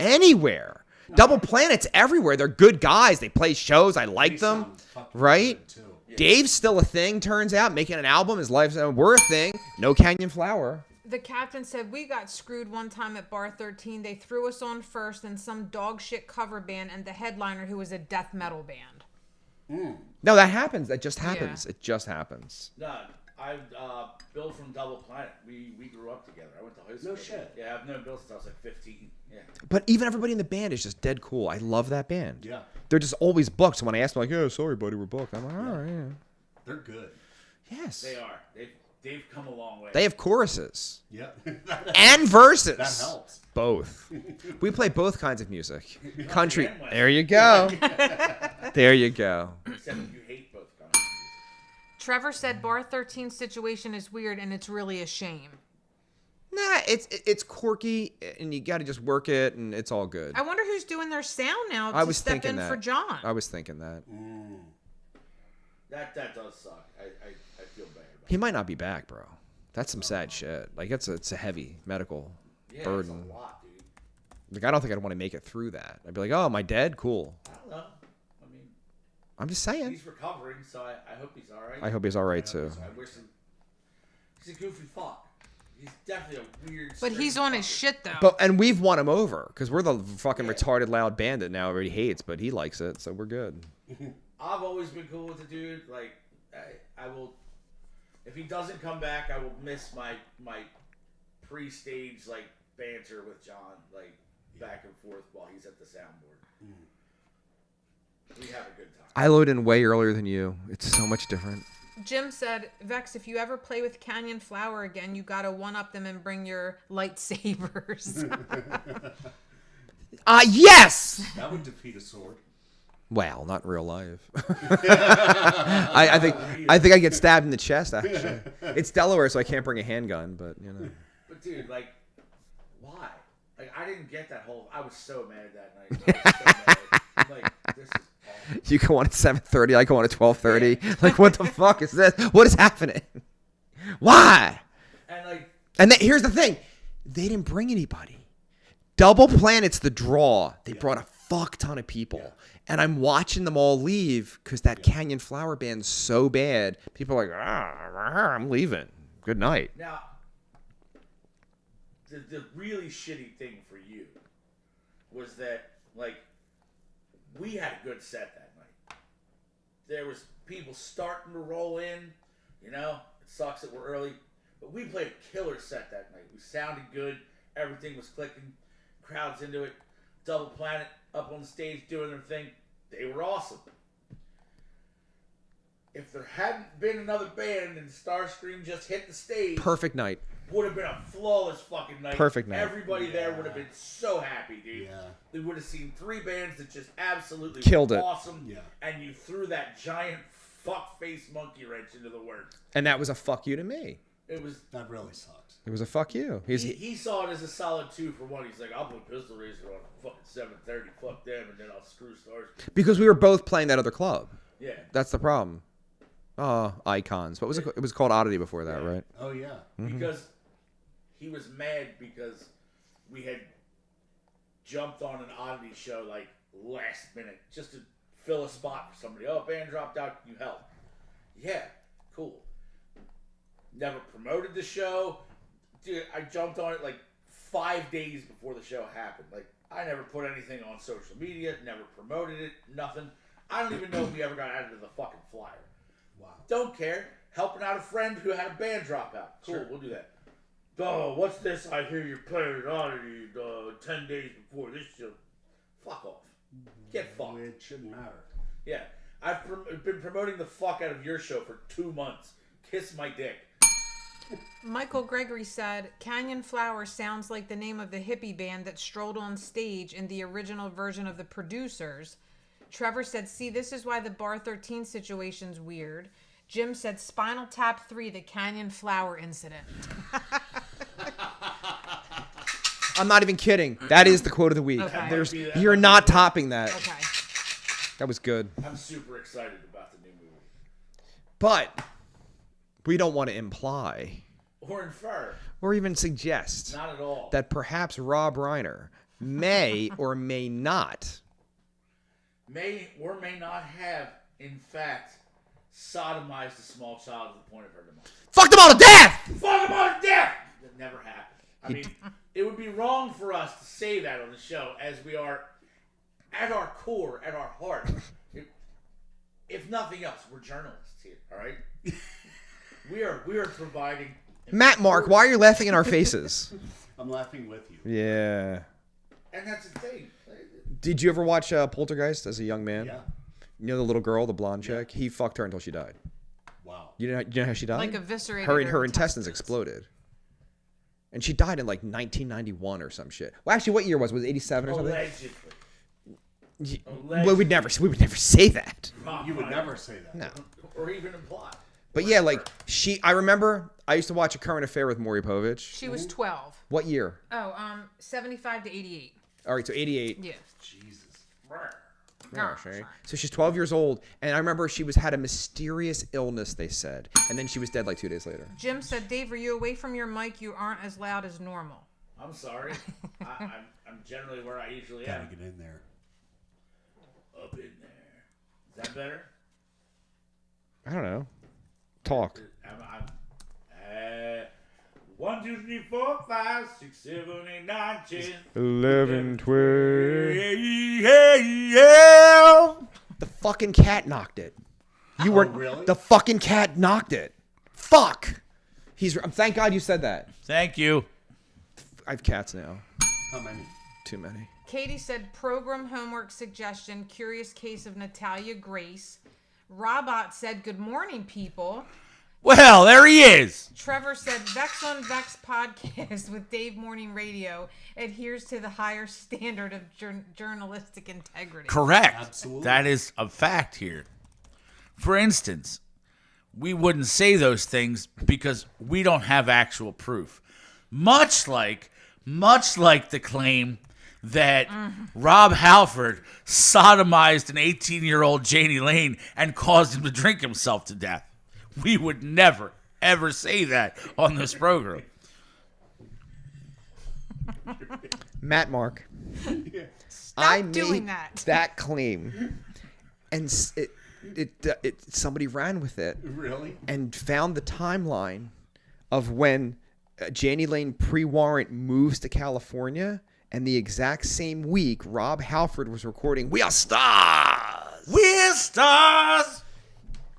Anywhere. Double Planet's everywhere. They're good guys. They play shows. I like They them. sound fucking Right? good, too. Dave's still a thing, turns out. Making an album. His life's we're a thing. No Canyon Flower. The captain said, we got screwed one time at Bar 13. They threw us on first and some dog shit cover band and the headliner who was a death metal band. No, that happens. That just happens. Yeah. It just happens. No, Bill from Double Planet. We grew up together. I went to high school. No together. shit. Yeah, I've known Bill since I was like 15. Yeah. But even everybody in the band is just dead cool. I love that band. Yeah. They're just always booked. So when I ask them, like, yeah, sorry, buddy, we're booked. I'm like, all right, yeah. They're good. Yes. They are. They've come a long way. They have choruses Yeah. and verses. That helps. Both. We play both kinds of music. Country. and Western. There you go. There you go. Except you hate both countries. Trevor said Bar 13 situation is weird and it's really a shame. Nah, it's quirky, and you got to just work it, and it's all good. I wonder who's doing their sound now I to was step thinking in that. for John. I was thinking that. That does suck. I feel bad about He might not be back, bro. That's some sad shit. Like, it's a heavy medical it. Yeah, burden. it's a lot, dude. Like, I don't think I'd want to make it through that. I'd be like, oh, am I dead? Cool. I don't know. I mean, I'm just saying. he's recovering, so I hope he's all right. I hope he's all right, too. I wish him. He's a goofy fuck. He's definitely a weird. But he's strange on his fucker. shit though. But and we've won him over because we're the fucking retarded loud band that now everybody hates, but he likes it, so we're good. I've always been cool with the dude. Like, I will. If he doesn't come back, I will miss my pre-stage like banter with John, like back and forth while he's at the soundboard. We have a good time. I load in way earlier than you. It's so much different. Jim said, Vex, if you ever play with Canyon Flower again, you gotta one-up them and bring your lightsabers. Yes! That would defeat a sword. Well, not in real life. I think I get stabbed in the chest, actually. It's Delaware, so I can't bring a handgun, but, you know. But dude, like, why? Like, I didn't get that whole. I was so mad that night. I was so mad. I'm like, this is awful. You go on at 7:30, I go on at 12:30. Like, what the fuck is this? What is happening? Why? And like, And here's the thing. They didn't bring anybody. Double Planet's the draw. They brought a fuck ton of people. Yeah. And I'm watching them all leave because that Canyon Flower band's so bad. People are like, I'm leaving. Good night. now, the really shitty thing for you was that, like, we had a good set that night. There was people starting to roll in. You know, it sucks that we're early, but we played a killer set that night. We sounded good. Everything was clicking. Crowds into it. Double Planet up on the stage doing their thing. They were awesome. if there hadn't been another band and Starscream just hit the stage, Perfect night. would have been a flawless fucking night. Perfect night. Everybody there would have been so happy, dude. Yeah. They would have seen 3 bands that just absolutely Killed it. awesome. Yeah. And you threw that giant fuck-face monkey wrench into the works. And that was a fuck you to me. It was. That really sucks. It was a fuck you. He saw it as a solid 2 for 1. He's like, I'll put Pistol Racer on fucking 7:30. Fuck them, and then I'll screw Starscream. Because we were both playing that other club. Yeah. That's the problem. Icons. What was it? It was called Oddity before that, right? Oh yeah. Because he was mad because we had jumped on an Oddity show like last minute just to fill a spot for somebody. Oh, band dropped out. Can you help? Yeah. Cool. Never promoted the show. Dude, I jumped on it like 5 days before the show happened. Like, I never put anything on social media, never promoted it, nothing. I don't even know if we ever got added to the fucking flyer. Wow. Don't care. Helping out a friend who had a band drop out. Cool, Sure. we'll do that. Oh, what's this? I hear you're playing at Oddity 10 days before this show. Fuck off. Get fucked. It shouldn't matter. Yeah. I've been promoting the fuck out of your show for 2 months. Kiss my dick. Michael Gregory said, Canyon Flower sounds like the name of the hippie band that strolled on stage in the original version of The Producers. Trevor said, see, this is why the Bar 13 situation's weird. Jim said, Spinal Tap 3, the Canyon Flower incident. I'm not even kidding. That is the quote of the week. Okay. You're not topping that. Okay. That was good. I'm super excited about the new movie. But we don't want to imply Or infer. or even suggest Not at all. that perhaps Rob Reiner may or may not. May or may not have, in fact, sodomized a small child to the point of her demise. Fuck them all to death! Fuck him on death! That never happened. I mean, it would be wrong for us to say that on the show, as we are, at our core, at our heart, if nothing else, we're journalists here, all right? We are providing... Matt, Mark, why are you laughing in our faces? I'm laughing with you. Yeah. And that's the thing. Did you ever watch Poltergeist as a young man? Yeah. You know the little girl, the blonde chick? He fucked her until she died. Wow. You know how she died? Like eviscerated her intestines exploded. And she died in like 1991 or some shit. Well, actually, what year was it? Was it 87 or something? Allegedly. Well, we would never say that. You would never say that. No. Or even imply. But yeah, like I remember I used to watch A Current Affair with Maury Povich. She was 12. What year? 75 to 88. All right, so 88. Yeah. Jesus. Gosh, right? So she's 12 years old, and I remember she had a mysterious illness, they said, and then she was dead like 2 days later. Jim said, Dave, are you away from your mic? You aren't as loud as normal. I'm sorry. I'm generally where I usually Gotta am. get in there. Up in there. Is that better? I don't know. Talk. I'm 1, 2, 3, 4, 5, 6, 7, 8, 9, 10. 11, 12. Yeah. The fucking cat knocked it. You were really? The fucking cat knocked it. Fuck. Thank God you said that. Thank you. I have cats now. How many? Too many. Katie said, program homework suggestion, curious case of Natalia Grace. Robot said, good morning, people. Well, there he is. Trevor said, Vex on Vex Podcast with Dave Morning Radio adheres to the higher standard of journalistic integrity. Correct. Absolutely. That is a fact here. For instance, we wouldn't say those things because we don't have actual proof. Much like the claim that Rob Halford sodomized an 18-year-old Janie Lane and caused him to drink himself to death. We would never, ever say that on this program. Matt Mark. Stop doing made that. claim, and somebody ran with it Really? and found the timeline of when Janie Lane pre-warrant moves to California, and the exact same week Rob Halford was recording "We Are Stars." We're stars.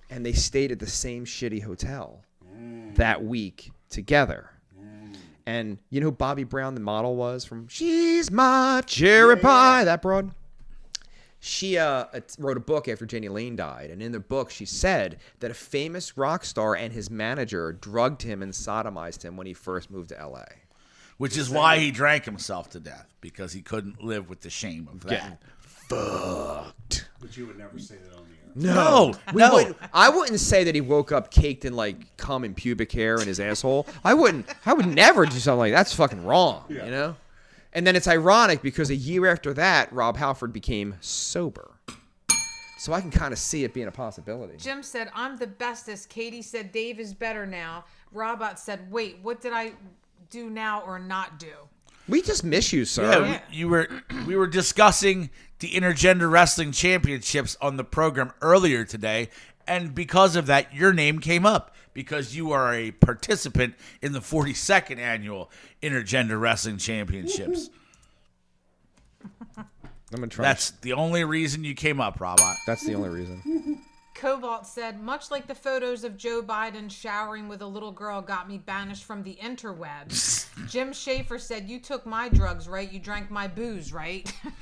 And they stayed at the same shitty hotel that week together. And you know who Bobby Brown, the model, was from She's My Cherry Pie, that broad? she wrote a book after Janie Lane died, and in the book she said that a famous rock star and his manager drugged him and sodomized him when he first moved to L.A. Which is why he drank himself to death, because he couldn't live with the shame of that. Getting fucked. But you would never say that on the air. No. I wouldn't say that he woke up caked in like cum and pubic hair in his asshole. I would never do something like that. That's fucking wrong, Yeah. you know? And then it's ironic because a year after that, Rob Halford became sober. So I can kind of see it being a possibility. Jim said, I'm the bestest. Katie said, Dave is better now. Robot said, wait, what did I do now or not do? We just miss you, sir. Yeah, we were discussing the Intergender Wrestling Championships on the program earlier today, and because of that, your name came up because you are a participant in the 42nd Annual Intergender Wrestling Championships. I'm gonna try. That's the only reason you came up, Robot. That's the only reason. Cobalt said, much like the photos of Joe Biden showering with a little girl got me banished from the interwebs. Jim Schaefer said, you took my drugs, right? You drank my booze, right? Travel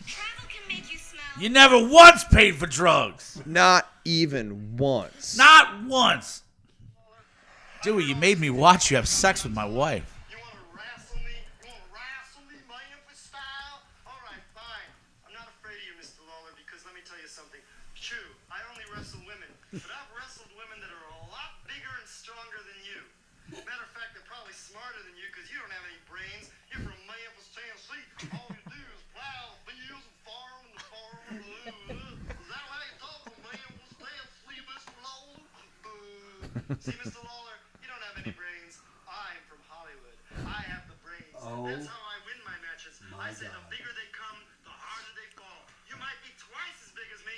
can make you smell. You never once paid for drugs. Not even once. Not once. Dewey, you made me watch you have sex with my wife. You want to wrestle me? You want to wrestle me, Memphis style? All right, fine. I'm not afraid of you, Mr. Lawler, because let me tell you something. True, I only wrestle women, but I've wrestled women that are a lot bigger and stronger than you. Matter of fact, they're probably smarter than you because you don't have any brains. You're from Memphis, Tennessee. All you do is plow the fields and farm and the farm and the Is that how you talk from Memphis, Tennessee, Mr. Lawler? See, Mr. Lawler, you don't have any brains. I'm from Hollywood. I have the brains. Oh, That's how I win my matches. my I say the God. bigger they come, the harder they fall. You might be twice as big as me,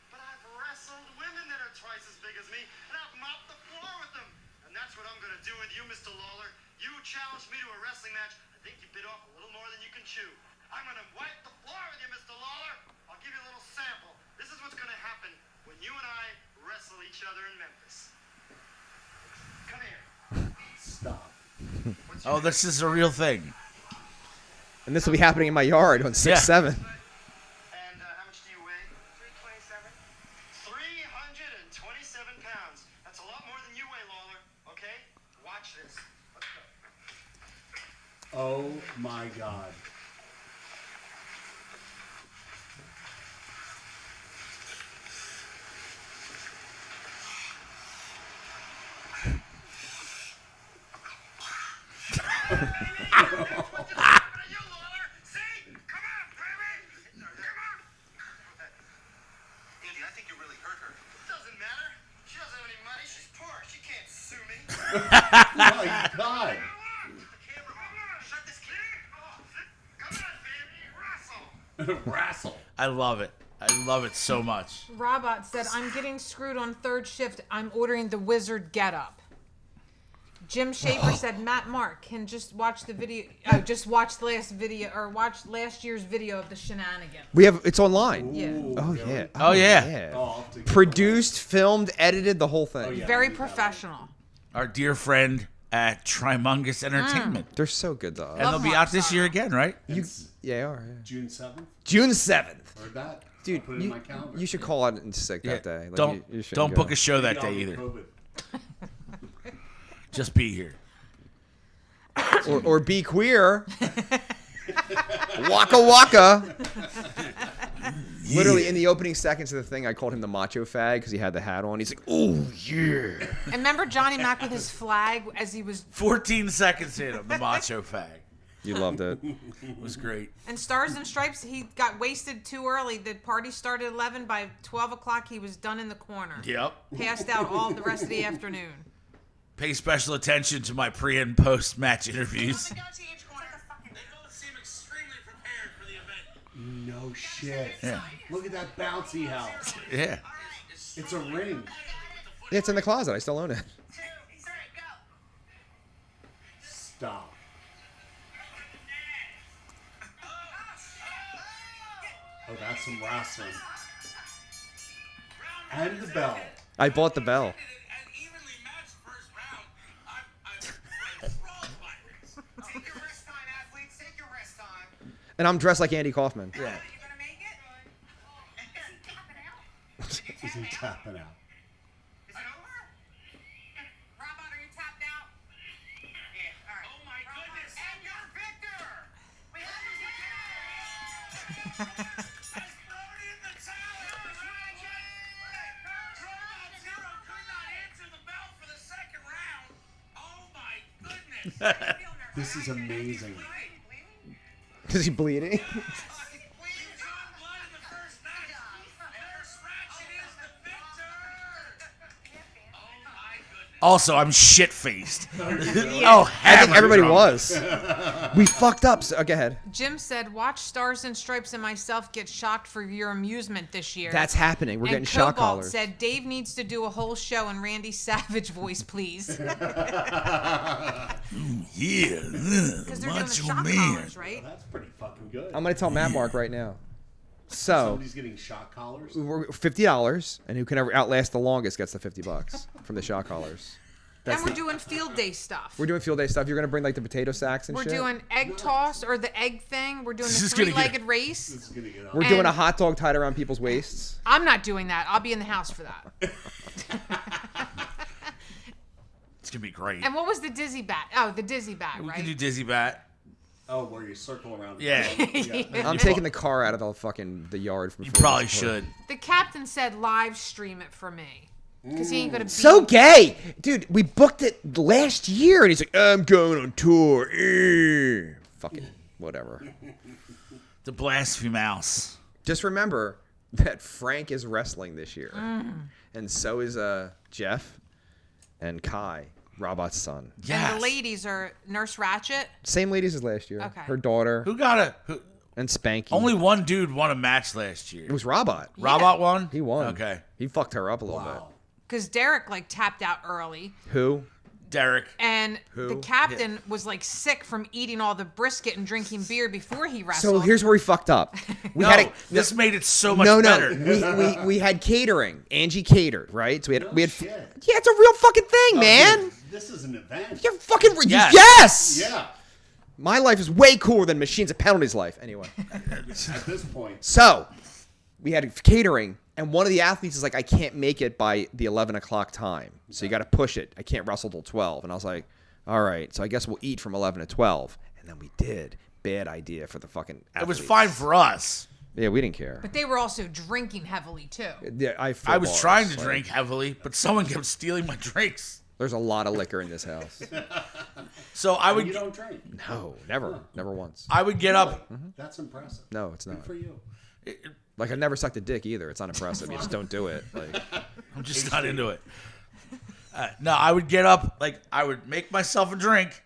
but I've wrestled women that are twice as big as me, and I've mopped the floor with them. And that's what I'm going to do with you, Mr. Lawler. You challenged me to a wrestling match. I think you bit off a little more than you can chew. I'm going to wipe the floor with you, Mr. Lawler. I'll give you a little sample. This is what's going to happen when you and I wrestle each other in Memphis. Come here. Stop. Oh, this is a real thing. And this will be happening in my yard on 6-7. And how much do you weigh? 327. 327 pounds. That's a lot more than you weigh, Lawler. Okay? Watch this. Let's go. Oh my God. Andy, I think you really hurt her. Doesn't matter. She doesn't have any money. She's poor. She can't sue me. My God. Shut this kid. Come on, baby. Wrestle. Wrestle. I love it. I love it so much. Robot said, I'm getting screwed on third shift. I'm ordering the wizard getup. Jim Schaefer said, Matt Mark can just watch the video. Just watch the last video or watch last year's video of the shenanigans. It's online. Yeah. Oh really? yeah. Oh, yeah. Oh, I'll have to get Produced, filmed, edited, the whole thing. Oh, yeah. Very professional. Our dear friend at Trimungus Entertainment. They're so good though. And they'll be out this year again, right? It's Yeah, they are. Yeah. June 7th. June 7th. Heard that? Dude, I'll put it in my calendar. you should call out and sick that day. Like, don't you shouldn't don't go. book a show that Maybe I'll day get either. COVID. Just be here. or be queer. Waka waka. Literally in the opening seconds of the thing, I called him the macho fag because he had the hat on. He's like, "Oh yeah." And remember Johnny Mac with his flag as he was 14 seconds in of the macho fag. You loved it. It was great. in Stars and Stripes. He got wasted too early. The party started at 11. By 12 o'clock, he was done in the corner. Yep. Passed out all the rest of the afternoon. Pay special attention to my pre and post match interviews. They both seem extremely prepared for the event. No shit. Yeah. Look at that bouncy house. Yeah. It's a ring. Yeah, it's in the closet. I still own it. Stop. Oh, that's some wrestling. And the bell. I bought the bell. An evenly matched first round. I'm enthralled by this. Take your rest time, athletes. Take your rest time. And I'm dressed like Andy Kaufman. Yeah. Are you gonna make it? Is he tapping out? Is it over? Robot, are you tapped out? Yeah, all right. Oh my goodness. And you're Victor! We have to Has thrown in the towel. Robot Zero could not answer the bell for the second round. Oh my goodness. This is amazing. Is he bleeding? He was on blood in the first match. Nurse Ratchet is the victor. Oh my goodness. Also, I'm shit-faced. Oh, I think hammered everybody drunk. was. We fucked up. So, go ahead. Jim said, "Watch Stars and Stripes and myself get shocked for your amusement this year." That's happening. We're and getting shock Cobalt collars. said, "Dave needs to do a whole show in Randy Savage voice, please." Yeah, Because they're doing the shock collars, right? That's pretty fucking good. I'm gonna tell Matt Mark right now. So Somebody's getting shock collars. we're $50, and who can ever outlast the longest gets the $50 from the shock collars. And we're doing field day stuff. We're doing field day stuff. You're gonna bring like the potato sacks and We're shit. doing egg toss or the egg thing. We're doing This the is gonna get- three-legged race. This is gonna get We're on. doing a and- hot dog tied around people's waists. I'm not doing that. I'll be in the house for that. It's gonna be great. And what was the dizzy bat? Oh, the dizzy bat, We right? can do Dizzy Bat. Oh, where you circle around. Yeah. I'm taking the car out of the yard from. You Furthest probably Point. should. The captain said live stream it for me. Because he ain't gonna be So gay, dude. We booked it last year, and he's like, "I'm going on tour." Fucking whatever. The Blasphemy Mouse. Just remember that Frank is wrestling this year, and so is Jeff and Kai, Robot's son. Yes. And the ladies are Nurse Ratchet. Same ladies as last year. Okay. Her daughter Who got a? Who, and Spanky. only one dude won a match last year. It was Robot. Robot won. He won. Okay. He fucked her up a little Wow. Because Derek like tapped out early. bit. Who? Derek. And Who? the captain was like sick from eating all the brisket and drinking beer before he wrestled. So here's where we fucked up. We No, had this made it so much no. better. We had catering. Angie catered, right? So we had. shit. Yeah, it's a real fucking thing, man. This is an event. You're fucking. Yes. Yes. Yeah. My life is way cooler than Machines of Penalties' life. Anyway. At this point. So, we had catering, and one of the athletes is like, "I can't make it by the 11 o'clock time, so you got to push it. I can't wrestle till 12." And I was like, "All right, so I guess we'll eat from 11 to 12." And then we did. Bad idea for the fucking It was athletes. fine for us. Yeah, we didn't care. But they were also drinking heavily too. Yeah, I was bars, trying to like, drink heavily, but someone kept stealing my drinks. There's a lot of liquor in this house. So I You would don't drink. No, never once. I would get up. That's impressive. No, it's Good not. for you. Like I never sucked a dick either. It's not impressive. You just don't do it. Like I'm just not into it. No, I would get up, like, I would make myself a drink.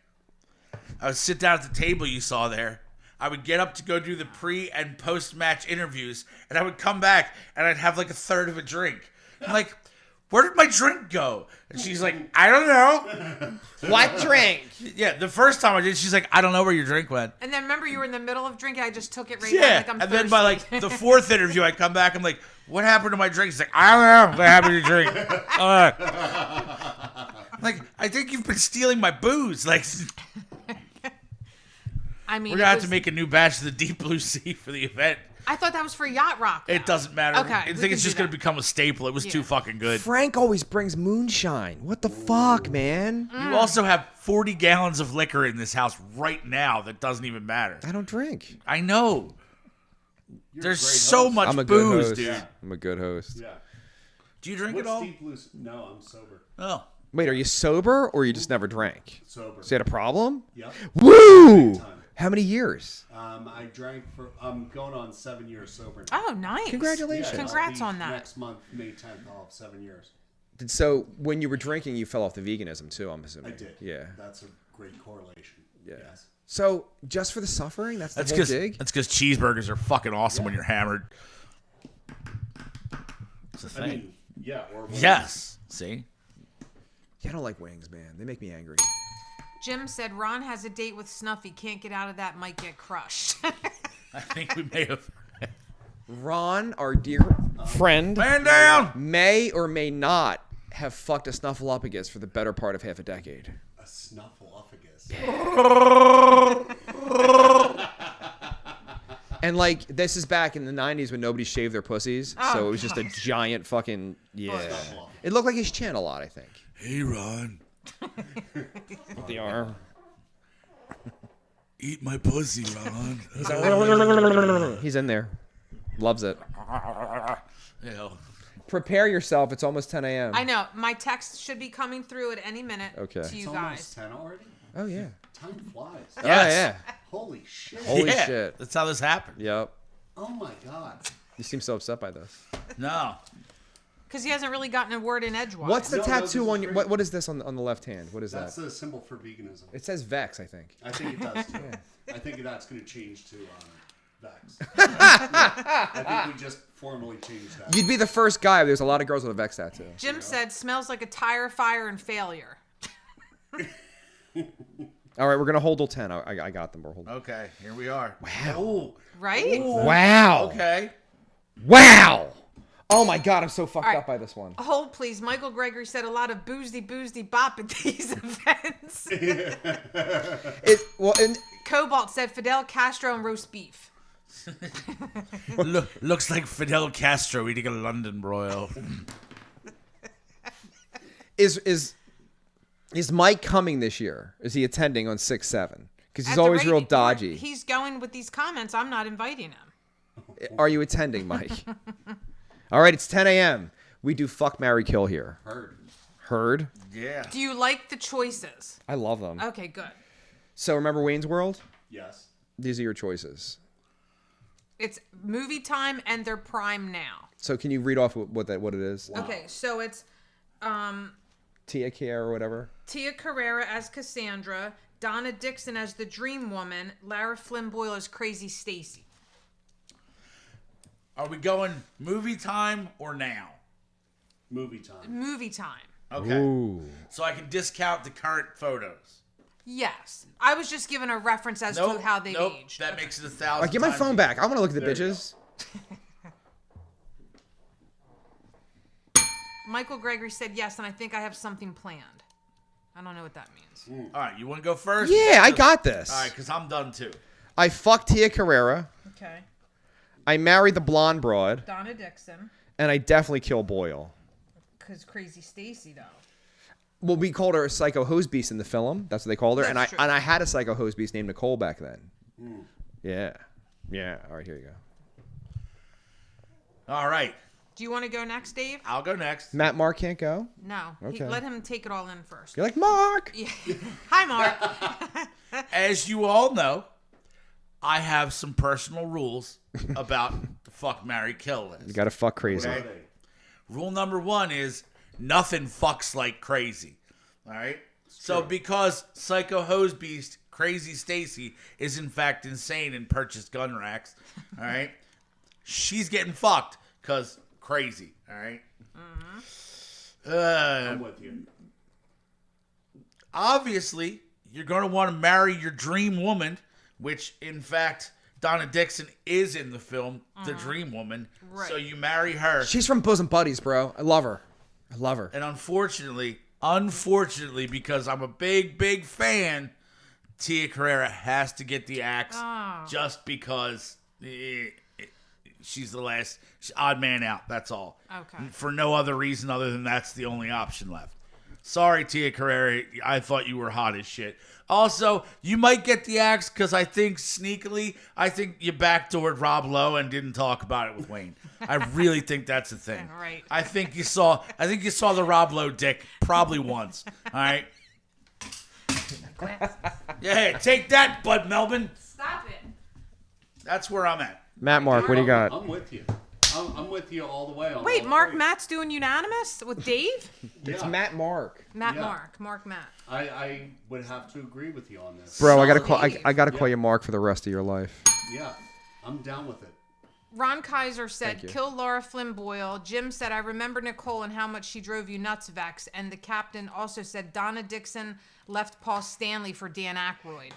I would sit down at the table you saw there. I would get up to go do the pre and post match interviews, and I would come back and I'd have like a third of a drink. I'm like, where did my drink go? And she's like, I don't know. what drink? Yeah, the first time I did, she's like, I don't know where your drink went. And then remember you were in the middle of drinking. I just took it right Yeah, now. Like I'm and then by like thirsty. the fourth interview, I come back. I'm like, "What happened to my drink?" She's like, "I don't know. What happened to your drink?" I'm like, I think you've been stealing my booze. Like, I mean, we're gonna have to make a new batch of the Deep Blue Sea for the event. I thought that was for Yacht Rock. It doesn't matter. Okay, I we think can it's do just gonna that. become a staple. It was too Yeah. fucking good. Frank always brings moonshine. What the fuck, man? You also have 40 gallons of liquor in this house right now that doesn't even matter. I don't drink. I know. You're There's a great so host. much I'm a good booze, host. dude. I'm a good host. Yeah. Do you drink What's at all? Deep Blue? No, I'm sober. Oh. Wait, are you sober or you just never drank? Sober. So you had a problem? Yep. Woo! Time. How many years? I drank for. I'm going on 7 years sober. Oh, nice. Congratulations. Yeah, Congrats I'll on be that. Next month, May 10th, I'll have 7 years. So when you were drinking, you fell off the veganism too, I'm assuming. I did. Yeah. That's a great correlation. Yeah. Yes. So just for the suffering, that's the That's whole because dig? cheeseburgers are fucking awesome when Yeah. you're hammered. It's a thing. I mean, yeah. Or Yes. See? Yeah, I don't like wings, man. They make me angry. Jim said Ron has a date with Snuffy. Can't get out of that. Might get crushed. I think we may have. Ron, our dear friend, Man down! may or may not have fucked a snuffleupagus for the better part of half a decade. A snuffleupagus. And like this is back in the 90s when nobody shaved their pussies, so Oh, it was just a God. giant fucking yeah. Stuff. It looked like his chin a lot, I think. Hey, Ron. With the arm. Eat my pussy, Ron. He's in there. Loves it. Yeah. Prepare yourself. It's almost 10 a.m. I know. My text should be coming through at any minute Okay. to you It's guys. almost 10 already? Oh yeah. Time flies. Oh yeah. Holy shit. Holy Yeah, shit. That's how this happened. Yep. Oh my god. You seem so upset by this. No. Because he hasn't really gotten a word in edgewise. What's the No, tattoo this on is your? great. What is this on the left hand? What is That's that? the symbol for veganism. It says Vex, I think. I think it does too. I think that's going to change to Vex. I think we just formally changed that. You'd be the first guy. There's a lot of girls with a Vex tattoo. Jim said, smells like a tire fire and failure. All right, we're gonna hold till 10. I got them. We're holding. Okay, here we are. Wow. Right? Wow. Okay. Wow. Oh my God, I'm so fucked All right. up by this one. Hold, please. Michael Gregory said a lot of boozy bop at these events. And Cobalt said Fidel Castro and roast beef. Looks like Fidel Castro eating a London broil. is Mike coming this year? Is he attending on 6/7? Because he's At the always rate real dodgy. He's going with these comments. I'm not inviting him. Are you attending, Mike? All right, it's 10 a.m. We do fuck, marry, kill here. Heard? Yeah. Do you like the choices? I love them. Okay, good. So remember Wayne's World? Yes. These are your choices. It's movie time and they're prime now. So can you read off what it is? Wow. Okay, so it's Tia Care or whatever. Tia Carrera as Cassandra, Donna Dixon as the Dream Woman, Lara Flynn Boyle as Crazy Stacy. Are we going movie time or now? Movie time. Movie time. Okay. Ooh. So I can discount the current photos. Yes. I was just given a reference as to how they've aged. That makes it 1,000. All right, get my phone back. I want to look at the There you bitches. Michael Gregory said yes, and I think I have something planned. I don't know what that means. All right, you want to go first? Yeah, I got this. All right, because I'm done too. I fucked Tia Carrera. Okay. I married the blonde broad. Donna Dixon. And I definitely kill Boyle. Because Crazy Stacy, though. Well, we called her a psycho hose beast in the film. That's what they called her. That's true. And I had a psycho hose beast named Nicole back then. Yeah. Yeah. All right, here you go. All right, Do you want to go next, Dave? I'll go next. Matt Mark can't go. No. Okay. Let him take it all in first. You're like, Mark. Yeah. Hi, Mark. As you all know, I have some personal rules about the fuck, marry, kill list. You got to fuck crazy. Okay. Rule number 1 is nothing fucks like crazy. All right? So because Psycho Hose Beast, Crazy Stacy, is in fact insane and purchased gun racks, all right? She's getting fucked because crazy, all right? I'm with you. Obviously, you're going to want to marry your dream woman, which, in fact, Donna Dixon is in the film, The Dream Woman. Right. So you marry her. She's from Bosom Buddies, bro. I love her. I love her. And unfortunately, because I'm a big fan, Tia Carrera has to get the axe just because she's the last odd man out. That's all. Okay. For no other reason other than that's the only option left. Sorry, Tia Carrera. I thought you were hot as shit. Also, you might get the axe because I think sneakily, you backdoored Rob Lowe and didn't talk about it with Wayne. I really think that's a thing. Right. I think you saw the Rob Lowe dick probably once. All right. Yeah, take that, Bud Melvin. Stop it. That's where I'm at. Matt Mark, what do you got? I'm with you. I'm with you all the way. On Wait, all Mark three. Matt's doing unanimous with Dave? It's Yeah. Matt Mark. Matt Yeah. Mark Matt. I would have to agree with you on this. Bro, I gotta Solid call. Dave. I gotta call Yeah. you Mark for the rest of your life. Yeah, I'm down with it. Ron Kaiser said, Thank you. kill Laura Flynn Boyle. Jim said, I remember Nicole and how much she drove you nuts, Vex. And the captain also said, Donna Dixon left Paul Stanley for Dan Aykroyd.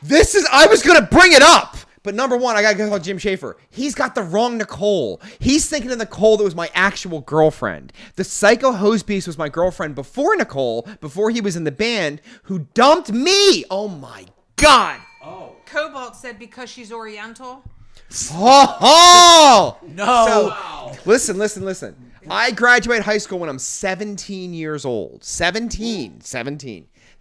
I was gonna bring it up, but number one, I gotta call Jim Schaefer. He's got the wrong Nicole. He's thinking of Nicole that was my actual girlfriend. The Psycho Hose Beast was my girlfriend before Nicole, before he was in the band, who dumped me. Oh my God. Oh, Cobalt said, because she's Oriental. Oh! No. So, listen. I graduated high school when I'm 17 years old. 17.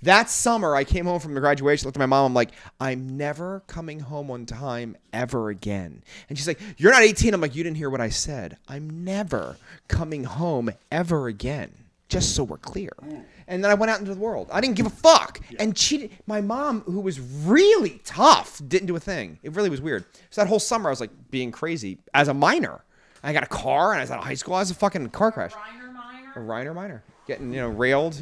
That summer, I came home from the graduation, looked at my mom, I'm like, I'm never coming home on time ever again. And she's like, you're not 18. I'm like, you didn't hear what I said. I'm never coming home ever again, just so we're clear. And then I went out into the world. I didn't give a fuck. And my mom, who was really tough, didn't do a thing. It really was weird. So that whole summer, I was like being crazy as a minor. I got a car, and I was out of high school. I was a fucking car crash. A Reiner minor. Getting, railed,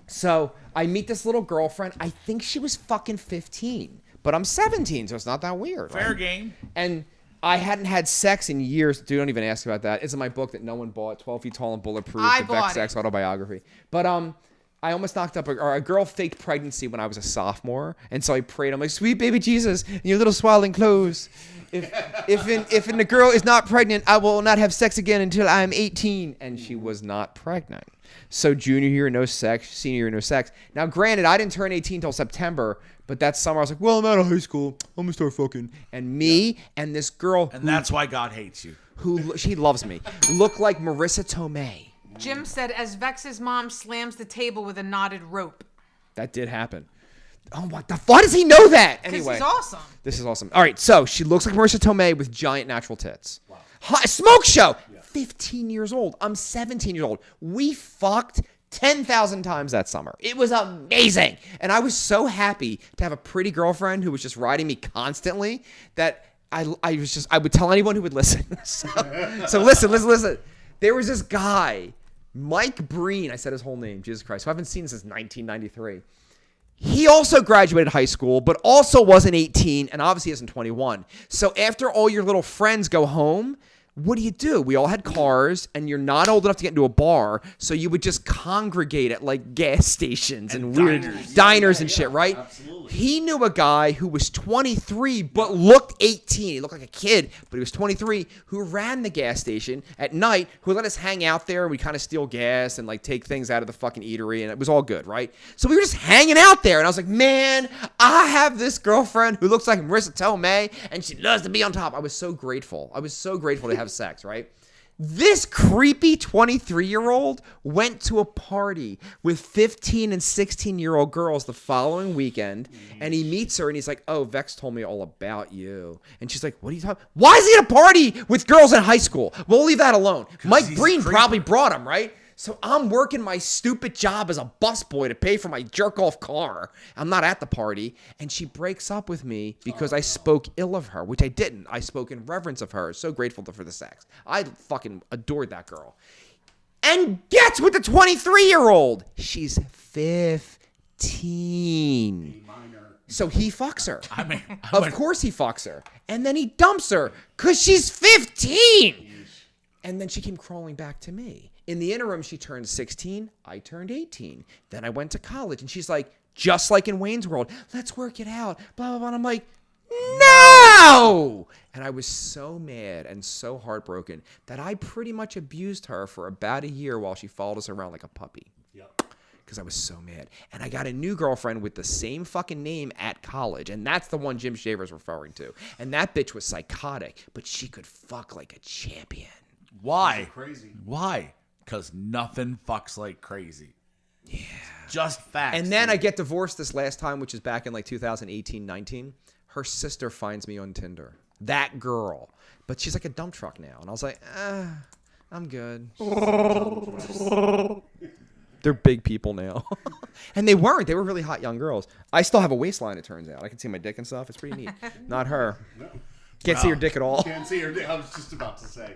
So I meet this little girlfriend. I think she was fucking 15. But I'm 17, so it's not that weird. Fair right? game. And I hadn't had sex in years. Dude, don't even ask about that. It's in my book that no one bought, 12 Feet Tall and Bulletproof, I the bought Vex Sex autobiography. But I almost knocked up a girl faked pregnancy when I was a sophomore. And so I prayed. I'm like, sweet baby Jesus, in your little swaddling clothes. If the girl is not pregnant, I will not have sex again until I am 18. And she was not pregnant. So junior year, no sex. Senior year, no sex. Now, granted, I didn't turn 18 until September. But that summer, I was like, well, I'm out of high school. I'm going to start fucking. And me and this girl. And that's why God hates you. She loves me. Looked like Marissa Tomei. Jim said, as Vex's mom slams the table with a knotted rope. That did happen. Oh, what the? Why does he know that? Anyway, This is awesome. This is awesome. All right, so she looks like Marissa Tomei with giant natural tits. Wow. Smoke show. Yeah. 15 years old. I'm 17 years old. We fucked 10,000 times that summer. It was amazing. And I was so happy to have a pretty girlfriend who was just riding me constantly that I would tell anyone who would listen. So listen. There was this guy, Mike Breen. I said his whole name. Jesus Christ. Who I haven't seen since 1993. He also graduated high school, but also wasn't 18 and obviously isn't 21. So after all your little friends go home, what do? We all had cars, and you're not old enough to get into a bar, so you would just congregate at like gas stations and weird diners and shit, right? Absolutely. He knew a guy who was 23 but looked 18. He looked like a kid, but he was 23, who ran the gas station at night, who let us hang out there, and we kind of steal gas and like take things out of the fucking eatery, and it was all good, right? So we were just hanging out there, and I was like, man, I have this girlfriend who looks like Marissa Tomei, and she loves to be on top. I was so grateful to have sex, right? This creepy 23-year-old went to a party with 15 and 16-year-old girls the following weekend, and he meets her, and he's like, oh, Vex told me all about you. And she's like, what are you talking? Why is he at a party with girls in high school? We'll leave that alone. Mike Breen probably brought him, right? So I'm working my stupid job as a busboy to pay for my jerk-off car. I'm not at the party. And she breaks up with me because I spoke ill of her, which I didn't. I spoke in reverence of her. So grateful for the sex. I fucking adored that girl. And gets with the 23-year-old. She's 15. So he fucks her. Of course he fucks her. And then he dumps her because she's 15. And then she came crawling back to me. In the interim, she turned 16. I turned 18. Then I went to college. And she's like, just like in Wayne's World, let's work it out. Blah, blah, blah. And I'm like, no! And I was so mad and so heartbroken that I pretty much abused her for about a year while she followed us around like a puppy. Yep. Because I was so mad. And I got a new girlfriend with the same fucking name at college. And that's the one Jim Shaver's referring to. And that bitch was psychotic. But she could fuck like a champion. Why? Crazy. Why? Because nothing fucks like crazy. Yeah. Just facts. And then I get divorced this last time, which is back in like 2018, 19. Her sister finds me on Tinder. That girl. But she's like a dump truck now. And I was like, I'm good. They're big people now. And they weren't. They were really hot young girls. I still have a waistline, it turns out. I can see my dick and stuff. It's pretty neat. Not her. No. Can't see her dick at all. Can't see her dick. I was just about to say.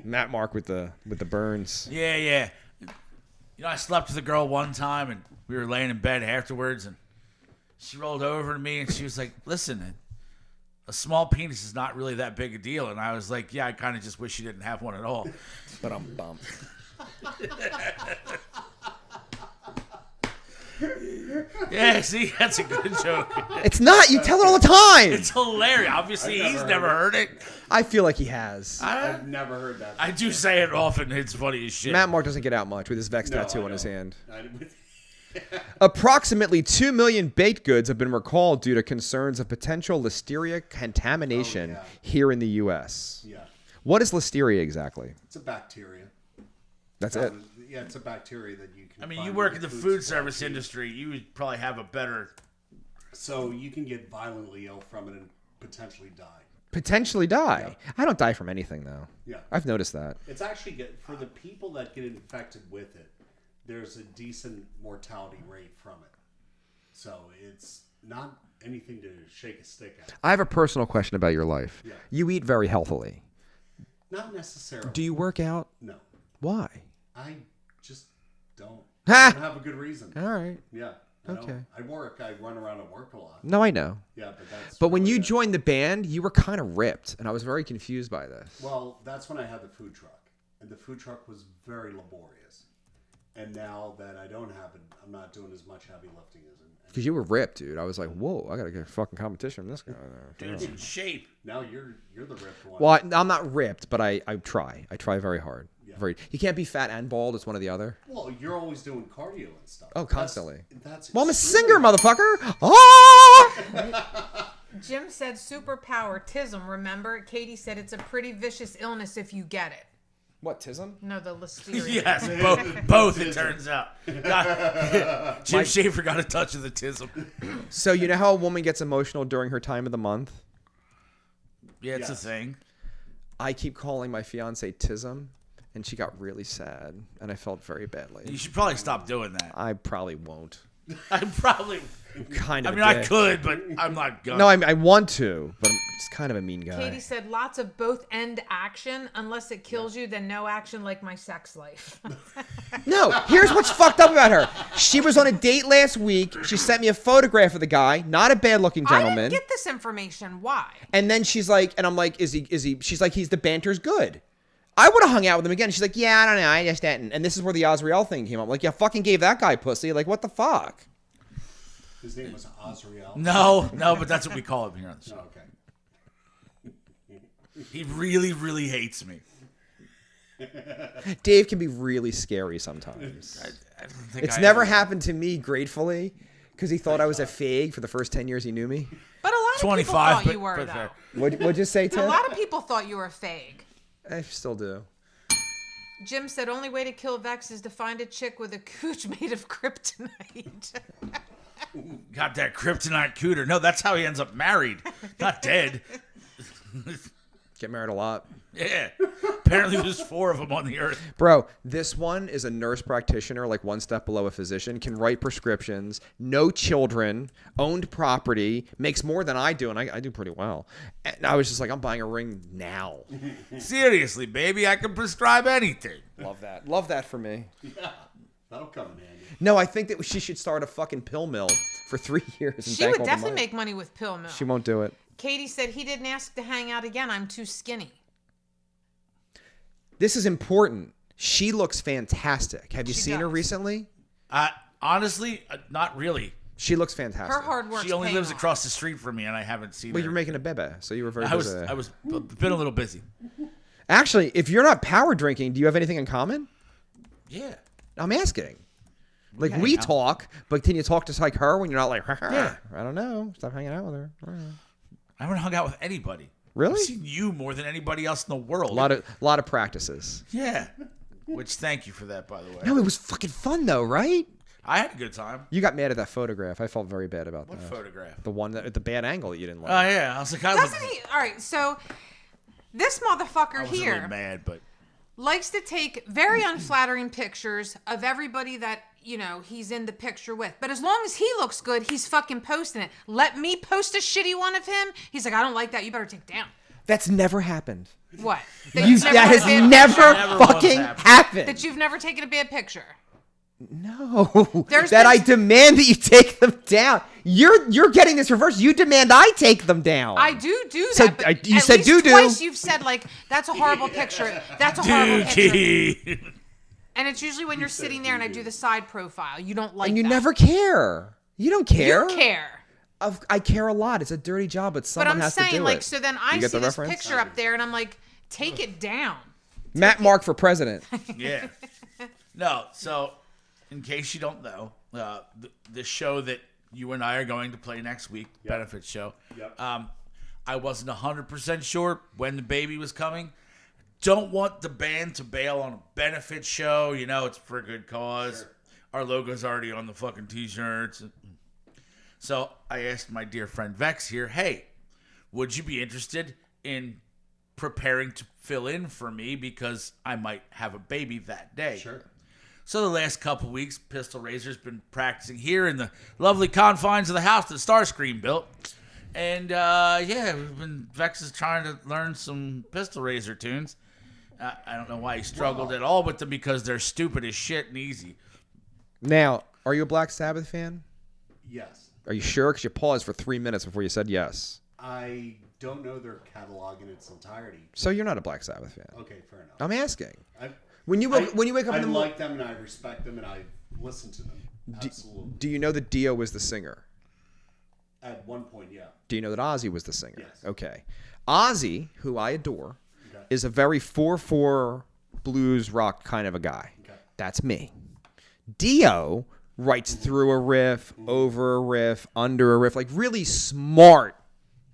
Matt Mark with the burns. Yeah. You know, I slept with a girl one time, and we were laying in bed afterwards, and she rolled over to me, and she was like, listen, a small penis is not really that big a deal. And I was like, yeah, I kind of just wish you didn't have one at all. But I'm bummed. Yeah, see, that's a good joke. It's not. You tell it all the time. It's hilarious. Obviously, he's never heard it. I feel like he has. I've never heard that. I do say it often. It's funny as shit. Matt Mark doesn't get out much with his Vex tattoo on his hand. Approximately 2 million baked goods have been recalled due to concerns of potential listeria contamination here in the U.S. Yeah. What is listeria exactly? It's a bacteria. That's it. Yeah, it's a bacteria that you can. I mean, find you work in in the food food supply service chain. industry. You would probably have a better. So you can get violently ill from it and potentially die. Potentially die. I don't die from anything though. Yeah. I've noticed that. It's actually good for the people that get infected with it. There's a decent mortality rate from it. So it's not anything to shake a stick at. I have a personal question about your life. Yeah. You eat very healthily. Not necessarily. Do you work out? No. Why? I just don't. Ha! I don't have a good reason. All right. Yeah. I Okay. don't. I work. I run around and work a lot. No, I know. Yeah, but that's. But when really you it. joined the band, you were kind of ripped, and I was very confused by this. Well, that's when I had the food truck, and the food truck was very laborious. And now that I don't have it, I'm not doing as much heavy lifting as. Because you were ripped, dude. I was like, whoa, I got to get a fucking competition from this guy. Dude's in shape. Now you're the ripped one. Well, I'm not ripped, but I try. I try very hard. Yeah. You can't be fat and bald. It's one or the other. Well, you're always doing cardio and stuff. Oh, constantly. That's Well, I'm a extremely- singer, motherfucker. Oh! Jim said superpower tism. Remember, Katie said it's a pretty vicious illness if you get it. What, tism? No, the listeria. Yes, both. It turns out. Jim Schaefer got a touch of the tism. So you know how a woman gets emotional during her time of the month? Yeah, it's Yes. a thing. I keep calling my fiance tism, and she got really sad, and I felt very You badly. should probably stop doing that. I probably won't. I probably. Kind I of. mean, a I dick. could, but I'm not gonna. No, I want to, but I'm just kind of a mean guy. Katie said lots of both end action. Unless it kills you, then no action like my sex life. No, here's what's fucked up about her. She was on a date last week. She sent me a photograph of the guy, not a bad-looking I gentleman. didn't get this information. Why? And then she's like, and I'm like, is he? She's like, he's the banter's good. I would have hung out with him again. She's like, yeah, I don't know, I just didn't. And this is where the Azrael thing came up. I'm like, yeah, fucking gave that guy pussy. Like, what the fuck? His name was Azrael. No, but that's what we call him here on the show. Oh, okay. He really, really hates me. Dave can be really scary sometimes. I don't think It's I never ever- happened to me, gratefully, because he thought I was a fag for the first 10 years he knew me. But a lot of 25, people thought but- you were, but though. fair. What'd you say, A Tim? lot of people thought you were a fag. I still do. Jim said only way to kill Vex is to find a chick with a cooch made of kryptonite. Got that kryptonite cooter. No, that's how he ends up married, not dead. Get married a lot. Yeah. Apparently there's 4 of them on the earth. Bro, this one is a nurse practitioner, like one step below a physician, can write prescriptions, no children, owned property, makes more than I do, and I do pretty well. And I was just like, I'm buying a ring now. Seriously, baby, I can prescribe anything. Love that. Love that for me. Yeah, that'll come in handy. No, I think that she should start a fucking pill mill for 3 years. And She bank would all the definitely money. make money with pill mill. She won't do it. Katie said he didn't ask to hang out again. I'm too skinny. This is important. She looks fantastic. Have you She seen her does. recently? Honestly, not really. She looks fantastic. Her hard work. She only lives across the street from me, and I haven't seen Well, her. you're making a bebe, so you were very I was busy. been a little busy. Actually, if you're not power drinking, do you have anything in common? Yeah. I'm asking. Like, hang we out. talk, but can you talk to like her when you're not like, Yeah. I don't know. Stop hanging out with her. I don't know. I haven't hung out with anybody. Really? I've seen you more than anybody else in the world. A lot of practices. Yeah. Which, thank you for that, by the way. No, it was fucking fun though, right? I had a good time. You got mad at that photograph. I felt very bad about What that. photograph? The one that at the bad angle that you didn't like. Oh, yeah. I was like, Doesn't he? All right, so this motherfucker I wasn't here really mad, but likes to take very unflattering pictures of everybody that, you know, he's in the picture with. But as long as he looks good, he's fucking posting it. Let me post a shitty one of him. He's like, I don't like that. You better take it down. That's never happened. What? That you've never has had a bad never picture? Never once fucking happened. happened. That you've never taken a bad picture. No. There's that been- I demand that you take them down. You're getting this reversed. You demand I take them down. I do that. So, but you at said least do-do. twice you've said, like, that's a horrible picture. That's a horrible picture. Dookie. And it's usually when you're sitting there and I do the side profile. You don't like and you that. never care. You don't care. You care. I care a lot. It's a dirty job, but But someone I'm has to saying, do like, it. so then You I get see the this reference? picture up there and I'm like, take it down. Matt Mark for president. Yeah. No, so in case you don't know, the show that you and I are going to play next week, benefit show. Yep. I wasn't 100% sure when the baby was coming. Don't want the band to bail on a benefit show. You know, it's for a good cause. Sure. Our logo's already on the fucking t-shirts. So I asked my dear friend Vex here, hey, would you be interested in preparing to fill in for me because I might have a baby that day? Sure. So the last couple weeks, Pistol Razor's been practicing here in the lovely confines of the house that Starscream built. And, Vex is trying to learn some Pistol Razor tunes. I don't know why he struggled at all with them because they're stupid as shit and easy. Now, are you a Black Sabbath fan? Yes. Are you sure? Because you paused for 3 minutes before you said yes. I don't know their catalog in its entirety. So you're not a Black Sabbath fan. Okay, fair enough. I'm asking. I When you wake up in I the morning, like them and I respect them and I listen to them. Absolutely. do you know that Dio was the singer? At one point, yeah. Do you know that Ozzy was the singer? Yes. Okay. Ozzy, who I adore, Okay. is a very 4/4 blues rock kind of a guy. Okay. That's me. Dio writes through a riff, over a riff, under a riff, like really smart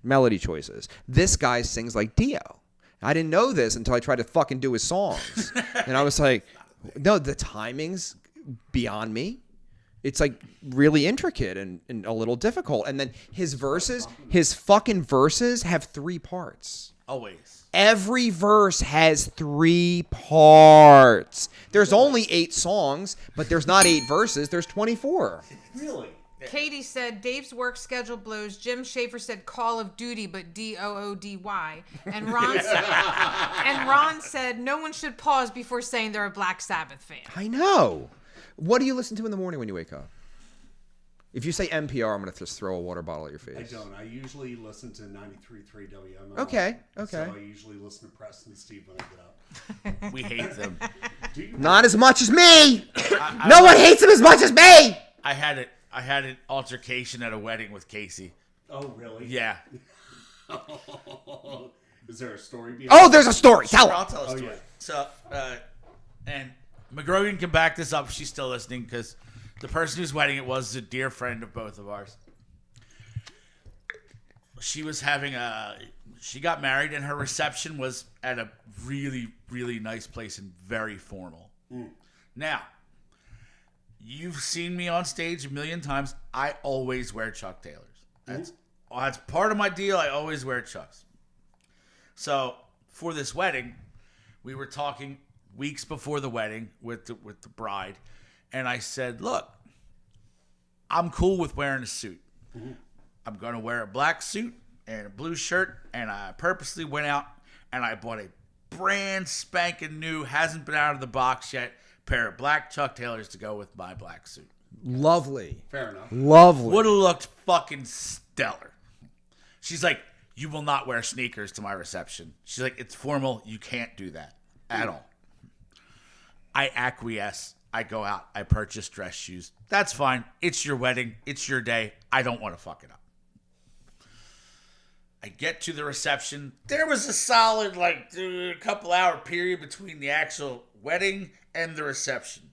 melody choices. This guy sings like Dio. I didn't know this until I tried to fucking do his songs. And I was like, no, the timing's beyond me. It's like really intricate and a little difficult. And then his fucking verses have 3 parts. Always. Every verse has 3 parts. There's only 8 songs, but there's not 8 verses. There's 24. Really? Katie said Dave's work schedule blows. Jim Schaefer said Call of Duty, but Doody. And Ron said no one should pause before saying they're a Black Sabbath fan. I know. What do you listen to in the morning when you wake up? If you say NPR, I'm going to just throw a water bottle at your face. I don't. I usually listen to 93.3 WML. Okay. So I usually listen to Preston and Steve when I get up. We hate them. Do you? Not as much as me. No one hates him as much as me. I had an altercation at a wedding with Casey. Oh, really? Yeah. Is there a story behind Oh, there's a story. Tell I'll it. tell a story. yeah. So, and McGrogan can back this up. She's still listening because the person whose wedding it was is a dear friend of both of ours. She was she got married and her reception was at a really, really nice place and very formal. Now, you've seen me on stage a million times. I always wear Chuck Taylors. That's part of my deal. I always wear Chucks. So for this wedding, we were talking weeks before the wedding with the bride, and I said, "Look, I'm cool with wearing a suit. I'm gonna wear a black suit and a blue shirt." And I purposely went out and I bought a brand spanking new, hasn't been out of the box yet, pair of black Chuck Taylors to go with my black suit. Lovely. Fair enough. Lovely. Would have looked fucking stellar. She's like, "You will not wear sneakers to my reception." She's like, "It's formal. You can't do that at all." I acquiesce. I go out. I purchase dress shoes. That's fine. It's your wedding. It's your day. I don't want to fuck it up. I get to the reception. There was a solid, couple hour period between the actual wedding and the reception.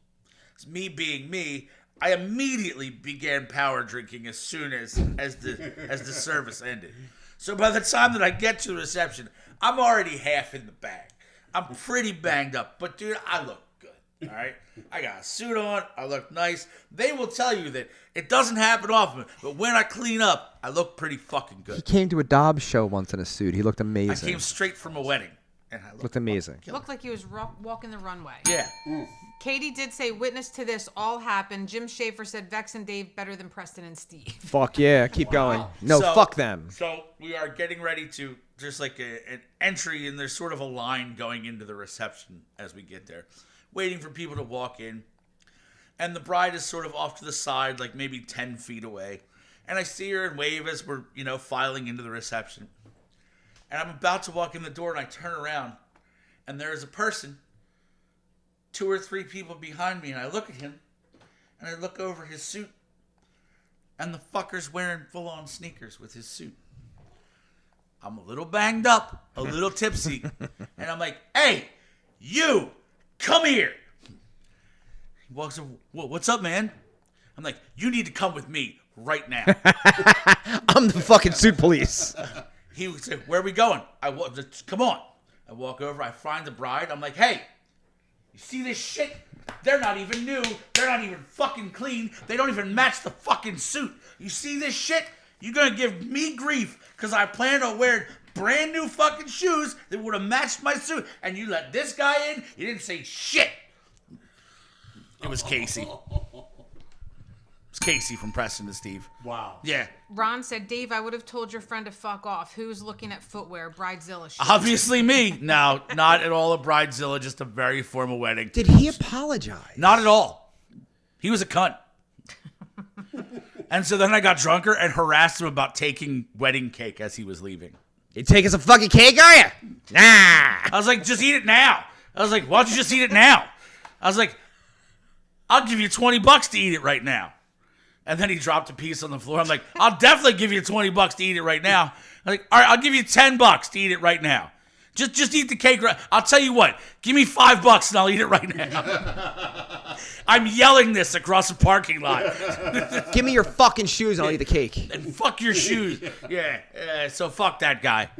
It's me being me. I immediately began power drinking as soon as the service ended. So by the time that I get to the reception, I'm already half in the bag. I'm pretty banged up, but dude, I look good. All right, I got a suit on. I look nice. They will tell you that it doesn't happen often, but when I clean up, I look pretty fucking He good. came to a Dobbs show once in a suit. He looked I amazing. came straight from a wedding, and I Looked amazing. Looked like he was walking the runway. Yeah. Katie did say, witness to this all happened. Jim Schaefer said Vex and Dave better than Preston and Steve. Fuck yeah. Keep going. No, So- fuck them. So we are getting ready to just like an entry, and there's sort of a line going into the reception as we get there, waiting for people to walk in. And the bride is sort of off to the side, like maybe 10 feet away. And I see her and wave as we're, filing into the reception. And I'm about to walk in the door, and I turn around, and there is a person, 2 or 3 people behind me, and I look at him, and I look over his suit, and the fucker's wearing full-on sneakers with his suit. I'm a little banged up, a little tipsy, and I'm like, "Hey, you, come here." He walks up, what's up, man? I'm like, you need to come with me right now. I'm the fucking suit police. He would say, where are we going? Come on. I walk over, I find the bride. I'm like, hey, you see this shit? They're not even new. They're not even fucking clean. They don't even match the fucking suit. You see this shit? You're going to give me grief because I plan on wearing brand new fucking shoes that would have matched my suit. And you let this guy in? You didn't say shit. It was Casey. It's Casey from Preston and Steve. Wow. Yeah. Ron said, Dave, I would have told your friend to fuck off. Who's looking at footwear? Bridezilla shit. Obviously me. No, not at all a bridezilla, just a very formal wedding. Did he apologize? Not at all. He was a cunt. And so then I got drunker and harassed him about taking wedding cake as he was leaving. You taking some fucking cake, are you? Nah. I was like, just eat it now. I was like, why don't you just eat it now? I was like, I'll give you $20 to eat it right now. And then he dropped a piece on the floor. I'm like, I'll definitely give you $20 to eat it right now. I'm like, all right, I'll give you $10 to eat it right now. Just eat the cake. I'll tell you what, give me $5 and I'll eat it right now. I'm yelling this across the parking lot. Give me your fucking shoes and I'll eat the cake. And fuck your shoes. Yeah, so fuck that guy.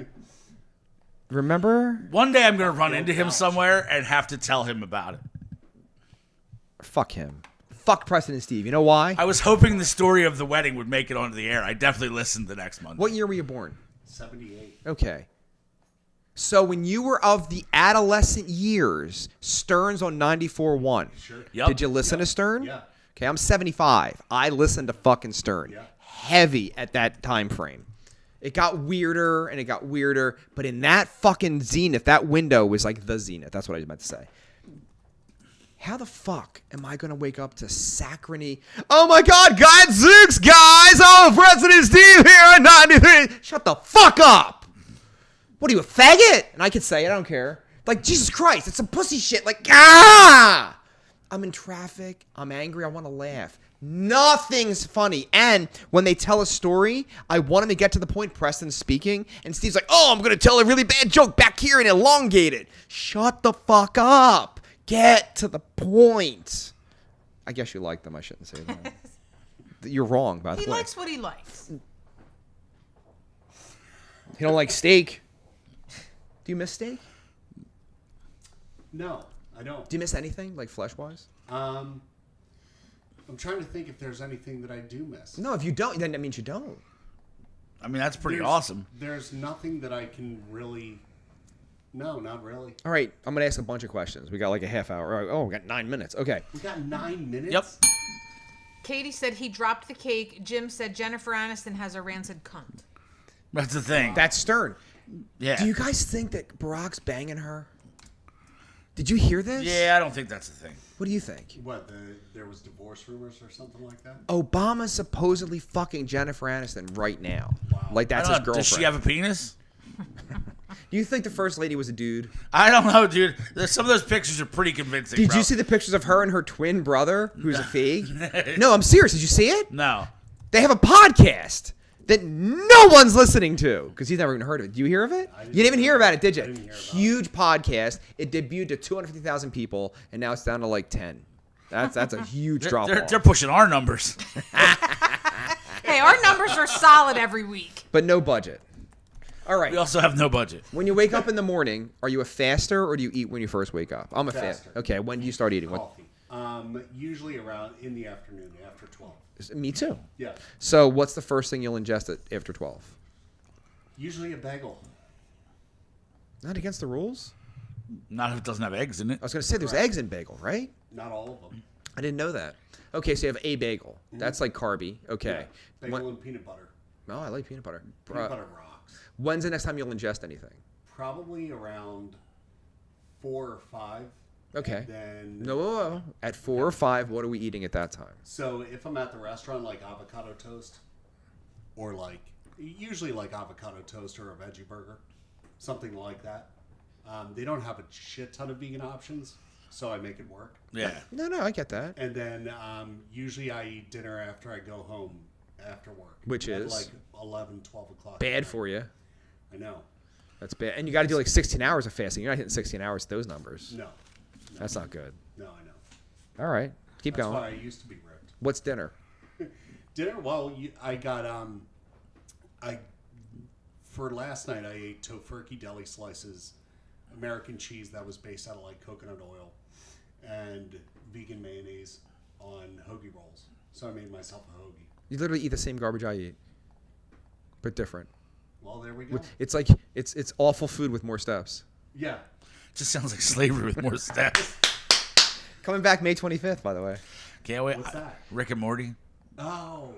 Remember? One day I'm going to run into him somewhere and have to tell him about it. Fuck him. Fuck Preston and Steve. You know why? I was hoping the story of the wedding would make it onto the air. I definitely listened the next Monday. What year were you born? 78. Okay. So when you were of the adolescent years, Stern's on 94.1. Sure. Yep. Did you listen to Stern? Yeah. Okay, I'm 75. I listened to fucking Stern. Yeah. Heavy at that time frame. It got weirder and it got weirder, but in that fucking zenith, that window was like the zenith. That's what I was meant to say. How the fuck am I going to wake up to Saccharine? Oh my God, Gadzooks, guys! Oh, President Steve here at 93. Shut the fuck up! What are you, a faggot? And I could say it, I don't care. Like, Jesus Christ, it's some pussy shit. Like, ah! I'm in traffic. I'm angry. I want to laugh. Nothing's funny. And when they tell a story, I want them to get to the point. Preston's speaking, and Steve's like, oh, I'm going to tell a really bad joke back here and elongate it. Shut the fuck up. Get to the point. I guess you like them. I shouldn't say that. You're wrong, by the way. He likes what he likes. You don't like steak. Do you miss steak? No, I don't. Do you miss anything, like flesh-wise? I'm trying to think if there's anything that I do miss. No, if you don't, then that means you don't. I mean, that's pretty There's- awesome. There's nothing that I can really... No, not really. All right, I'm going to ask a bunch of questions. We got like a half hour. Oh, we got 9 minutes. Okay. We got 9 minutes? Yep. Katie said he dropped the cake. Jim said Jennifer Aniston has a rancid cunt. That's the thing. That's Stern. Yeah. Do you guys think that Barack's banging her? Did you hear this? Yeah, I don't think that's the thing. What do you think? What, there was divorce rumors or something like that? Obama's supposedly fucking Jennifer Aniston right now. Wow. Like that's I his don't know, girlfriend. does she have a penis? Do you think the first lady was a dude? I don't know, dude. Some of those pictures are pretty convincing. Did bro. you see the pictures of her and her twin brother, who's a fake? No, I'm serious. Did you see it? No. They have a podcast that no one's listening to because he's never even heard of it. Do you hear of it? You didn't even hear about it, did you? I didn't hear about it. Huge podcast. It debuted to 250,000 people, and now it's down to like 10. That's a huge drop off. They're pushing our numbers. Hey, our numbers are solid every week. But no budget. All right. We also have no budget. When you wake up in the morning, are you a faster or do you eat when you first wake up? I'm a Faster. faster. Okay, when do you start eating? What? Coffee. Usually around in the afternoon, after 12. Me too. Yeah. So what's the first thing you'll ingest after 12? Usually a bagel. Not against the rules? Not if it doesn't have eggs in it. I was going to say there's eggs in bagel, right? Not all of them. I didn't know that. Okay, so you have a bagel. That's like carby. Okay. Yeah. Bagel and peanut butter. Oh, I like peanut butter. Peanut butter rocks. When's the next time you'll ingest anything? Probably around 4 or 5. Okay. Then No. At 4 or 5, what are we eating at that time? So if I'm at the restaurant, like avocado toast, or like usually like avocado toast or a veggie burger, something like that. They don't have a shit ton of vegan options, so I make it work. Yeah. No, I get that. And then usually I eat dinner after I go home after work. Which at is? like 11, 12 o'clock. at Bad night. for you. I know. That's bad. And you got to do like 16 hours of fasting. You're not hitting 16 hours with those numbers. No. That's not good. No, I know. All right. Keep That's going. why I used to be ripped. What's dinner? Dinner? Well, I got for last night I ate tofurkey deli slices, American cheese that was based out of like coconut oil, and vegan mayonnaise on hoagie rolls. So I made myself a hoagie. You literally eat the same garbage I eat, but different. Well, there we go. It's like it's awful food with more steps. Yeah. Just sounds like slavery with more steps. Coming back May 25th, by the way. Can't wait. What's that? Rick and Morty. Oh.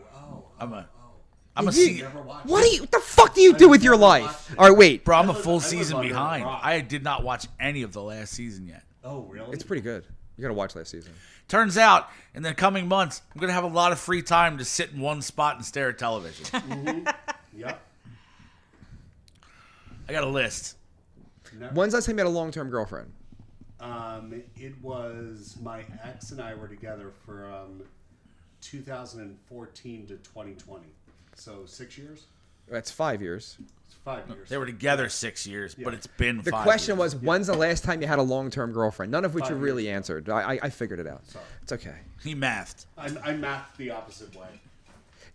I'm a You see. Never watched What it. what the fuck do you do with your never life? watched it. All right, wait. Bro, I'm a I live- full I live season under a behind. rock. I did not watch any of the last season yet. Oh, really? It's pretty good. You gotta watch last season. Turns out, in the coming months, I'm going to have a lot of free time to sit in one spot and stare at television. Yep. I got a list. When's the last time you had a long-term girlfriend? It was my ex and I were together from 2014 to 2020. So 6 years? That's 5 years. It's 5 years. They were together 6 years, but Yeah. it's been The 5 question years. was, when's the last time you had a long-term girlfriend? None of which 5 you really years answered. I figured it out. Sorry. It's okay. He mathed. I mathed the opposite way.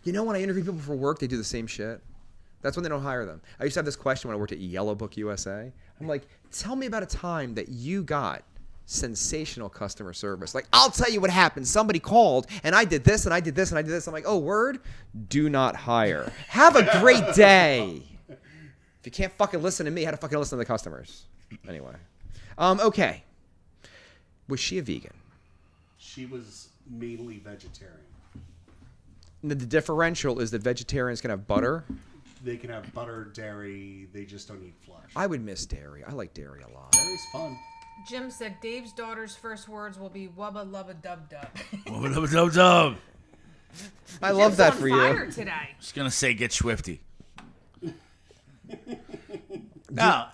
You know, when I interview people for work, they do the same shit. That's when they don't hire them. I used to have this question when I worked at Yellow Book USA. I'm like, tell me about a time that you got sensational customer service. Like, I'll tell you what happened. Somebody called, and I did this, and I did this, and I did this. I'm like, oh, word? Do not hire. Have a great day. If you can't fucking listen to me, how to fucking listen to the customers? Anyway. Okay. Was she a vegan? She was mainly vegetarian. The differential is that vegetarians can have butter. They can have butter, dairy. They just don't eat flesh. I would miss dairy. I like dairy a lot. Dairy's fun. Jim said Dave's daughter's first words will be wubba lubba dub dub. Dub. I love Jim's that on for fire you. today. Just going to say get swifty. No.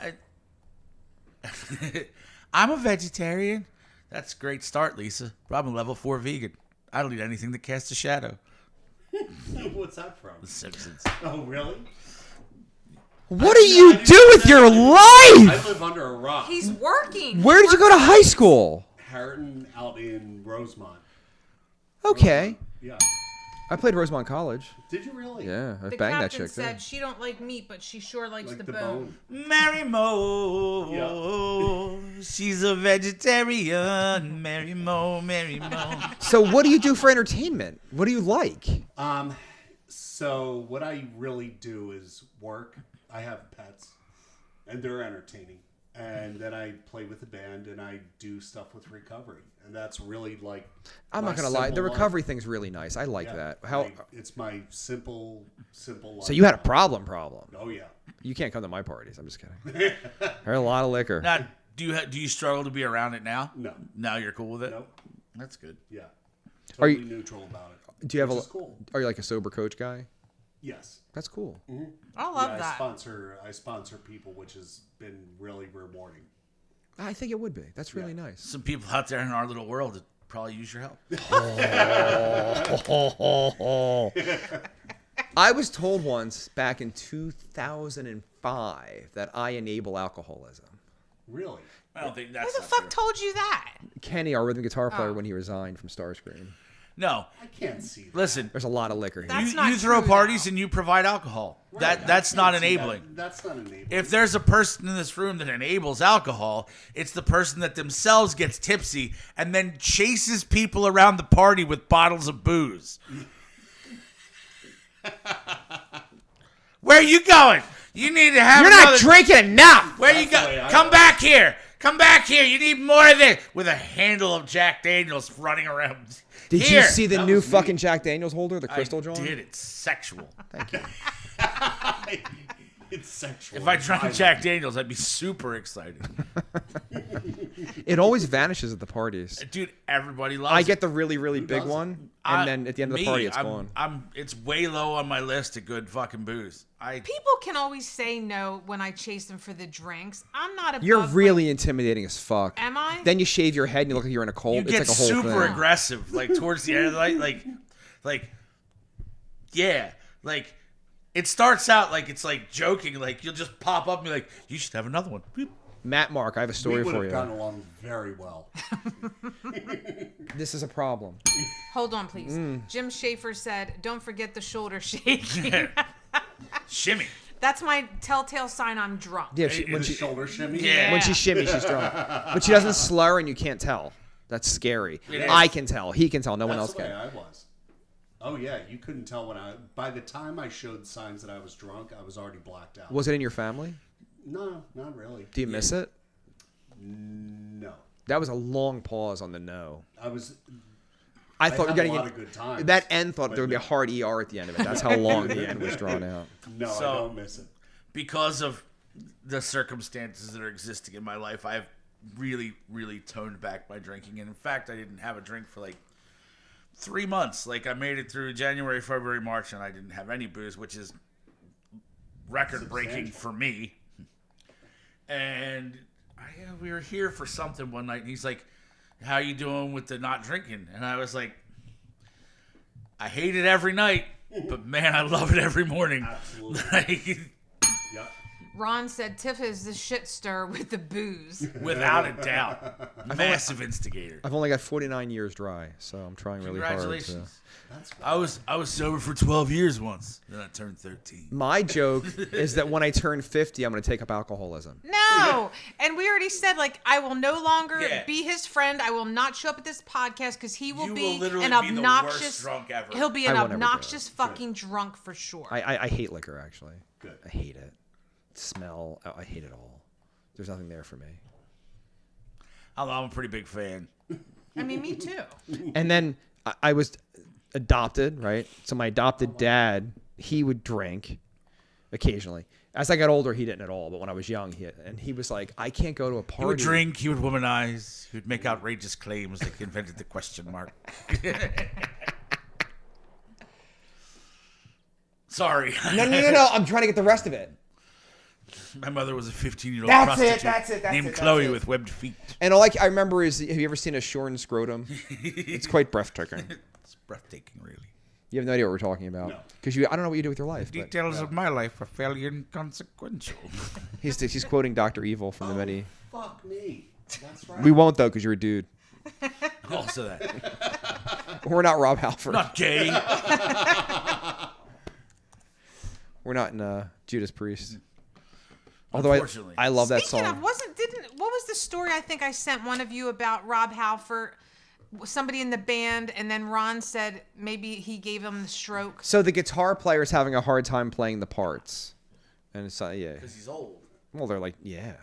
I'm a vegetarian. That's a great start, Lisa. But I'm a level 4 vegan. I don't eat anything that casts a shadow. What's that from? The Simpsons. Oh, really? What do you do with your I life? live under a rock. He's working. Where did you go to high school? Harriton out in Rosemont. Okay. Yeah. I played Rosemont College. Did you really? Yeah, I The banged that captain chick said too. she don't like meat, but she sure likes Like the, the bone. bone. Mary Mo. She's a vegetarian. Mary Mo, Mary Mo. So what do you do for entertainment? What do you like? So what I really do is work. I have pets, and they're entertaining. And then I play with the band, and I do stuff with recovery. And that's really like I'm my not gonna lie. The simple recovery life. thing really nice. I like Yeah, that. How? it's my simple life. So you had a problem. Oh yeah. You can't come to my parties. I'm just kidding. I had a lot of liquor. Now, do you struggle to be around it now? No. Now you're cool with it? Nope. That's good. Yeah. Are Totally you- neutral about it. Do you have which a? is cool. Are you like a sober coach guy? Yes. That's cool. I love Yeah, that. I sponsor people, which has been really rewarding. I think it would be. That's really nice. Some people out there in our little world that probably use your help. I was told once back in 2005 that I enable alcoholism. Really? I don't think Who that's the not fuck true. told you that? Kenny, our rhythm guitar player, Oh. when he resigned from Starscream. No. I can't see that. Listen, There's a lot of liquor here. That's you not throw true, parties though. and you provide alcohol. Right, I That's not can't see enabling. that. That's not enabling. If there's a person in this room that enables alcohol, it's the person that themselves gets tipsy and then chases people around the party with bottles of booze. Where are you going? You need to have You're another... not drinking enough. Where you That's the way go? I Come go. back here. Come back here. You need more of this. With a handle of Jack Daniels running around. Did Here. you see the That new was me. fucking Jack Daniels holder, the crystal I John? did. It's sexual. Thank you. it's sexual. If I drank violent. Jack Daniels, I'd be super excited. It always vanishes at the parties. Dude, everybody loves I it. get the really, really big doesn't? one, and then at the end of the Me, party, it's I'm- gone. It's way low on my list of good fucking booze. People can always say no when I chase them for the drinks. I'm not above. You're like- really intimidating as fuck. Am I? Then you shave your head and you look like you're in a cold. You It's get like a whole super thing. aggressive, like towards the end of the night, like, yeah, like it starts out like it's like joking, like you'll just pop up and be like, you should have another one. Beep. Matt Mark, I have a We story would for have you. gotten along very well. This is a problem. Hold on, please. Jim Schaefer said, "Don't forget the shoulder shaking." Shimmy. That's my telltale sign I'm drunk. Yeah, When she shoulder shimmy. Yeah. when she shimmies, she's drunk. But she doesn't slur, and you can't tell. That's scary. It is. I can tell. He can tell. No one That's else the way can. I was. Oh yeah, you couldn't tell when I. By the time I showed signs that I was drunk, I was already blacked out. Was it in your family? No, not really. Do you miss it? No, That was a long pause on the no. I was. I thought you were had getting a lot of good times. that end. Thought but there would be a no. hard ER at the end of it. That's how long the end was drawn out. No, So- I don't miss it. Because of the circumstances that are existing in my life, I've really, really toned back my drinking. And in fact, I didn't have a drink for like 3 months. Like I made it through January, February, March, and I didn't have any booze, which is record-breaking for me. And we were here for something one night, and he's like, "How you doing with the not drinking?" And I was like, "I hate it every night, but man, I love it every morning." Absolutely. Like, Yep. Ron said, "Tiff is the shit stir with the booze." without a doubt, massive instigator. I've only got 49 years dry, so I'm trying really hard. Congratulations. That's I was sober for 12 years once. Then I turned 13. My joke is that when I turn 50, I'm going to take up alcoholism. No, and we already said like I will no longer Yeah. be his friend. I will not show up at this podcast because he will You be will literally an be the obnoxious worst drunk ever. He'll be I an won't ever do obnoxious fucking drunk for sure. I hate liquor, actually. Good. I hate it. Smell. I hate it all. There's nothing there for me. I'm a pretty big fan. I mean, me too. And then I was adopted, right? So my adopted dad, he would drink occasionally. As I got older, he didn't at all. But when I was young, he was like, I can't go to a party. He would drink. He would womanize. He would make outrageous claims like he invented the question mark. Sorry. No. I'm trying to get the rest of it. My mother was a 15-year-old That's it, prostitute that's it, that's named it, that's Chloe it. with webbed feet. And all I remember is, have you ever seen a shorn scrotum? It's quite breathtaking. It's breathtaking, really. You have no idea what we're talking about. No. Because I don't know what you do with your life. But Details of my life are fairly inconsequential. he's quoting Dr. Evil from the many. Fuck me. That's right. We won't, though, because you're a dude. Also that. We're not Rob Halford. Not gay. We're not in Judas Priest. Although Unfortunately. I love that Speaking song. of, what was the story I think I sent one of you about Rob Halford? Somebody in the band, and then Ron said maybe he gave him the stroke. So the guitar player's having a hard time playing the parts. And it's yeah. Because he's old. Well, they're like, yeah.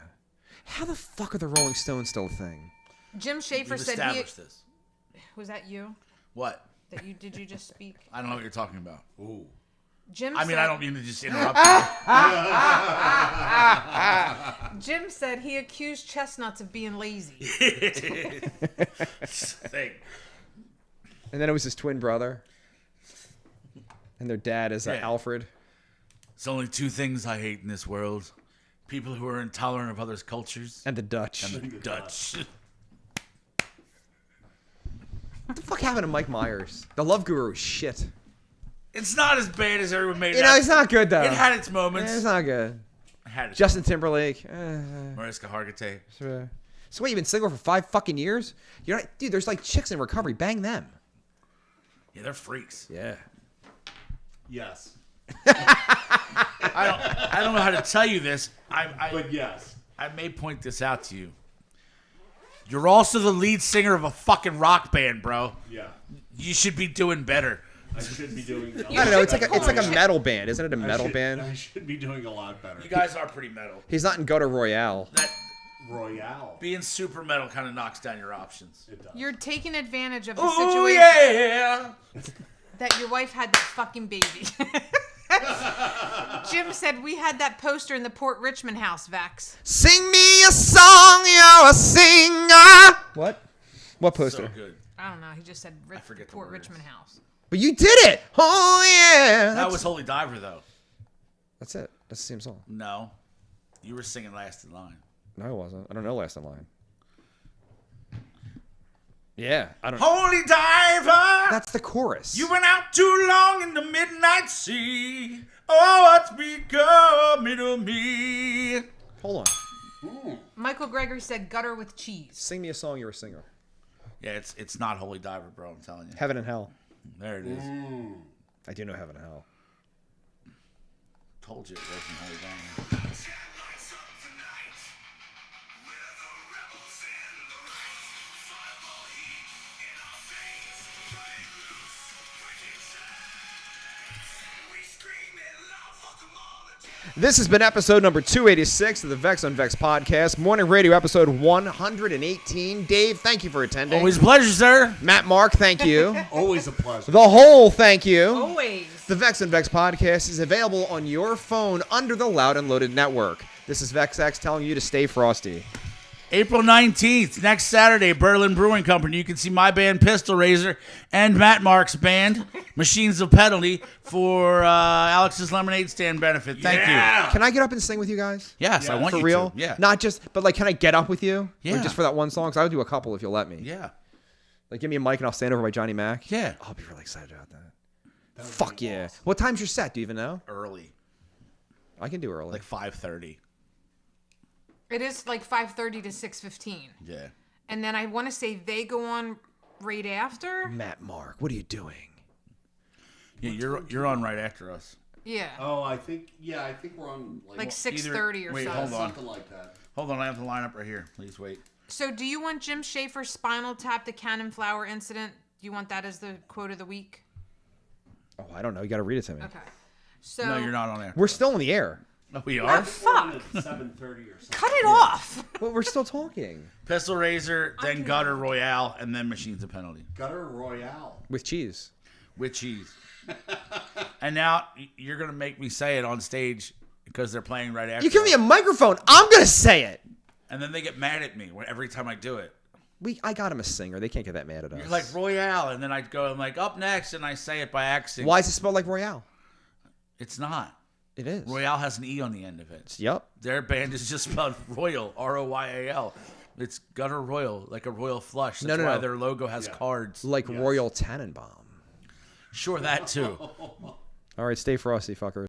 How the fuck are the Rolling Stones still a thing? Jim Schaefer We've said established this. was that you? What? Did you just speak? I don't know what you're talking about. Ooh. Jim I mean, said, I don't mean to just interrupt you. Jim said he accused Chestnuts of being lazy. Thing. And then it was his twin brother. And their dad is Yeah. Alfred. There's only two things I hate in this world. People who are intolerant of others' cultures And the Dutch. and the Dutch. What the fuck happened to Mike Myers? The Love Guru is shit. It's not as bad as everyone made it You know, out. it's not good, though. It had its moments. It's not good. It had its Justin Timberlake. Mariska Hargitay. So wait, you've been single for 5 fucking years? You're not, dude, there's like chicks in recovery. Bang them. Yeah, they're freaks. Yeah. Yes. I don't know how to tell you this. But yes. I may point this out to you. You're also the lead singer of a fucking rock band, bro. Yeah. You should be doing better. I should be doing. I don't know. It's like a metal band, isn't it? A metal band. I should be doing a lot better. You guys are pretty metal. He's not in Gutter Royale. That Royale. being super metal kind of knocks down your options. It does. You're taking advantage of the Oh situation yeah. that your wife had that fucking baby. Jim said we had that poster in the Port Richmond house, Vex. Sing me a song, you're a singer. What? What poster? So good. I don't know. He just said forget the Port words. Richmond house. But you did it. Oh yeah. That was Holy Diver though. That's it. That's the same song. No, you were singing last in line. No, I wasn't. I don't know Last in Line. Yeah, I don't. Holy Diver. That's the chorus. You went out too long in the midnight sea. Oh, what's becoming of me? Hold on. Michael Gregory said gutter with cheese. Sing me a song. You're a singer. Yeah, it's not Holy Diver, bro. I'm telling you. Heaven and Hell. There it is. I do know Heaven and Hell. Told you it wasn't Holy Diver. This has been episode number 286 of the Vex on Vex podcast, morning radio episode 118. Dave, thank you for attending. Always a pleasure, sir. Matt, Mark, thank you. Always a pleasure. The Whole, thank you. Always. The Vex on Vex podcast is available on your phone under the Loud and Loaded network. This is VexX telling you to stay frosty. April 19th, next Saturday, Berlin Brewing Company. You can see my band, Pistol Razor, and Matt Mark's band, Machines of Penalty, for Alex's Lemonade Stand benefit. Thank you. Can I get up and sing with you guys? Yes, I want For you real? to. Yeah. Not just, but like, can I get up with you? Yeah. Or just for that one song? Because I would do a couple if you'll let me. Yeah. Like, give me a mic and I'll stand over by Johnny Mac. Yeah. I'll be really excited about that. Fuck yeah. Awesome. What time's your set? Do you even know? Early. I can do early. Like 5:30. It is like 5:30 to 6:15. Yeah. And then I want to say they go on right after. Matt, Mark, what are you doing? Yeah, you're on right after us. Yeah. Oh, I think we're on Like 6:30 or wait, something. hold on. something like that. Hold on, I have the lineup right here. Please wait. So do you want Jim Schaefer's Spinal Tap, the Cannon Flower incident? Do you want that as the quote of the week? Oh, I don't know. You got to read it to me. Okay. So No, you're not on there. We're still in the air. No, we are. fuck. At 7:30 or something. Cut it off. Well, we're still talking. Pistol Razor, then Gutter Royale, and then Machines of Penalty. Gutter Royale. With cheese. With cheese. And now you're going to make me say it on stage because they're playing right after. You give me a microphone. I'm going to say it. And then they get mad at me every time I do it. I got him a singer. They can't get that mad at us. You're like Royale, and then I go, I'm like, up next, and I say it by accident. Why is it spelled like Royale? It's not. It is. Royale has an E on the end of it. Yep. Their band is just spelled Royal, Royal. It's Gutter Royal, like a royal flush. That's why their logo has cards. Like Royal Tannenbaum. Sure, that too. All right, stay frosty, fuckers.